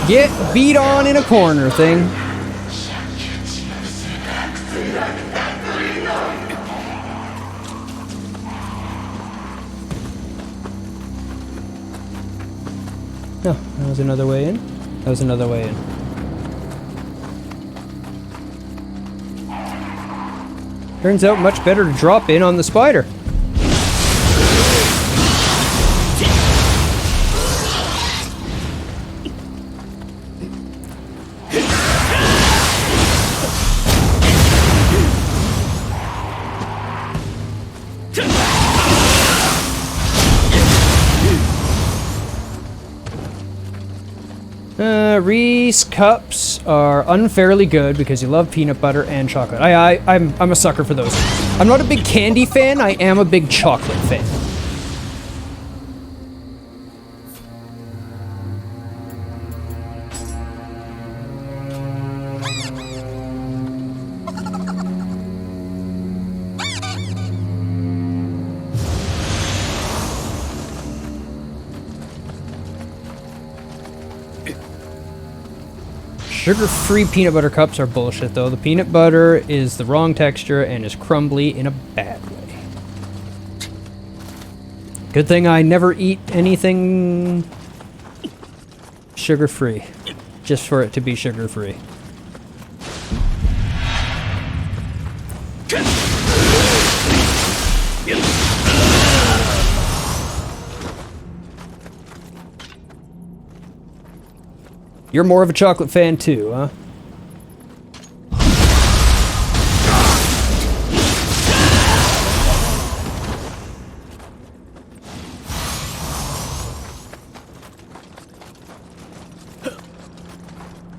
Get beat on in a corner thing. No, that was another way in. That was another way in. Turns out much better to drop in on the spider. Reese cups are unfairly good because you love peanut butter and chocolate. I'm a sucker for those. I'm not a big candy fan, I am a big chocolate fan. Sugar-free peanut butter cups are bullshit, though. The peanut butter is the wrong texture and is crumbly in a bad way. Good thing I never eat anything sugar-free, just for it to be sugar-free. You're more of a chocolate fan too, huh?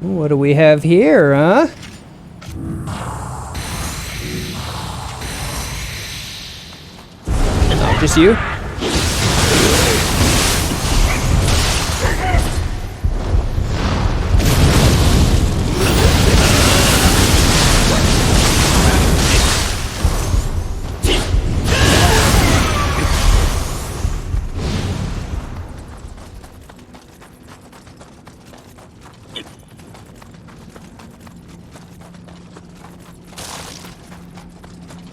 What do we have here, huh? Oh, just you?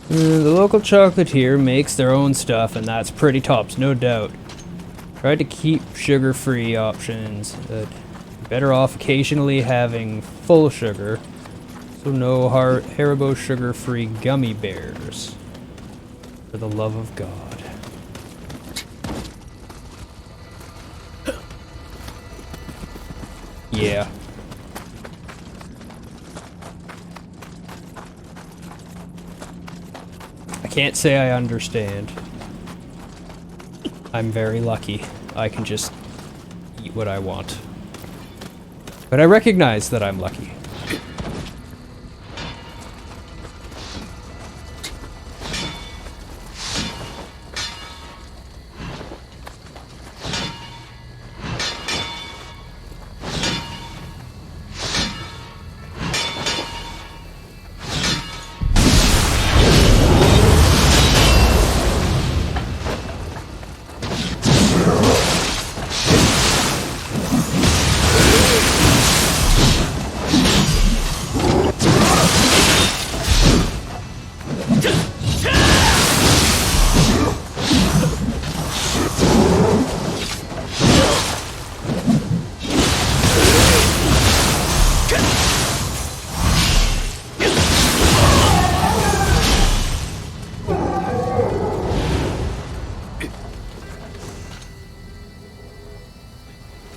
The local chocolatier makes their own stuff, and that's pretty tops, no doubt. Try to keep sugar-free options, but better off occasionally having full sugar, so no Haribo sugar-free gummy bears. For the love of God. Yeah. Can't say I understand. I'm very lucky. I can just eat what I want. But I recognize that I'm lucky.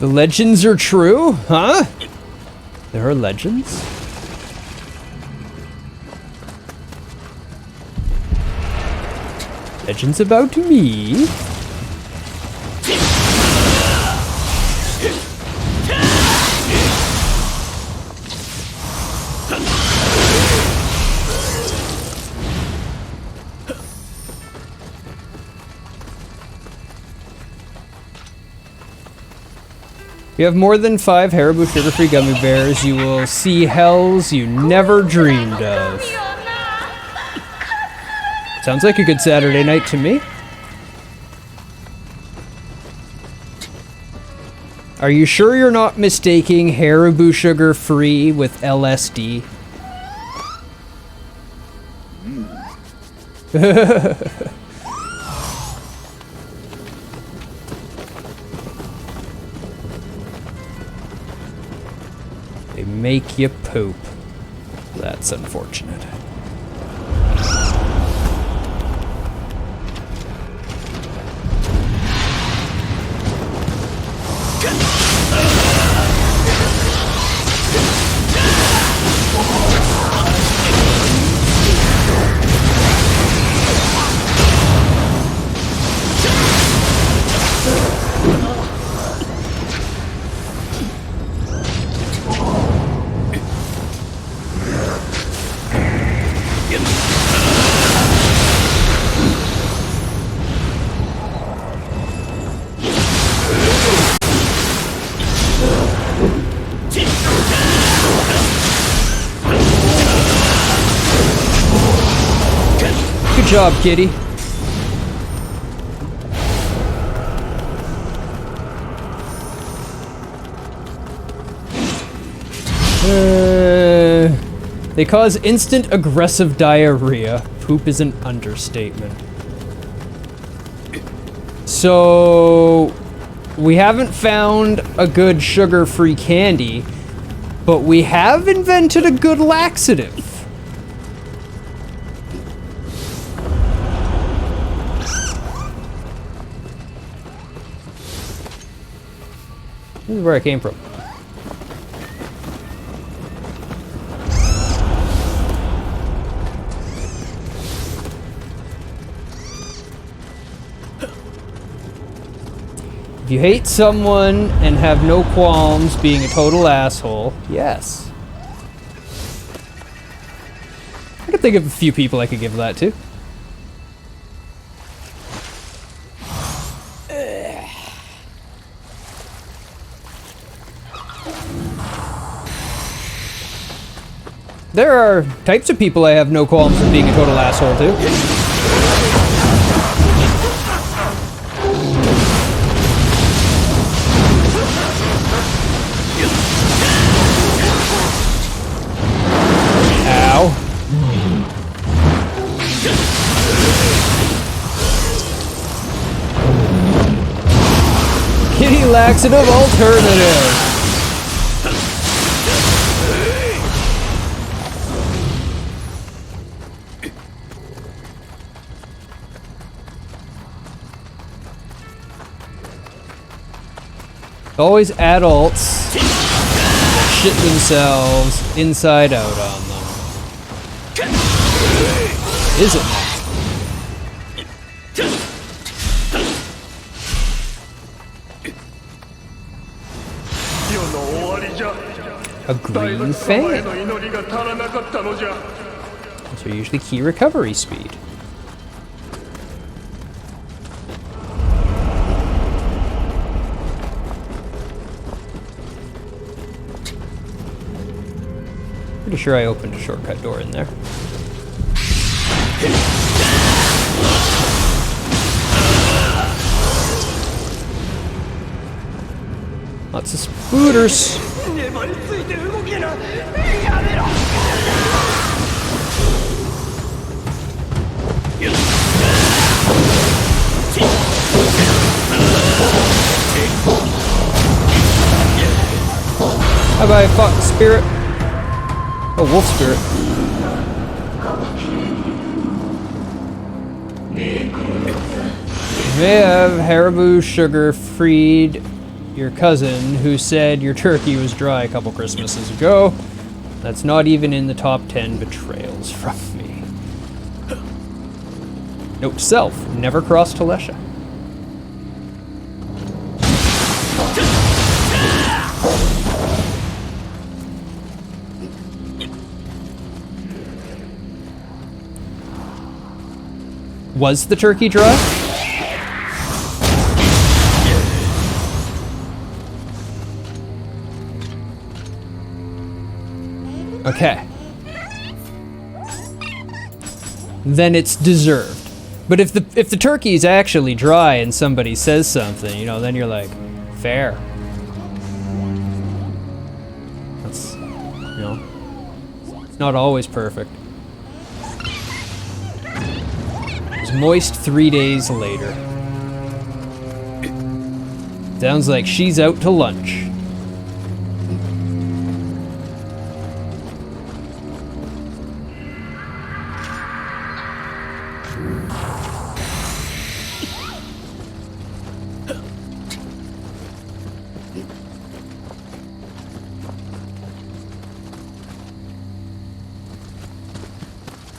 The legends are true? Huh? There are legends? Legends about me? If you have more than 5 Haribo sugar-free gummy bears, you will see hells you never dreamed of. Sounds like a good Saturday night to me. Are you sure you're not mistaking Haribo sugar free with LSD? They make you poop. That's unfortunate. Good job, kitty. They cause instant aggressive diarrhea. Poop is an understatement. So, we haven't found a good sugar-free candy, but we have invented a good laxative. This is where I came from. If you hate someone and have no qualms being a total asshole, yes. I could think of a few people I could give that to. There are types of people I have no qualms with being a total asshole to. Ow. Kitty laxative alternative. Always adults that shit themselves inside out on them. Is it not? A green fan. Those are usually key recovery speed. Pretty sure I opened a shortcut door in there. Lots of spooters. Bye-bye, fuck spirit. Oh, wolf spirit. You may have Haribo sugar freed your cousin who said your turkey was dry a couple Christmases ago. That's not even in the top 10 betrayals from me. Note to self, never cross Talesha. Was the turkey dry? Okay. Then it's deserved. But if the turkey's actually dry and somebody says something, you know, then you're like, fair. Not always perfect. It's moist 3 days later. Sounds like she's out to lunch.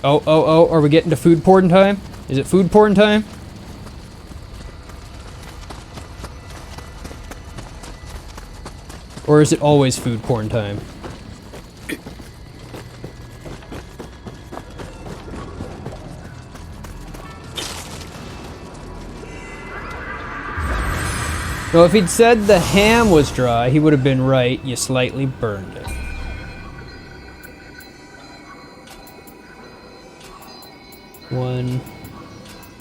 Oh, are we getting to food porn time? Is it food porn time? Or is it always food porn time? No, if he'd said the ham was dry, he would have been right. You slightly burned it. One,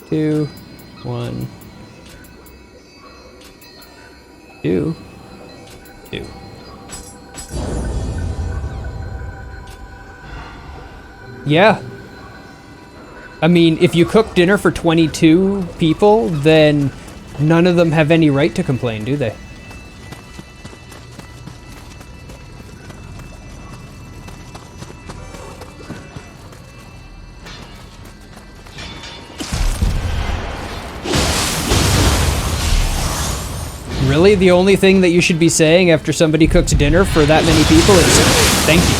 two, one, two, two. Yeah. I mean, if you cook dinner for 22 people, then none of them have any right to complain, do they? Really? The only thing that you should be saying after somebody cooks dinner for that many people is, thank you.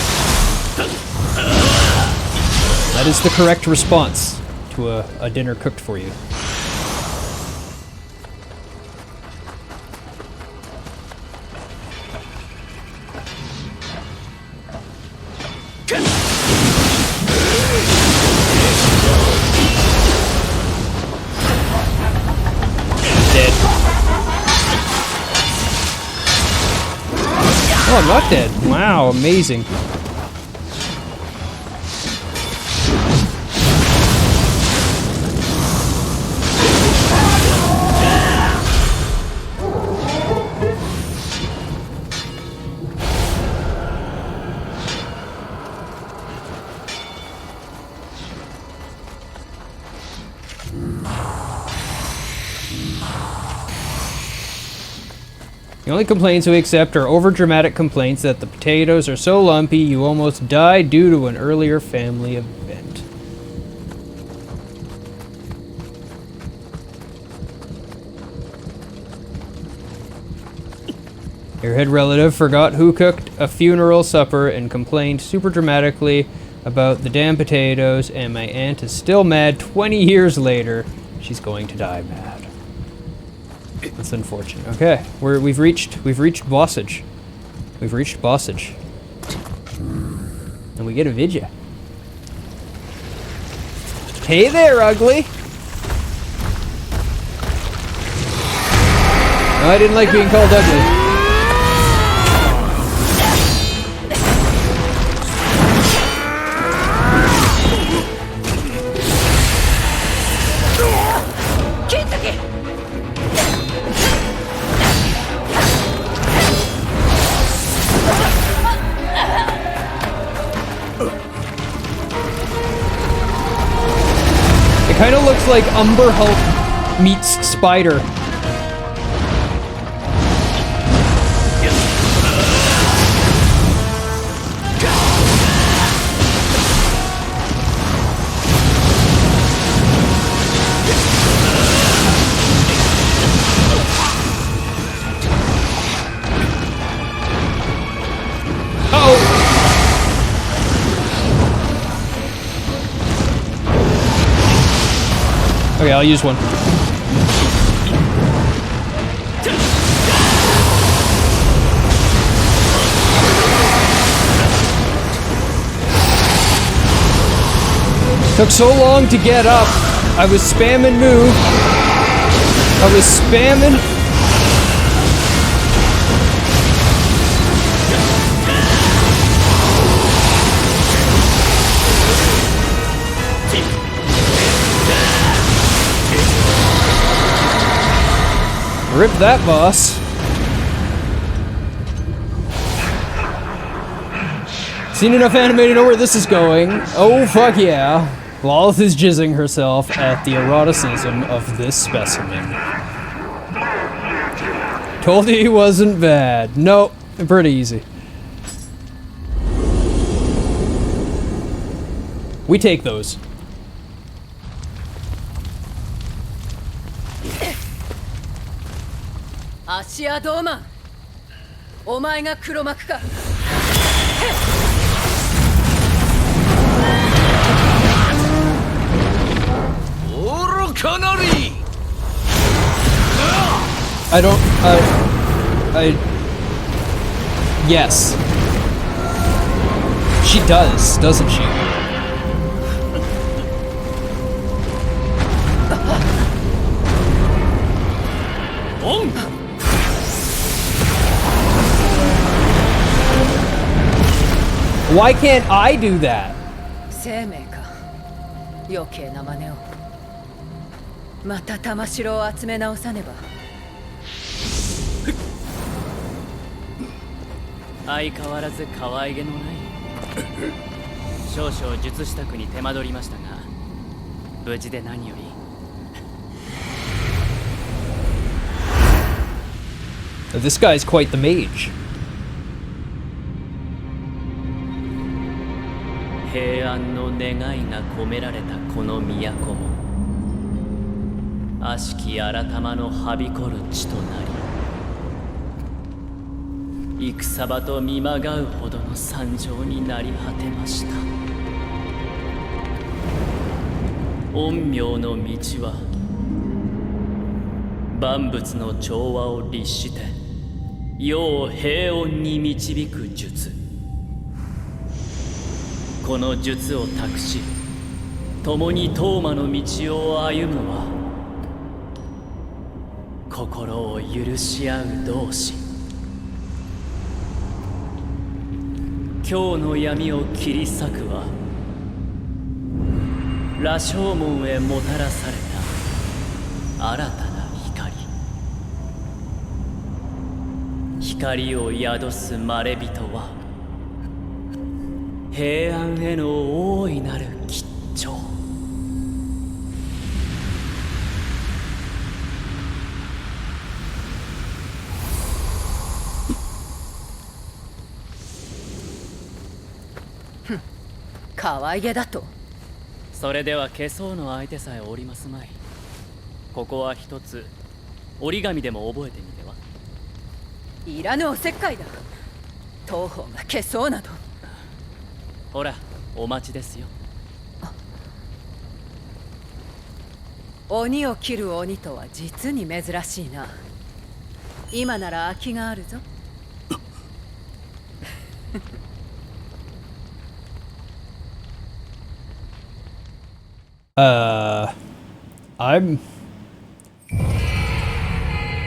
That is the correct response to a dinner cooked for you. Dead. Oh, I'm not dead. Wow, amazing. The only complaints we accept are overdramatic complaints that the potatoes are so lumpy you almost die due to an earlier family event. Your head relative forgot who cooked a funeral supper and complained super dramatically about the damn potatoes, and my aunt is still mad 20 years later. She's going to die mad. That's unfortunate. Okay, we've reached bossage. We've reached bossage. And we get a vidya. Hey there, ugly! No, I didn't like being called ugly. Kind of looks like Umber Hulk meets Spider. Okay, I'll use one. Took so long to get up. I was spamming move. I was spamming. Rip that boss. Seen enough anime to know where this is going. Oh, fuck yeah. Lolith is jizzing herself at the eroticism of this specimen. Told you he wasn't bad. Nope, pretty easy. We take those. Ashia Doma. お前が黒幕か。愚かなり。I don't, yes. She does, doesn't she? Why can't I do that? 生命か。余計な真似を。また玉城を集め直さねば。相変わらず可愛げのない。少々術支度に手間取りましたが、無事で何より。This guy's quite the mage. 平安の願いが込められたこの都も悪しき改まのはびこる地となり戦場と見まがうほどの惨状になり果てました。陰陽の道は万物の調和を律して世を平穏に導く術。この術を託し共に当魔の道を歩むは心を許し合う同士。今日の闇を切り裂くは羅生門へもたらされた新たな光を宿すまれびとは平安への大いなる吉兆。可愛げだと。それでは消そうの相手さえおりますまい。ここは一つ折り紙でも覚えてみては。いらぬおせっかいだ。当方が消そうなど。ほらお待ちですよ。鬼を切る鬼とは実に珍しいな。今なら空きがあるぞ。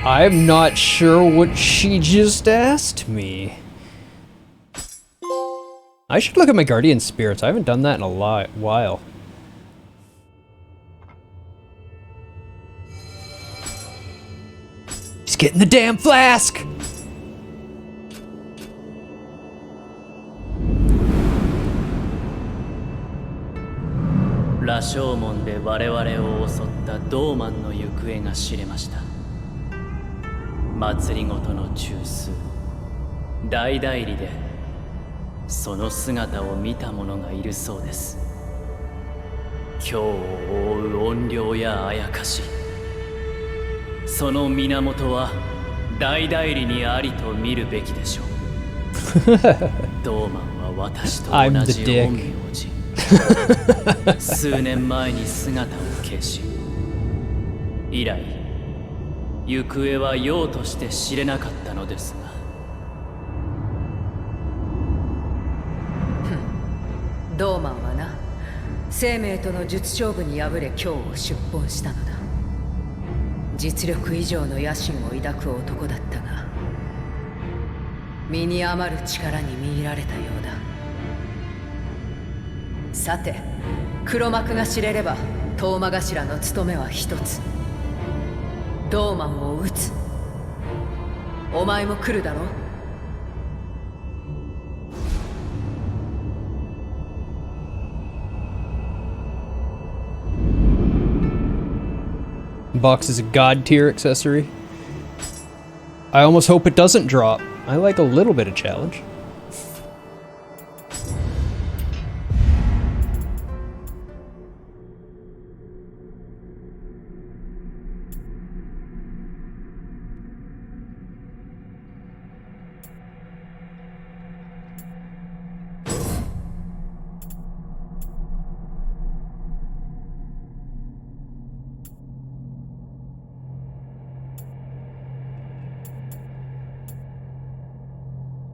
I'm not sure what she just asked me. I should look at my guardian spirits. I haven't done that in a while. He's getting the damn flask!羅生門で我々を襲ったドーマンの行方が知れました。祭りごとの中枢大代理でその姿を見た者がいるそうです。今日を覆う怨霊やあやかし、その源は大代理にありと見るべきでしょう。ドーマンは私と同じ陰陽師。数年前に姿を消し、以来行方は妖として知れなかったのですが。ドーマンはな、生命との術勝負に敗れ今日を出奔したのだ。実力以上の野心を抱く男だったが、身に余る力に見入られたようだ。さて、黒幕が知れれば當麻頭の務めは一つ。ドーマンを撃つ。お前も来るだろう。Box is a god tier accessory. I almost hope it doesn't drop. I like a little bit of challenge.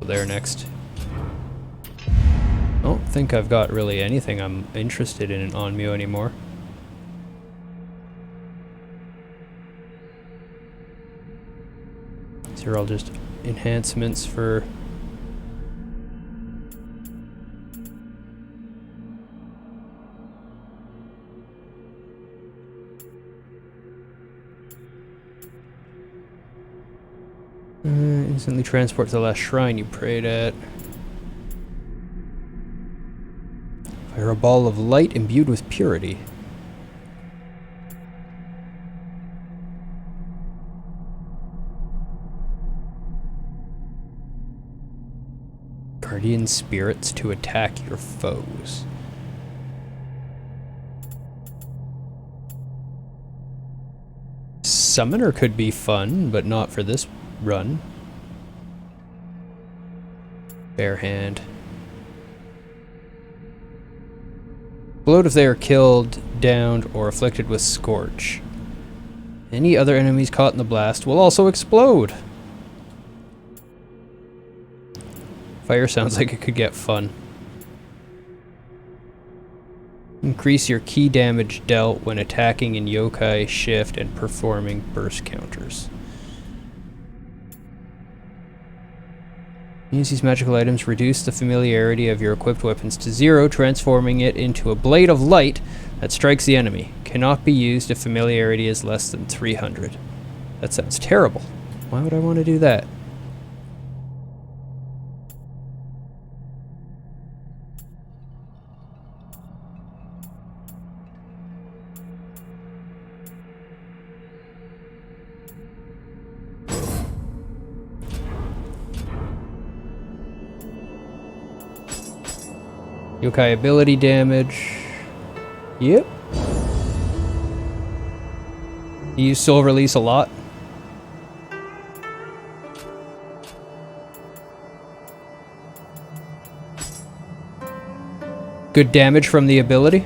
There next. I don't think I've got really anything I'm interested in on Nioh anymore. These are all just enhancements for... instantly transport to the last shrine you prayed at. Fire a ball of light imbued with purity. Guardian spirits to attack your foes. Summoner could be fun, but not for this run. Bare hand. Explode if they are killed, downed, or afflicted with scorch. Any other enemies caught in the blast will also explode. Fire sounds like it could get fun. Increase your key damage dealt when attacking in yokai, shift, and performing burst counters. Use these magical items, reduce the familiarity of your equipped weapons to 0, transforming it into a blade of light that strikes the enemy. Cannot be used if familiarity is less than 300. That sounds terrible. Why would I want to do that? Yokai ability damage. Yep. You use soul release a lot. Good damage from the ability.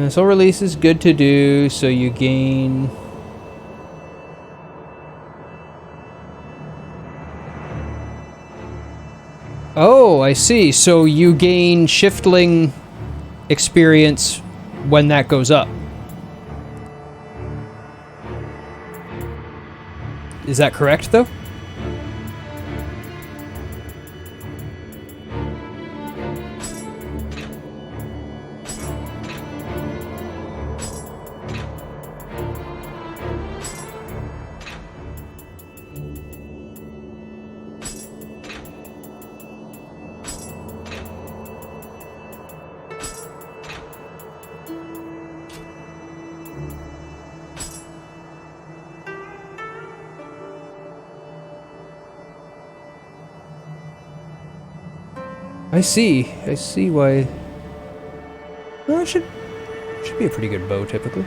Soul release is good to do, so you gain... Oh, I see. So you gain shiftling experience when that goes up. Is that correct, though? I see why. No, it should be a pretty good bow typically.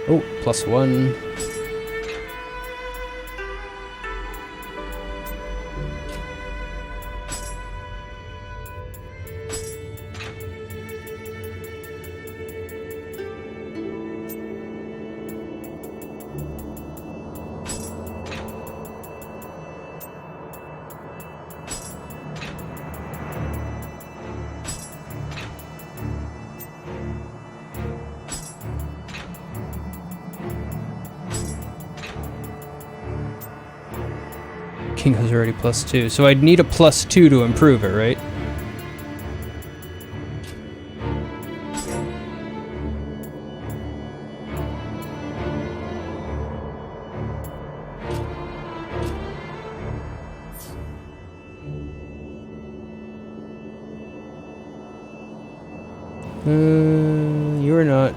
Oh, +1. Kinko's already +2, so I'd need a +2 to improve it, right? You're not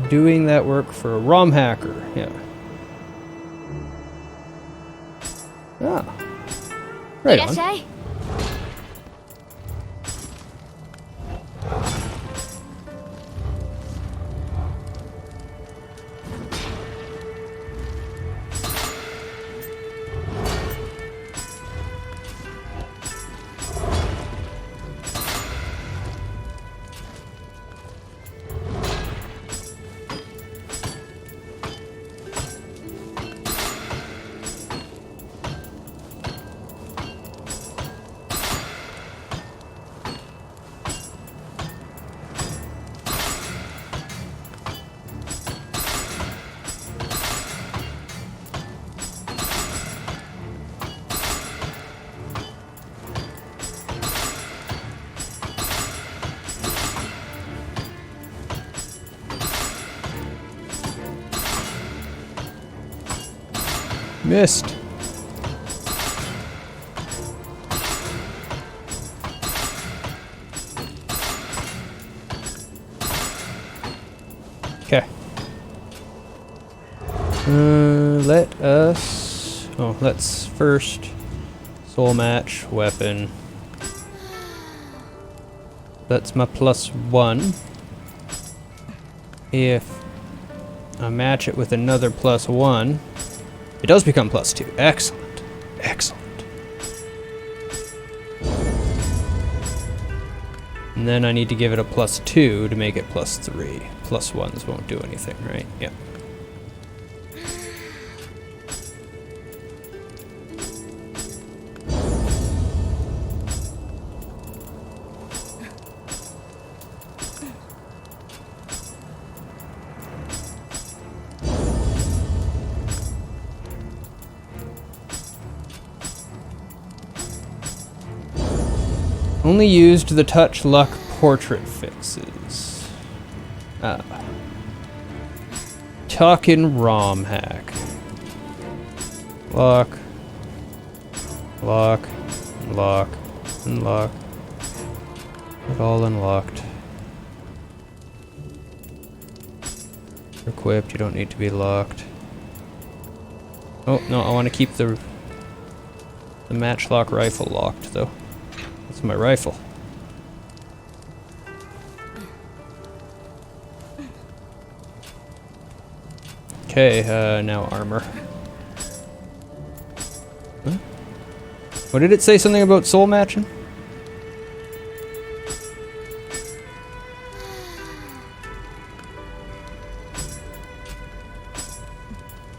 doing that work for a ROM hacker. Yeah. Ah. い Right らっ on. しゃい。Missed. Okay. Let us... Oh, let's first soul match weapon. That's my +1. If I match it with another +1, it does become +2. Excellent. Excellent. And then I need to give it a +2 to make it +3. +1s won't do anything, right? Yeah. Only used the touch luck portrait fixes. Ah. Talkin' ROM hack. Lock. Lock. Lock. Unlock. It all unlocked. Equipped, you don't need to be locked. Oh, no, I want to keep the matchlock rifle locked, though. That's my rifle. Okay, now armor. Huh? What did it say? Something about soul matching?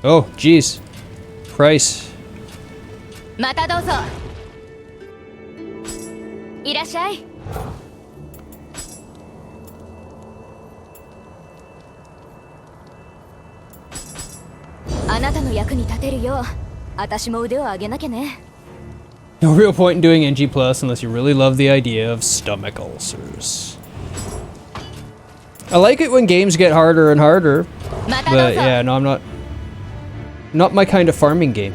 Oh, jeez. Price. またどうぞ。いらっしゃい。あなたの役に立てるよう、私も腕を上げなきゃね。No real point in doing NG plus unless you really love the idea of stomach ulcers. I like it when games get harder and harder, またどう but ぞ。 yeah, no, I'm not my kind of farming game.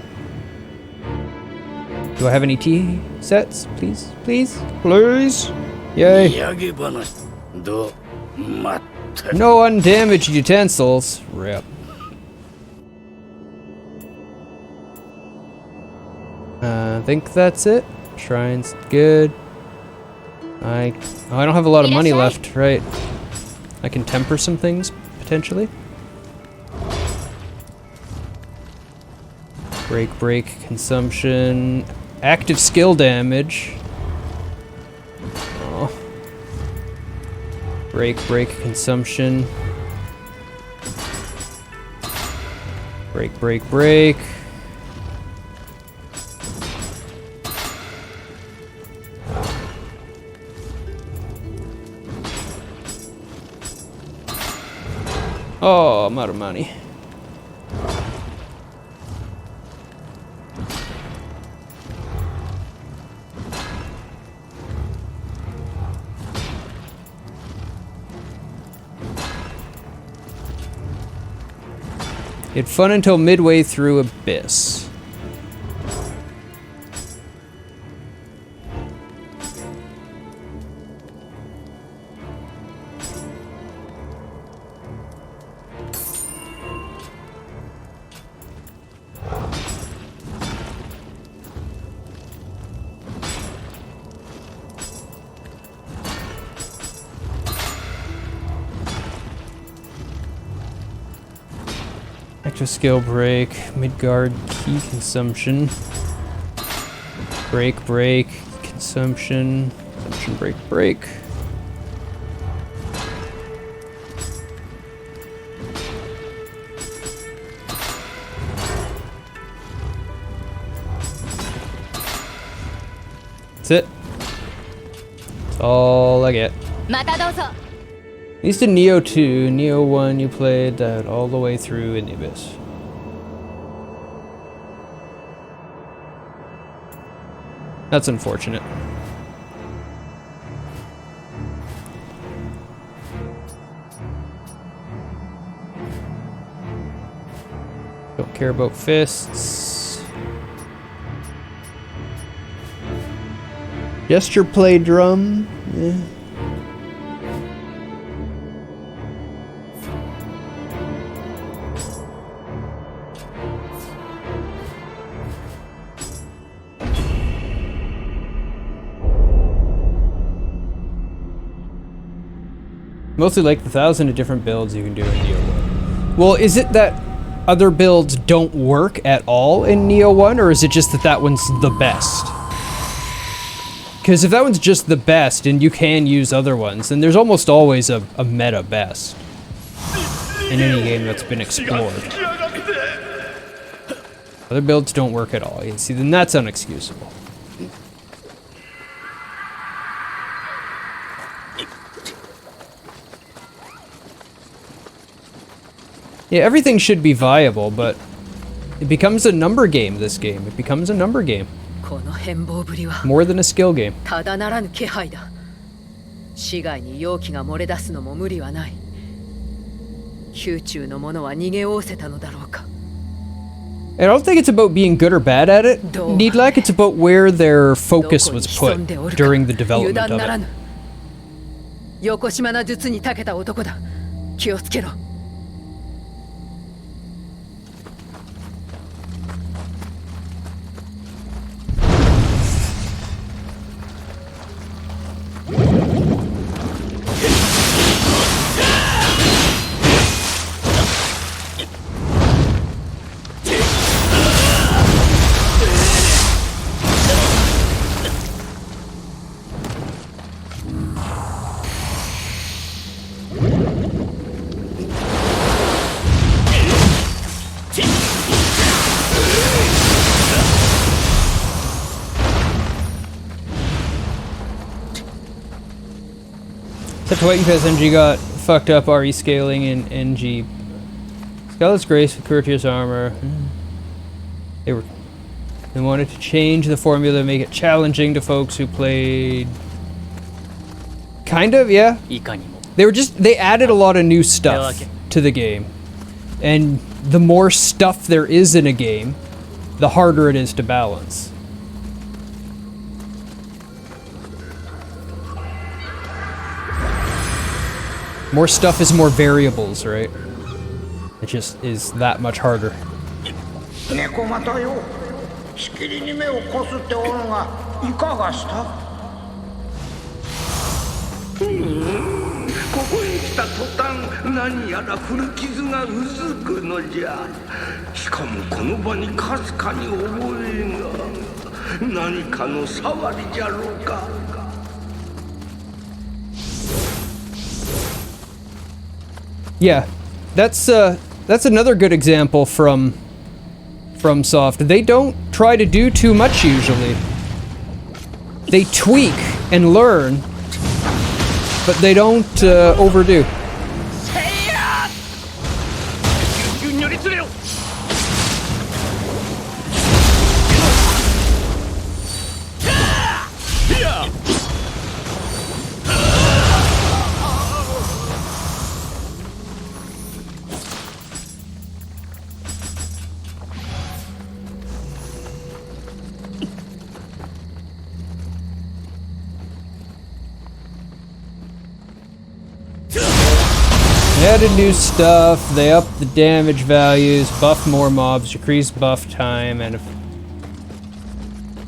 Do I have any tea sets? Please, please, please. Yay. 土産話どう待って No undamaged utensils. Rip. I think that's it. Shrine's good. I don't have a lot of money left, right? I can temper some things, potentially. Break, consumption. Active skill damage. Oh. Break, consumption. Break. Oh, I'm out of money. It fun until midway through Abyss. Active skill break, midguard key consumption. Break, consumption, break. That's it. That's all I get. またどうぞ。 At least in Nioh 2, Nioh 1, you played that all the way through in the Abyss. That's unfortunate. Don't care about fists. Gesture play drum. Yeah. Mostly like the 1,000 of different builds you can do in Nioh 1. Well, is it that other builds don't work at all in Nioh 1, or is it just that that one's the best? Because if that one's just the best and you can use other ones, then there's almost always a meta best in any game that's been explored. Other builds don't work at all. You see, then that's unexcusable. Yeah, everything should be viable, but it becomes a number game, this game. It becomes a number game. この変貌ぶりは More than a skill game. ただならぬ気配だ。市外に容器が漏れ出すのも無理はない。宮中の者は逃げおおせたのだろうか。I don't think it's about being good or bad at it, Needlack. It's about where their focus was put during the development of it. 横島な術に長けた男だ。気をつけろ。Except White Pass NG got fucked up RE scaling in NG. Scarlet's Grace, Courtier's Armor. They wanted to change the formula, make it challenging to folks who played. Kind of, yeah. They added a lot of new stuff to the game. And the more stuff there is in a game, the harder it is to balance. More stuff is more variables, right? It just is that much harder. 猫又よ、しきりに目をこすっておるが、いかがした？ここに来た途端、何やら古傷がうずくのじゃ。しかもこの場にかすかに覚えが、何かの触りじゃろうか。Yeah, that's another good example from Soft. They don't try to do too much usually. They tweak and learn, but they don't overdo. They added new stuff, they upped the damage values, buffed more mobs, decreased buff time, and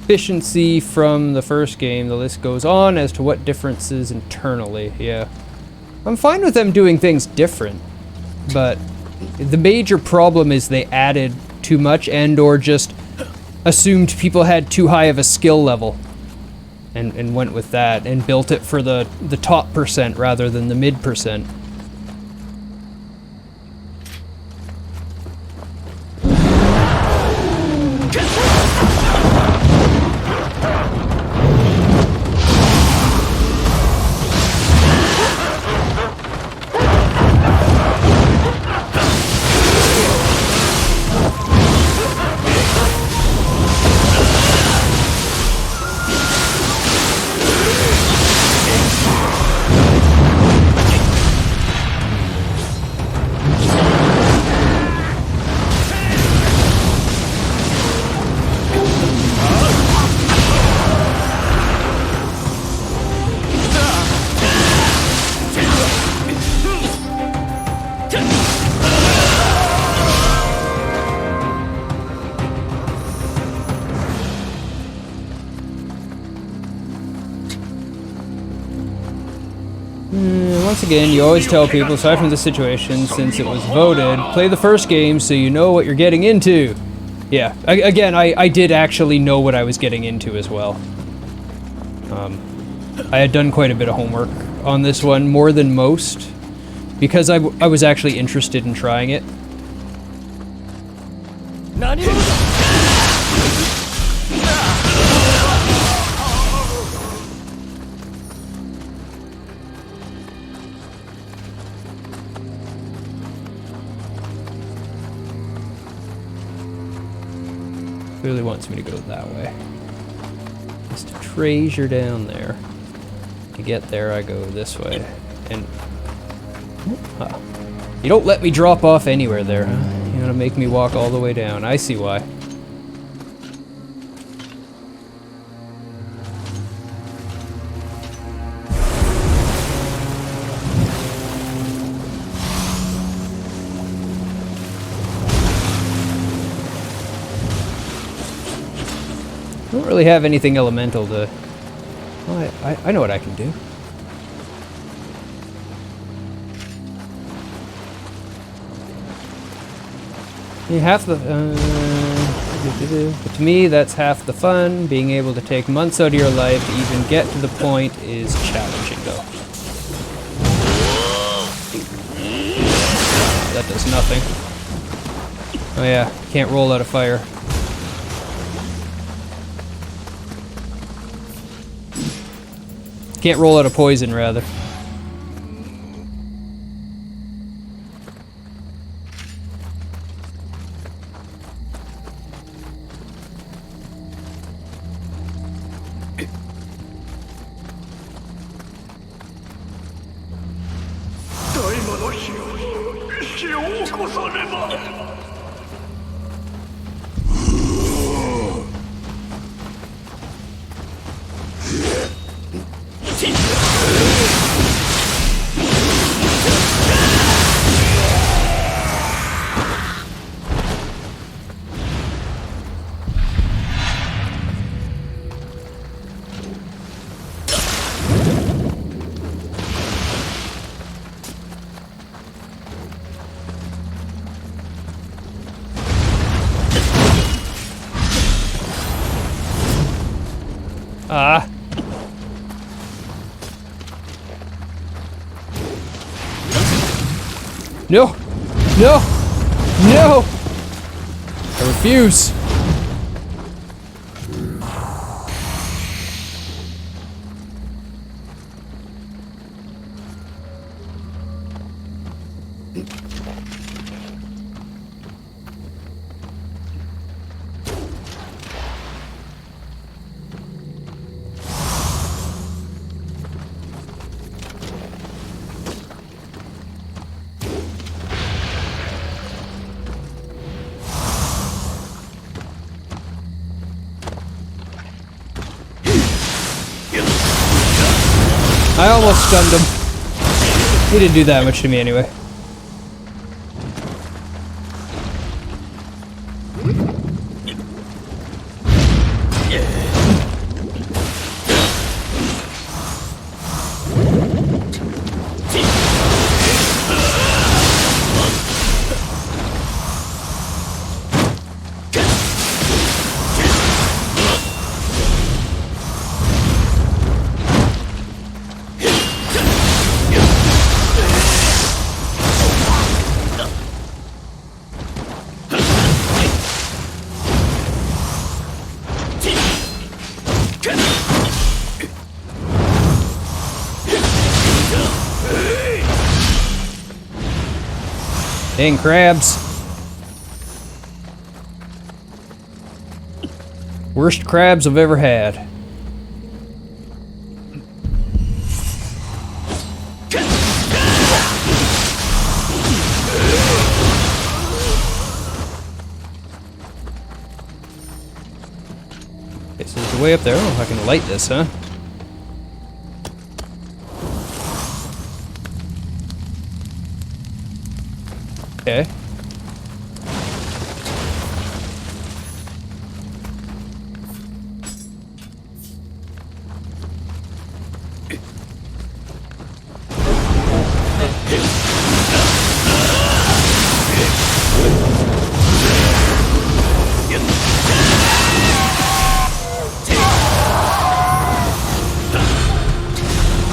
efficiency from the first game. The list goes on as to what differences internally, yeah. I'm fine with them doing things different, but The major problem is they added too much and or just assumed people had too high of a skill level and went with that and built it for the top percent rather than the mid percent. Once again, you always tell people, aside from the situation, since it was voted, play the first game so you know what you're getting into. Yeah, again, I did actually know what I was getting into as well. I had done quite a bit of homework on this one, more than most, because I was actually interested in trying it. Clearly wants me to go that way. Just a treasure down there. To get there, I go this way. And you don't let me drop off anywhere there, huh? You want to make me walk all the way down. I see why. I don't really have anything elemental to... Well, I know what I can do. Yeah, half the... but to me, that's half the fun. Being able to take months out of your life to even get to the point is challenging, though. That does nothing. Oh yeah, can't roll out of fire. Can't roll out of poison, rather. Ah. No! No! No! I refuse! I almost stunned him. He didn't do that much to me anyway. Dang crabs. Worst crabs I've ever had. Okay, so there's a way up there. I don't know if I can light this, huh? Okay.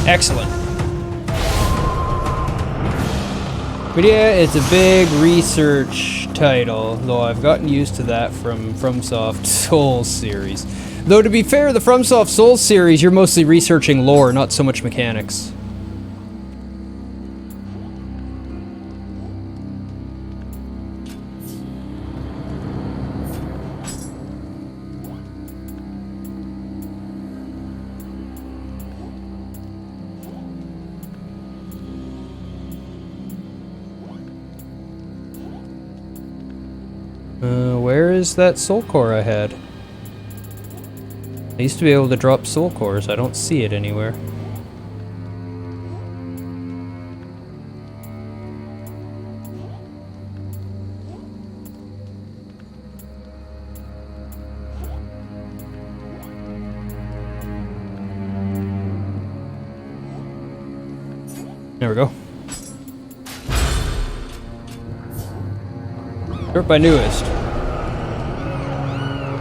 Excellent. But yeah, it's a big research title, though I've gotten used to that from FromSoft Souls series. Though to be fair, the FromSoft Souls series, you're mostly researching lore, not so much mechanics. Where is that soul core I had? I used to be able to drop soul cores. I don't see it anywhere. There we go. Sort by newest.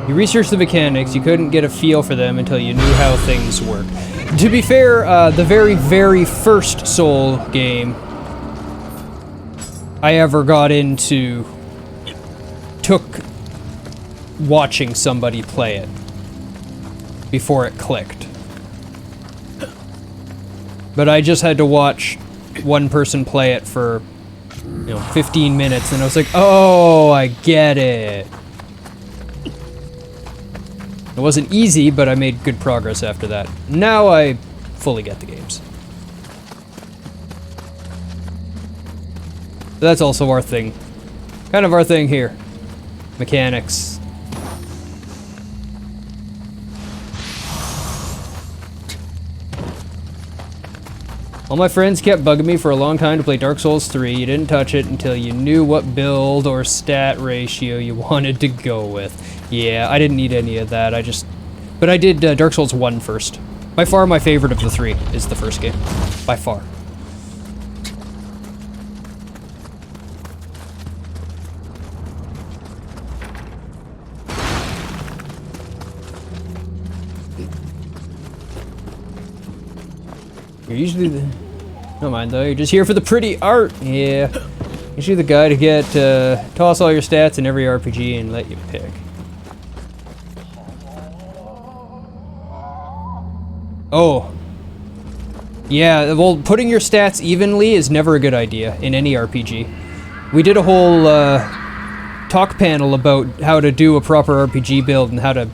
You researched the mechanics, you couldn't get a feel for them until you knew how things worked. To be fair, the very first Soul game I ever got into took watching somebody play it before it clicked. But I just had to watch one person play it for, 15 minutes, and I was like, oh, I get it. It wasn't easy, but I made good progress after that. Now I fully get the games. That's also our thing. Kind of our thing here. Mechanics. All my friends kept bugging me for a long time to play Dark Souls 3. You didn't touch it until you knew what build or stat ratio you wanted to go with. Yeah, I didn't need any of that. But I did Dark Souls 1 first. By far my favorite of the three is the first game. By far. You're usually the... Don't mind though, you're just here for the pretty art. Yeah. Usually the guy to get, toss all your stats in every RPG and let you pick. Oh. Yeah, well, putting your stats evenly is never a good idea in any RPG. We did a whole, talk panel about how to do a proper RPG build and how to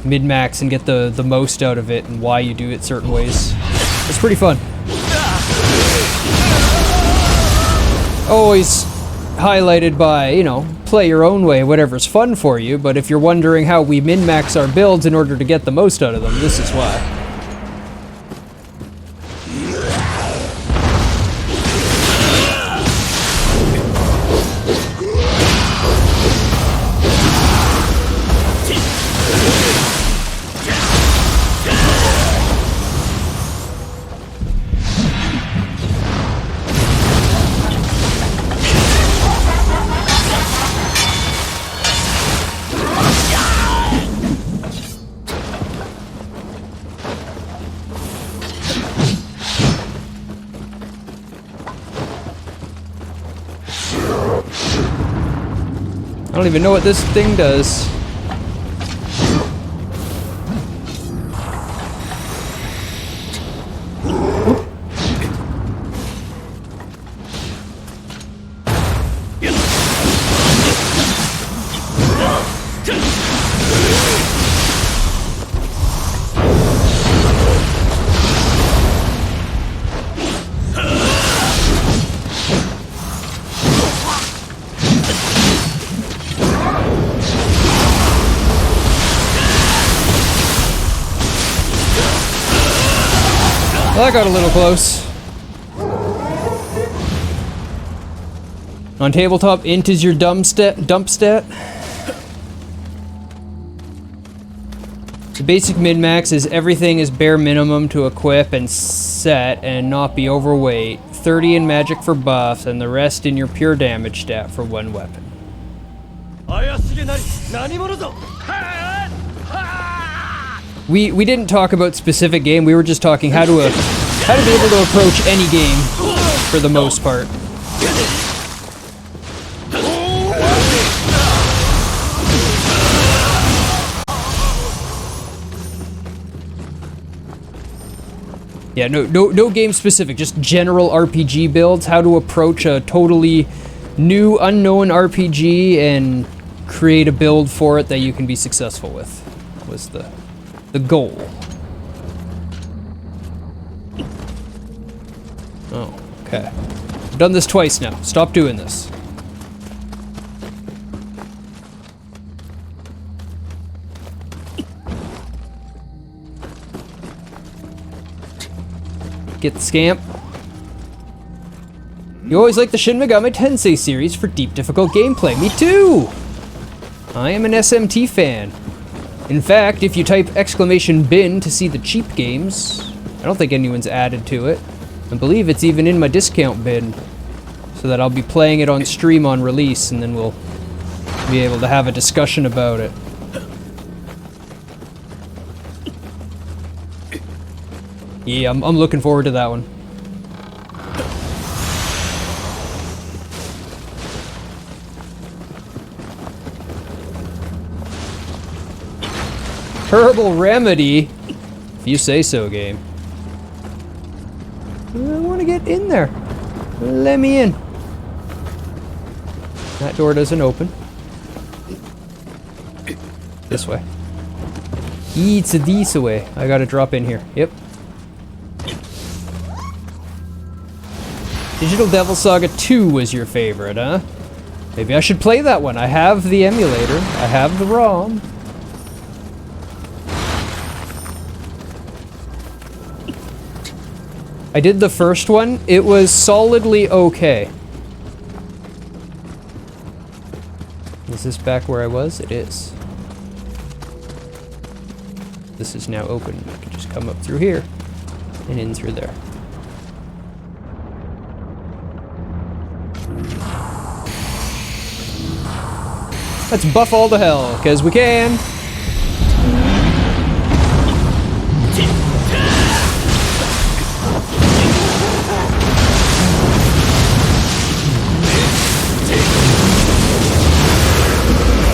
min-max and get the most out of it and why you do it certain ways. It's pretty fun. Always highlighted by, play your own way, whatever's fun for you, but if you're wondering how we min-max our builds in order to get the most out of them, this is why. I don't even know what this thing does. Well, that got a little close. On tabletop, int is your dump stat. The basic min-max is everything is bare minimum to equip and set and not be overweight. 30 in magic for buffs, and the rest in your pure damage stat for one weapon. We didn't talk about specific game, we were just talking how to be able to approach any game for the most part. Yeah, no game specific, just general RPG builds, how to approach a totally new, unknown RPG and create a build for it that you can be successful with, was the goal. Oh, okay. I've done this twice now. Stop doing this. Get the scamp. You always like the Shin Megami Tensei series for deep, difficult gameplay. Me too! I am an SMT fan. In fact, if you type !bin to see the cheap games, I don't think anyone's added to it. I believe it's even in my discount bin, so that I'll be playing it on stream on release, and then we'll be able to have a discussion about it. Yeah, I'm looking forward to that one. Herbal remedy? If you say so, game. I want to get in there. Let me in. That door doesn't open. This way. It's this way. I gotta drop in here. Yep. Digital Devil Saga 2 was your favorite, huh? Maybe I should play that one. I have the emulator. I have the ROM. I did the first one. It was solidly okay. Is this back where I was? It is. This is now open. I can just come up through here and in through there. Let's buff all to hell, because we can.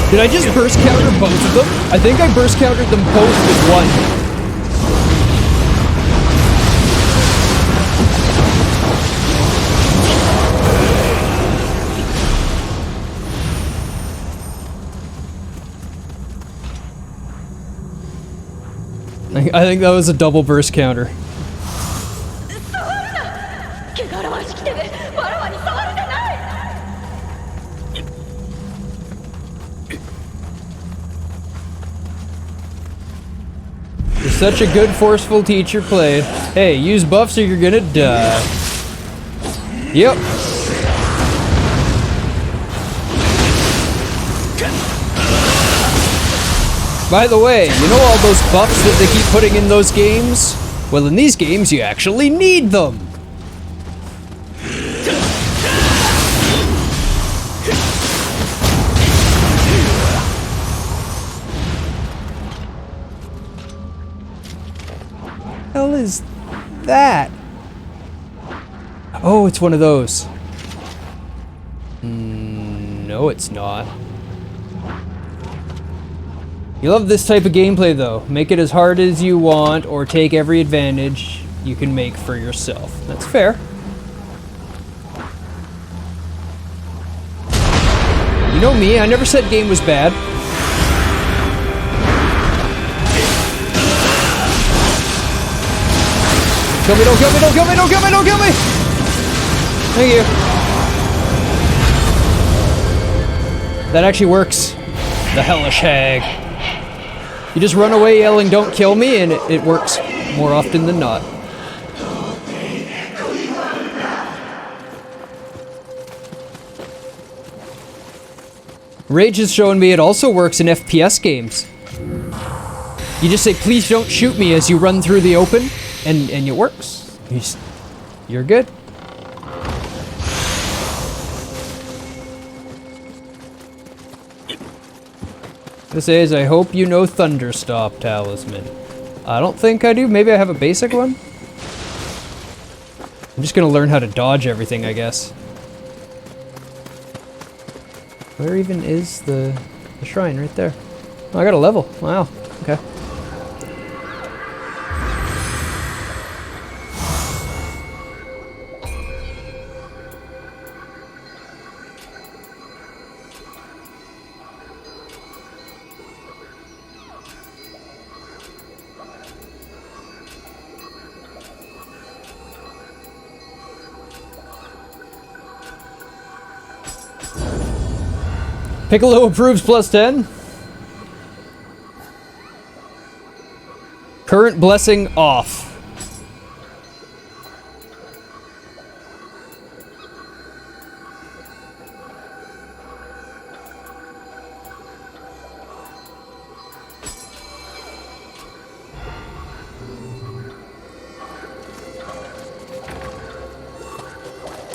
Did I just burst counter both of them? I think I burst countered them both with one. I think that was a double burst counter. You're such a good forceful teacher, played. Hey, use buffs or you're gonna die. Yep. By the way, you know all those buffs that they keep putting in those games? Well, in these games, you actually need them! Hell is that? Oh, it's one of those. No, it's not. You love this type of gameplay though. Make it as hard as you want or take every advantage you can make for yourself. That's fair. You know me, I never said game was bad. Kill me, don't kill me, don't kill me, don't kill me, don't kill me! Thank you. That actually works. The hellish hag. You just run away yelling, "Don't kill me," and it works more often than not. Rage is showing me it also works in FPS games. You just say, please don't shoot me as you run through the open, and it works. You're good. This is, I hope you know Thunderstop Talisman. I don't think I do. Maybe I have a basic one? I'm just gonna learn how to dodge everything, I guess. Where even is the shrine? Right there. Oh, I got a level. Wow. Okay. Piccolo approves +10. Current blessing off.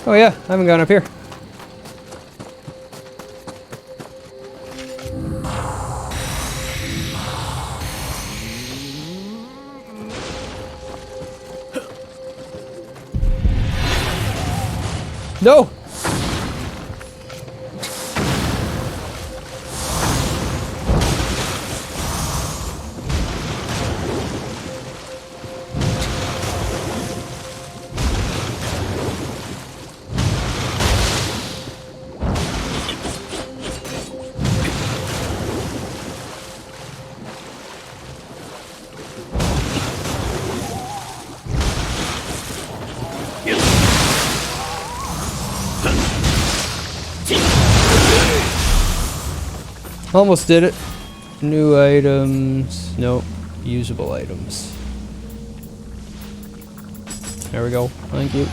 Oh yeah, I haven't gone up here. No! Almost did it. New items. Nope. Usable items. There we go. Thank you.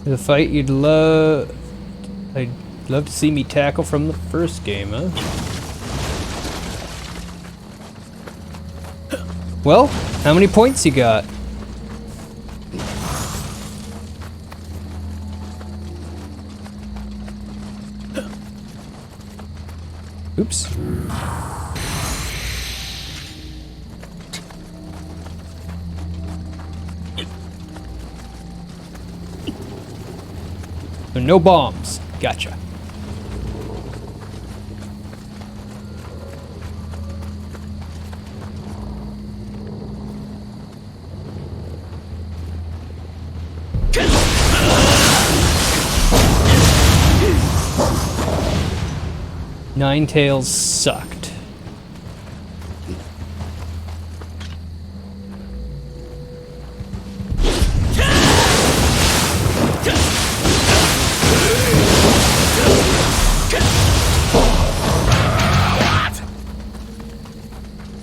The fight I'd love to see me tackle from the first game, huh? Well, how many points you got? Oops. So no bombs. Gotcha. Ninetales sucked.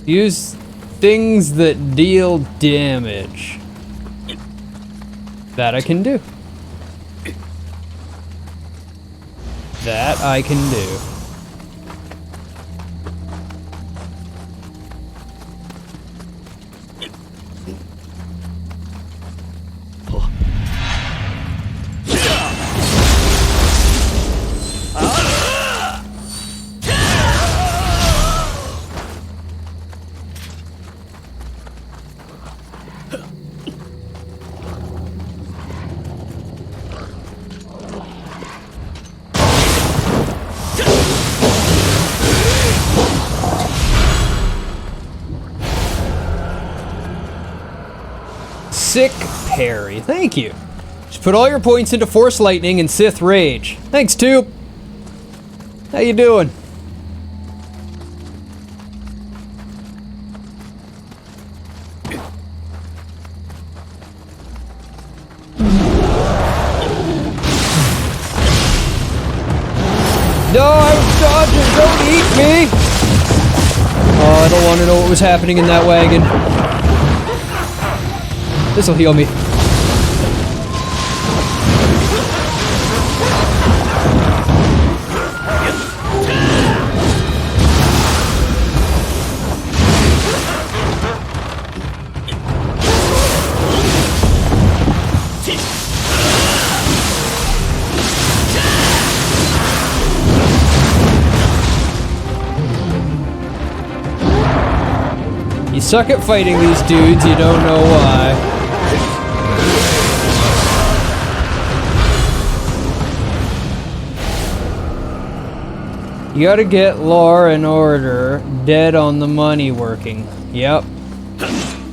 Use things that deal damage. That I can do. That I can do. Sick parry. Thank you. Just put all your points into Force Lightning and Sith Rage. Thanks, Tube. How you doing? No, I was dodging. Don't eat me. Oh, I don't want to know what was happening in that wagon. This'll heal me. You suck at fighting these dudes, you don't know why. You gotta get law and order dead on the money working. Yep.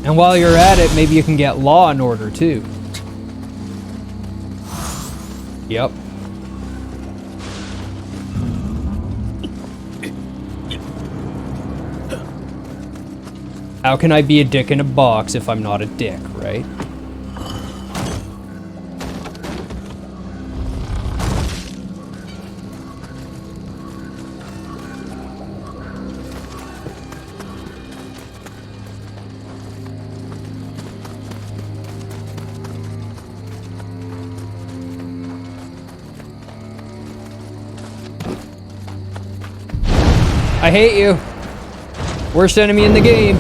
And while you're at it, maybe you can get law and order too. Yep. How can I be a dick in a box if I'm not a dick, right? I hate you. Worst enemy in the game.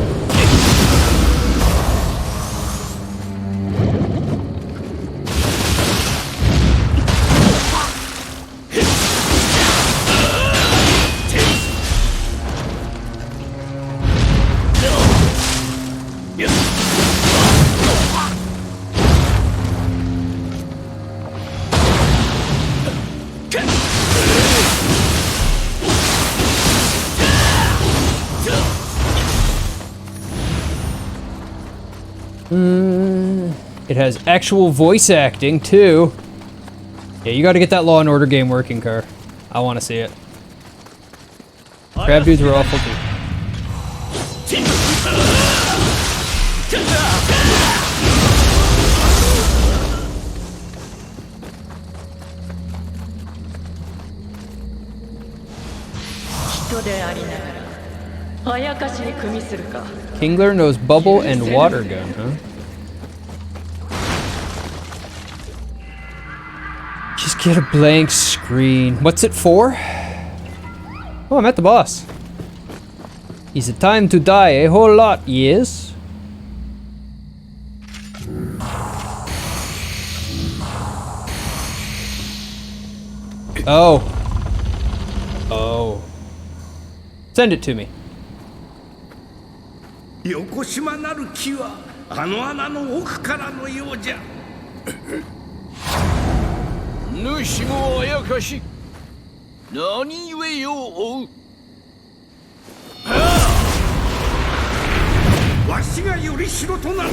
It has actual voice acting, too. Yeah, you gotta get that Law and Order game working, Car. I wanna see it. Crab dudes were awful, too. Kingler knows bubble and water gun, huh? Just get a blank screen. What's it for? Oh, I'm at the boss. Is it time to die a whole lot, yes? Oh. Oh. Send it to me. 横島なる木はあの穴の奥からのようじゃ。主もあやかし、何故よ追う。わしがよりしろとなる。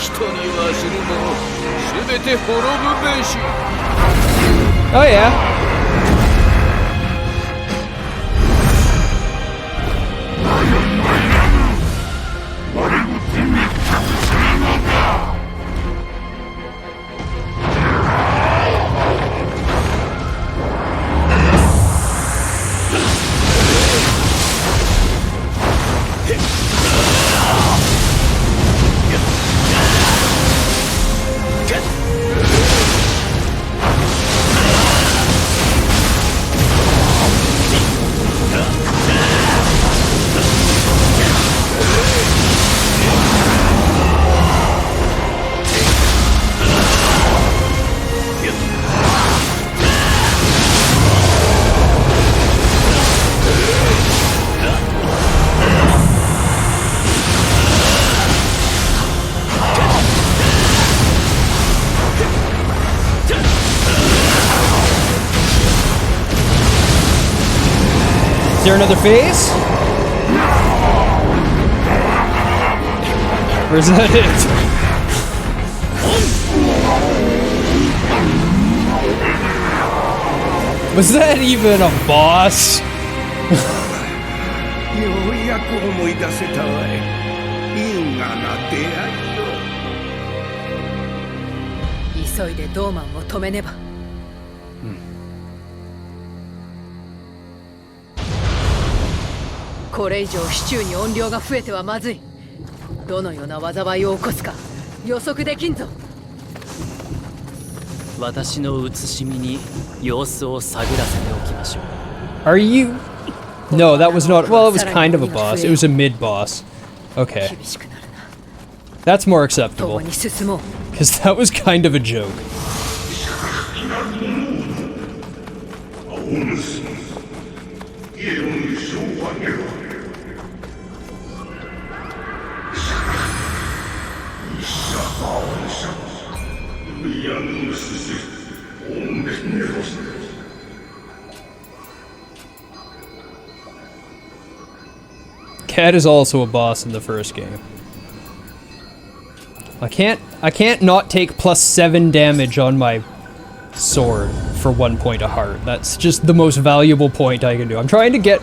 人にはするもすべて滅ぶべし。Oh yeah. Is there another phase? Or is that it? Was that even a boss? ようやく思い出せたわい。因果な出会いよ。急いでドーマンを止めねば。これ以上シチューに音量が増えてはまずい。どのような災いを起こすか予測できんぞ。私の写しみに様子を探らせておきましょう。 Are you? No, that was not. Well, it was kind of a boss. It was a mid boss. Okay, 厳しくなるな。 that's more 共 acceptable. に進もう。 Because that was kind of a joke. Cat is also a boss in the first game. I can't not take +7 damage on my sword for 1 point of heart. That's just the most valuable point I can do. I'm trying to get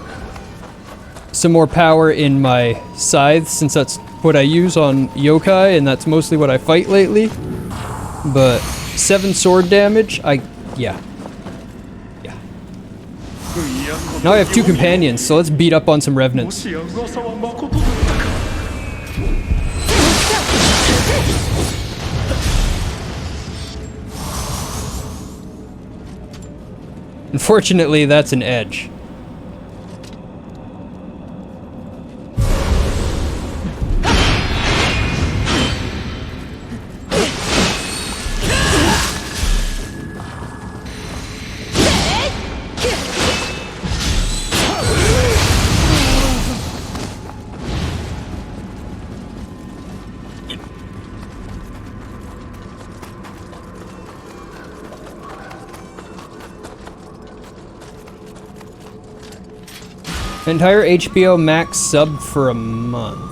some more power in my scythe since that's what I use on yokai and that's mostly what I fight lately. But 7 sword damage, yeah. Now I have 2 companions, so let's beat up on some revenants. Unfortunately, that's an edge. Entire HBO Max sub for a month.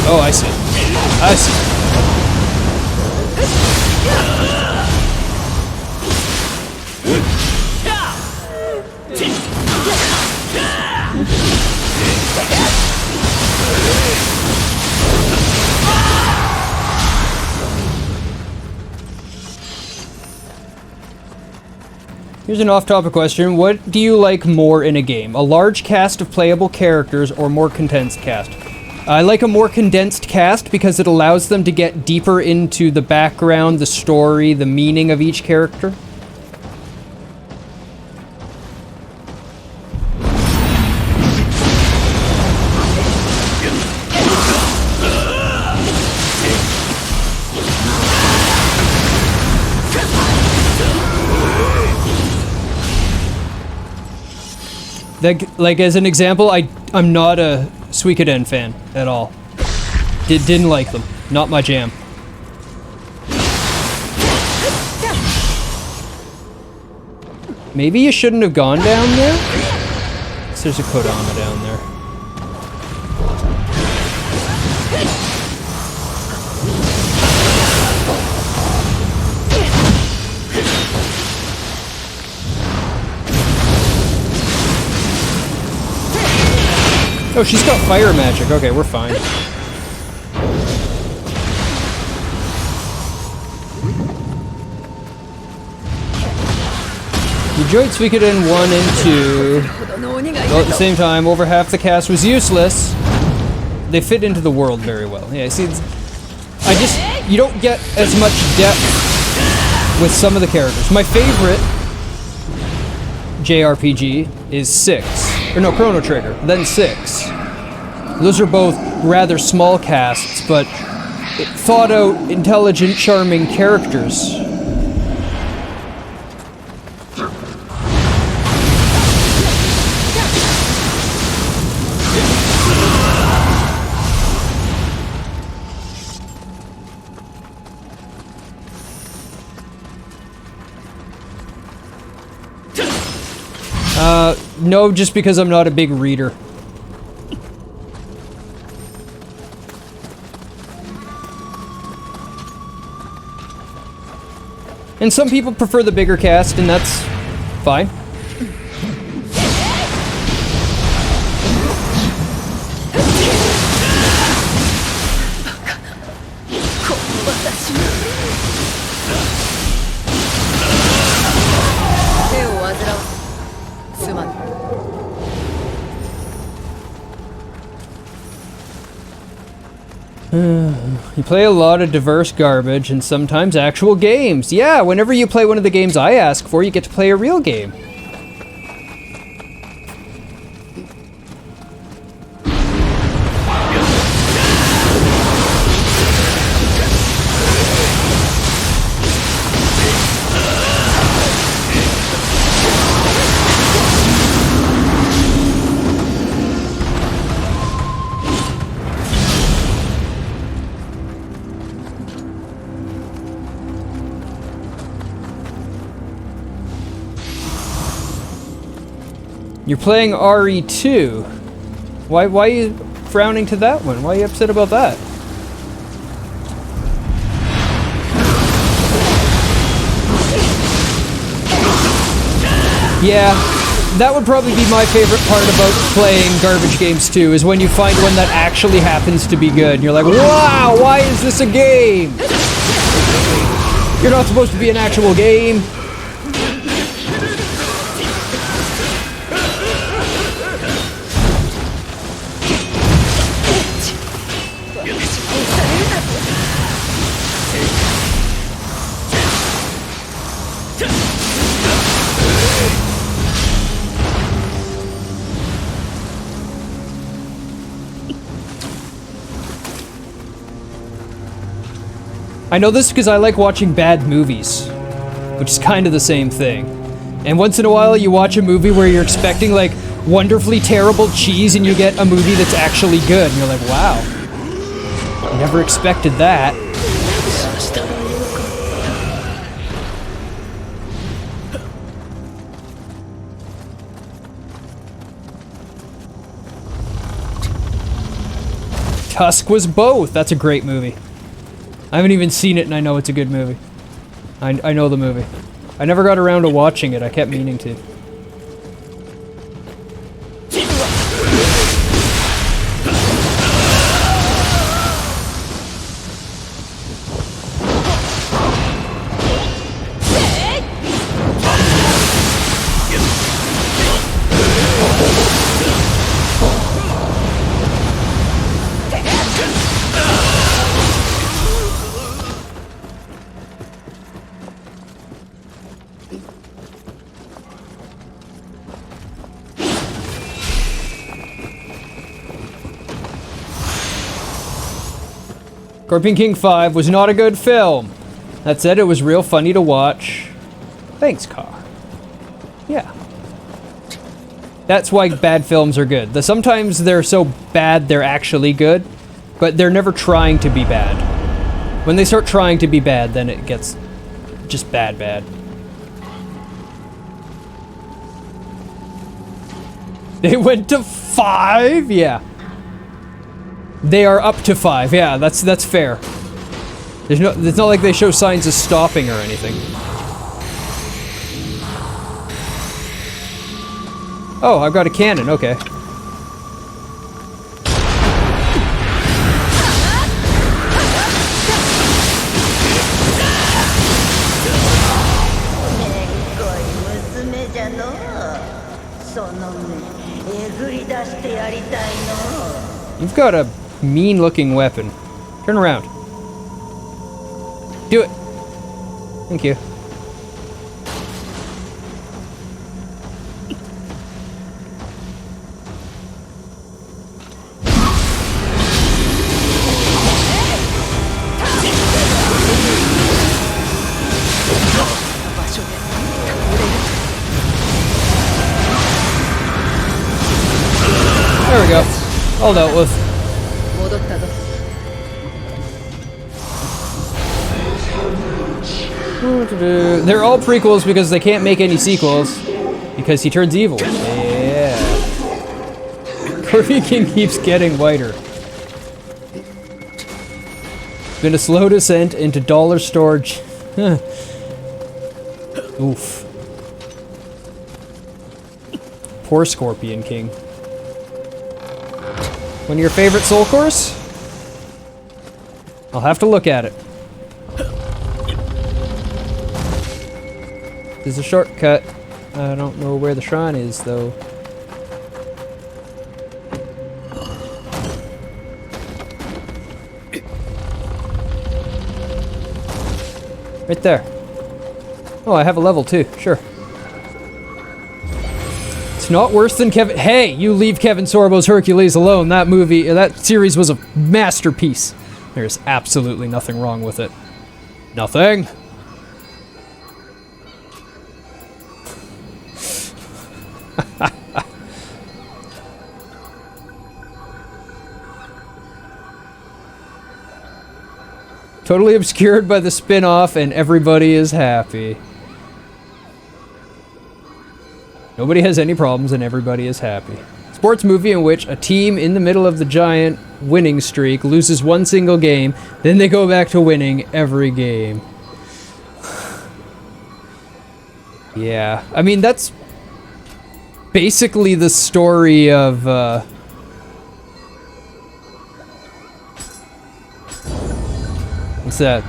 Oh, I see. I see. Here's an off-topic question. What do you like more in a game? A large cast of playable characters or more condensed cast? I like a more condensed cast because it allows them to get deeper into the background, the story, the meaning of each character. Like, as an example, I'm not a Suikoden fan at all. Didn't like them. Not my jam. Maybe you shouldn't have gone down there? 'Cause there's a Kodama down there. Oh, she's got fire magic. Okay, we're fine. You enjoyed Suikoden 1 and 2. Though at the same time, over half the cast was useless. They fit into the world very well. Yeah, see, you don't get as much depth with some of the characters. My favorite JRPG is 6. Or no, Chrono Trigger, then 6. Those are both rather small casts, but thought out, intelligent, charming characters. No, just because I'm not a big reader. And some people prefer the bigger cast, and that's fine. You play a lot of diverse garbage and sometimes actual games. Yeah, whenever you play one of the games I ask for, you get to play a real game. You're playing RE2. Why are you frowning to that one? Why are you upset about that? Yeah, that would probably be my favorite part about playing garbage games too, is when you find one that actually happens to be good. And you're like, wow, why is this a game? You're not supposed to be an actual game. I know this because I like watching bad movies, which is kind of the same thing. And once in a while you watch a movie where you're expecting like wonderfully terrible cheese and you get a movie that's actually good. And you're like, wow, I never expected that. Tusk was both. That's a great movie. I haven't even seen it and I know it's a good movie. I know the movie. I never got around to watching it. I kept meaning to. Scorpion King 5 was not a good film. That said, it was real funny to watch. Thanks, Car. Yeah. That's why bad films are good. Sometimes they're so bad they're actually good, but they're never trying to be bad. When they start trying to be bad, then it gets just bad. They went to 5? Yeah. They are up to 5. Yeah, that's fair. It's not like they show signs of stopping or anything. Oh, I've got a cannon. Okay. You've got a mean-looking weapon. Turn around. Do it. Thank you. There we go. All dealt with. They're all prequels because they can't make any sequels because he turns evil. Yeah. Corby King keeps getting whiter. Been a slow descent into dollar storage. Oof. Poor Scorpion King. One of your favorite soul cores? I'll have to look at it. There's a shortcut. I don't know where the shrine is, though. Right there. Oh, I have a level too. Sure. It's not worse than Kevin. Hey, you leave Kevin Sorbo's Hercules alone. That movie, that series was a masterpiece. There's absolutely nothing wrong with it. Nothing. Totally obscured by the spin-off and everybody is happy. Nobody has any problems and everybody is happy. Sports movie in which a team in the middle of the giant winning streak loses one single game, then they go back to winning every game. Yeah, I mean, that's basically the story of, what's that?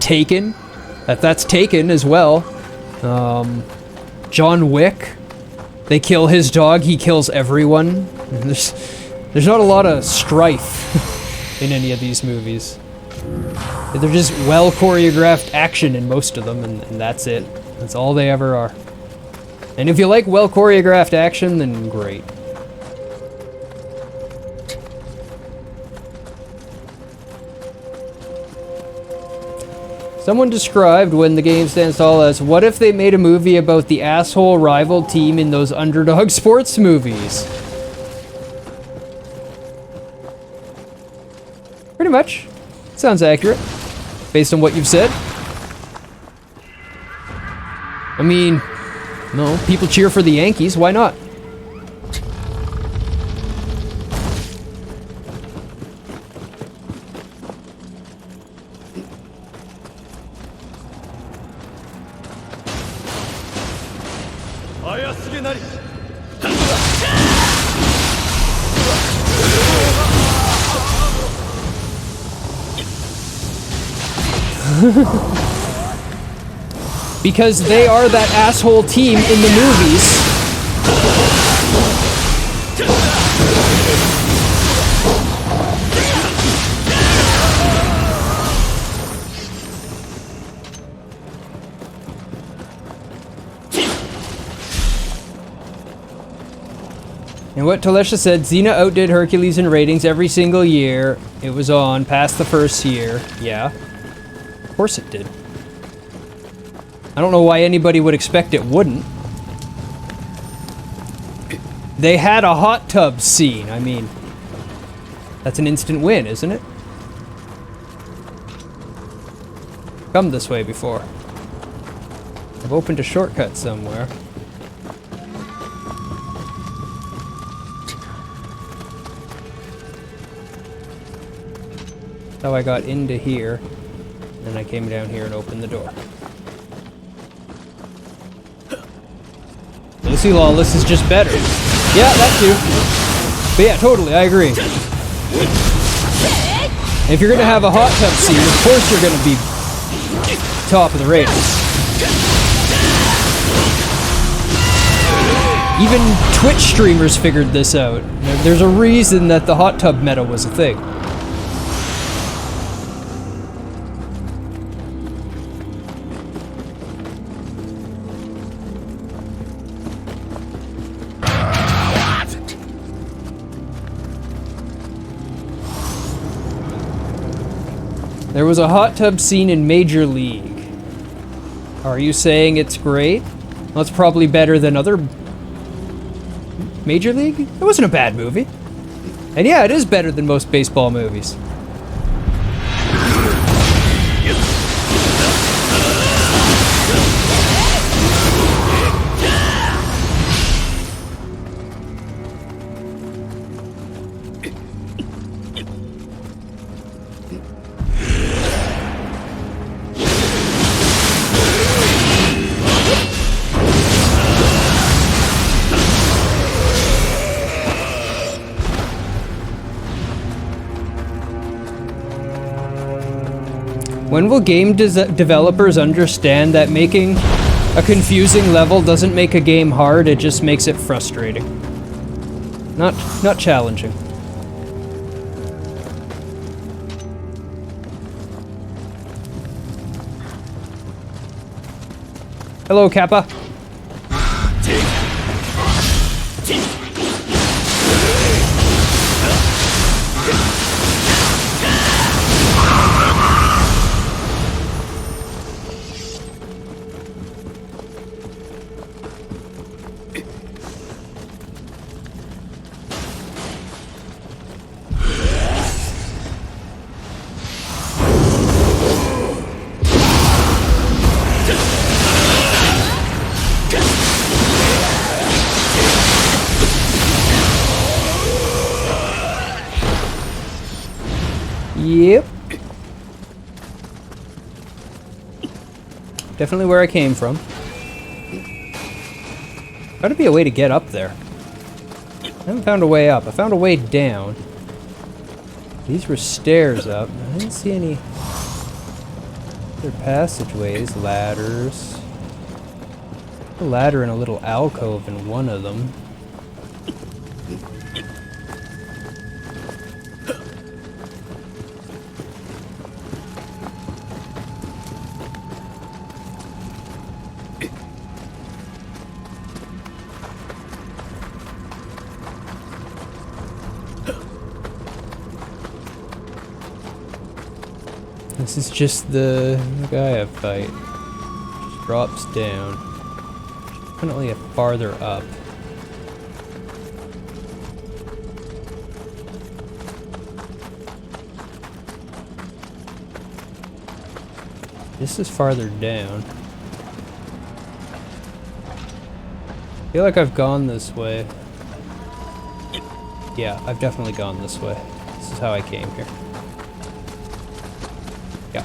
Taken. That's Taken as well. John Wick. They kill his dog, he kills everyone. There's not a lot of strife in any of these movies. They're just well choreographed action in most of them, and that's it. That's all they ever are. And if you like well choreographed action, then great. Someone described when the game stands tall as, what if they made a movie about the asshole rival team in those underdog sports movies? Pretty much. Sounds accurate, based on what you've said. I mean, no, people cheer for the Yankees, why not? Because they are that asshole team in the movies. And what Talesha said, Xena outdid Hercules in ratings every single year it was on, past the first year. Yeah. Of course it did. I don't know why anybody would expect it wouldn't. They had a hot tub scene. I mean, that's an instant win, isn't it? Come this way before. I've opened a shortcut somewhere. How I got into here, and I came down here and opened the door. Lucy Lawless is just better. Yeah, that too. But yeah, totally, I agree. If you're gonna have a hot tub scene, of course you're gonna be top of the ratings. Even Twitch streamers figured this out. There's a reason that the hot tub meta was a thing. There was a hot tub scene in Major League. Are you saying it's great? Well, it's probably better than other... Major League? It wasn't a bad movie. And yeah, it is better than most baseball movies. When will game developers understand that making a confusing level doesn't make a game hard, it just makes it frustrating. Not challenging. Hello, Kappa. Yep. Definitely where I came from. Gotta be a way to get up there. I haven't found a way up. I found a way down. These were stairs up. I didn't see any other passageways, ladders. A ladder and a little alcove in one of them. This is just the guy I fight. Just drops down. Definitely farther up. This is farther down. I feel like I've gone this way. Yeah, I've definitely gone this way. This is how I came here. Yeah.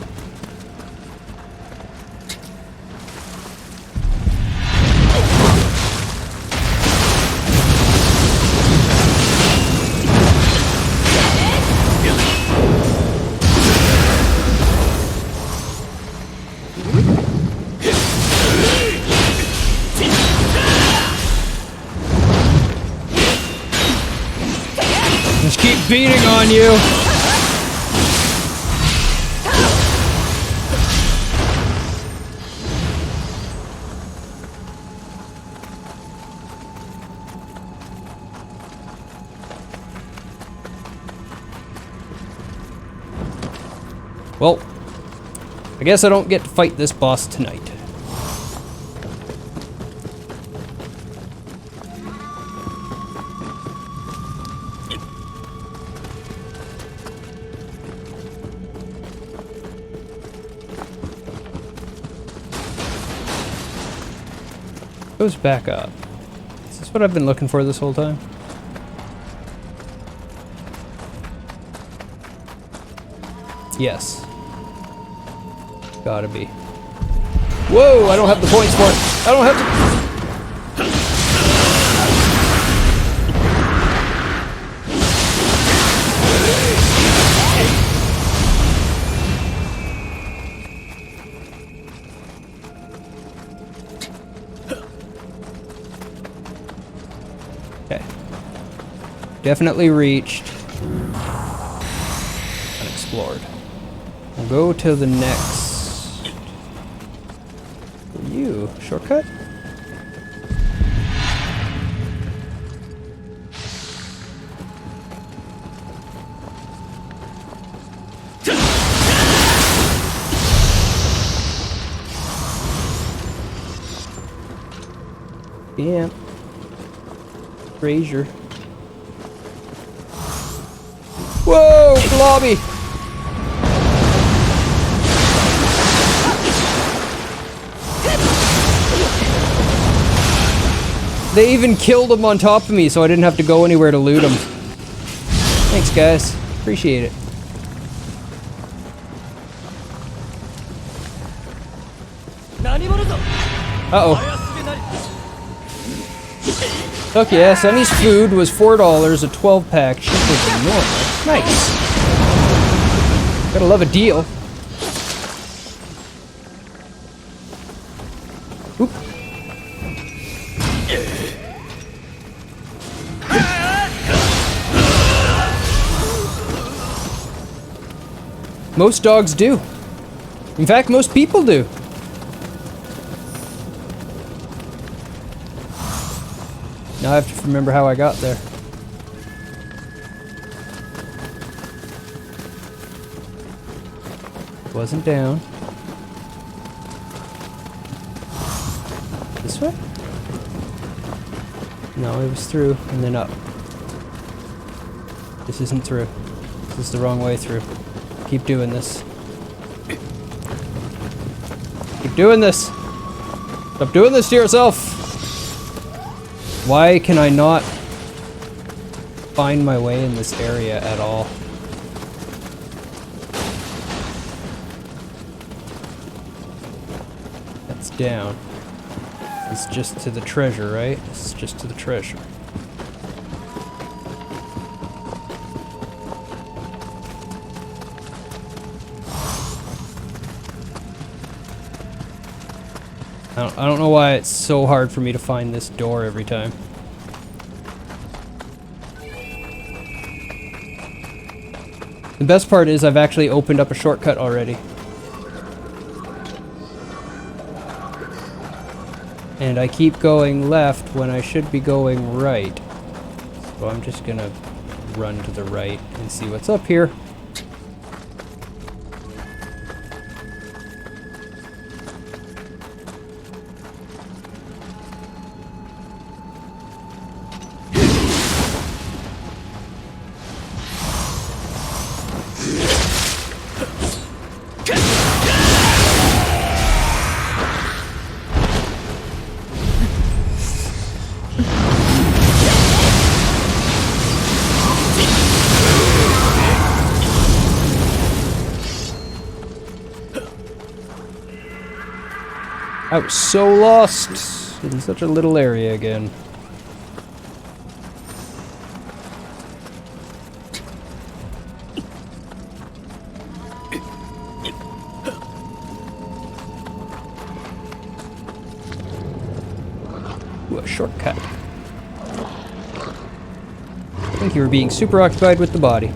Just keep beating on you. Well, I guess I don't get to fight this boss tonight. Goes back up. Is this what I've been looking for this whole time? Yes. Gotta be. Whoa, I don't have the points for it. I don't have the... Okay. Definitely reached. Unexplored. We'll go to the next... You, shortcut? Yeah. Brazier. Whoa, blobby! They even killed him on top of me, so I didn't have to go anywhere to loot him. Thanks, guys. Appreciate it. Uh-oh. Fuck yeah, Sunny's food was $4, a 12-pack, cheaper than normal. Nice. Gotta love a deal. Oop. Most dogs do. In fact, most people do. Now I have to remember how I got there. Wasn't down. This way? No, it was through and then up. This isn't through. This is the wrong way through. Keep doing this. Keep doing this! Stop doing this to yourself! Why can I not find my way in this area at all? That's down. It's just to the treasure, right? It's just to the treasure. I don't know why it's so hard for me to find this door every time. The best part is I've actually opened up a shortcut already. And I keep going left when I should be going right. So I'm just gonna run to the right and see what's up here. I was so lost in such a little area again. Ooh, a shortcut. I think you were being super occupied with the body.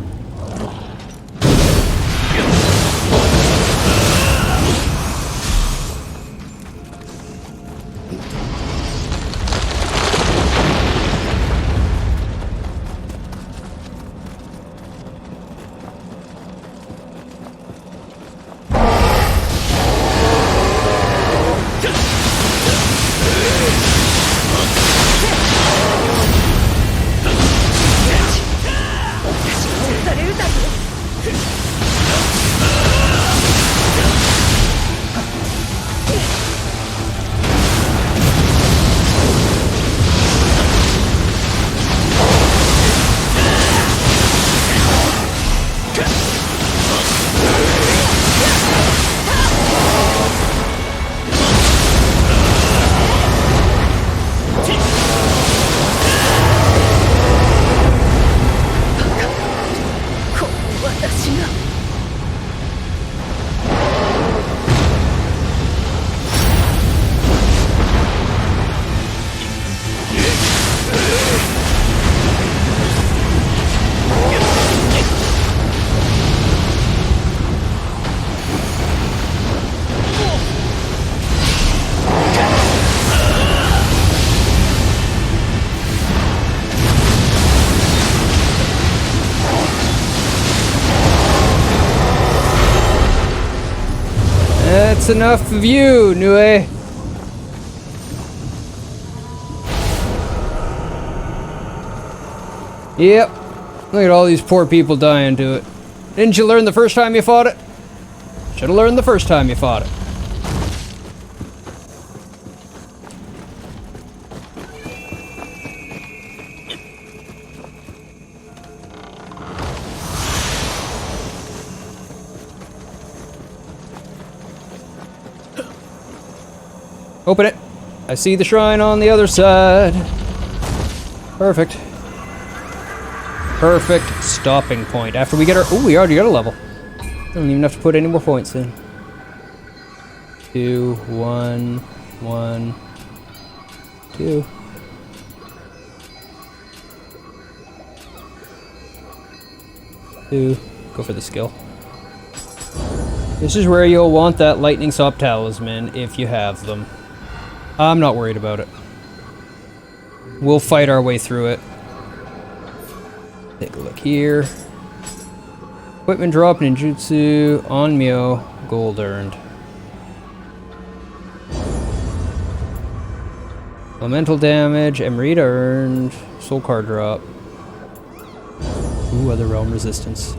That's enough of you, Nioh. Yep. Look at all these poor people dying to it. Didn't you learn the first time you fought it? Should have learned the first time you fought it. Open it. I see the shrine on the other side. Perfect. Perfect stopping point. After we get our... Ooh, we already got a level. Don't even have to put any more points in. 2, 1... 1, 2. Go for the skill. This is where you'll want that lightning sop talisman if you have them. I'm not worried about it. We'll fight our way through it. Take a look here. Equipment drop, ninjutsu, on Nioh, gold earned. Elemental damage, Emerita earned, soul card drop. Ooh, other realm resistance.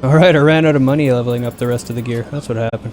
Alright, I ran out of money leveling up the rest of the gear. That's what happened.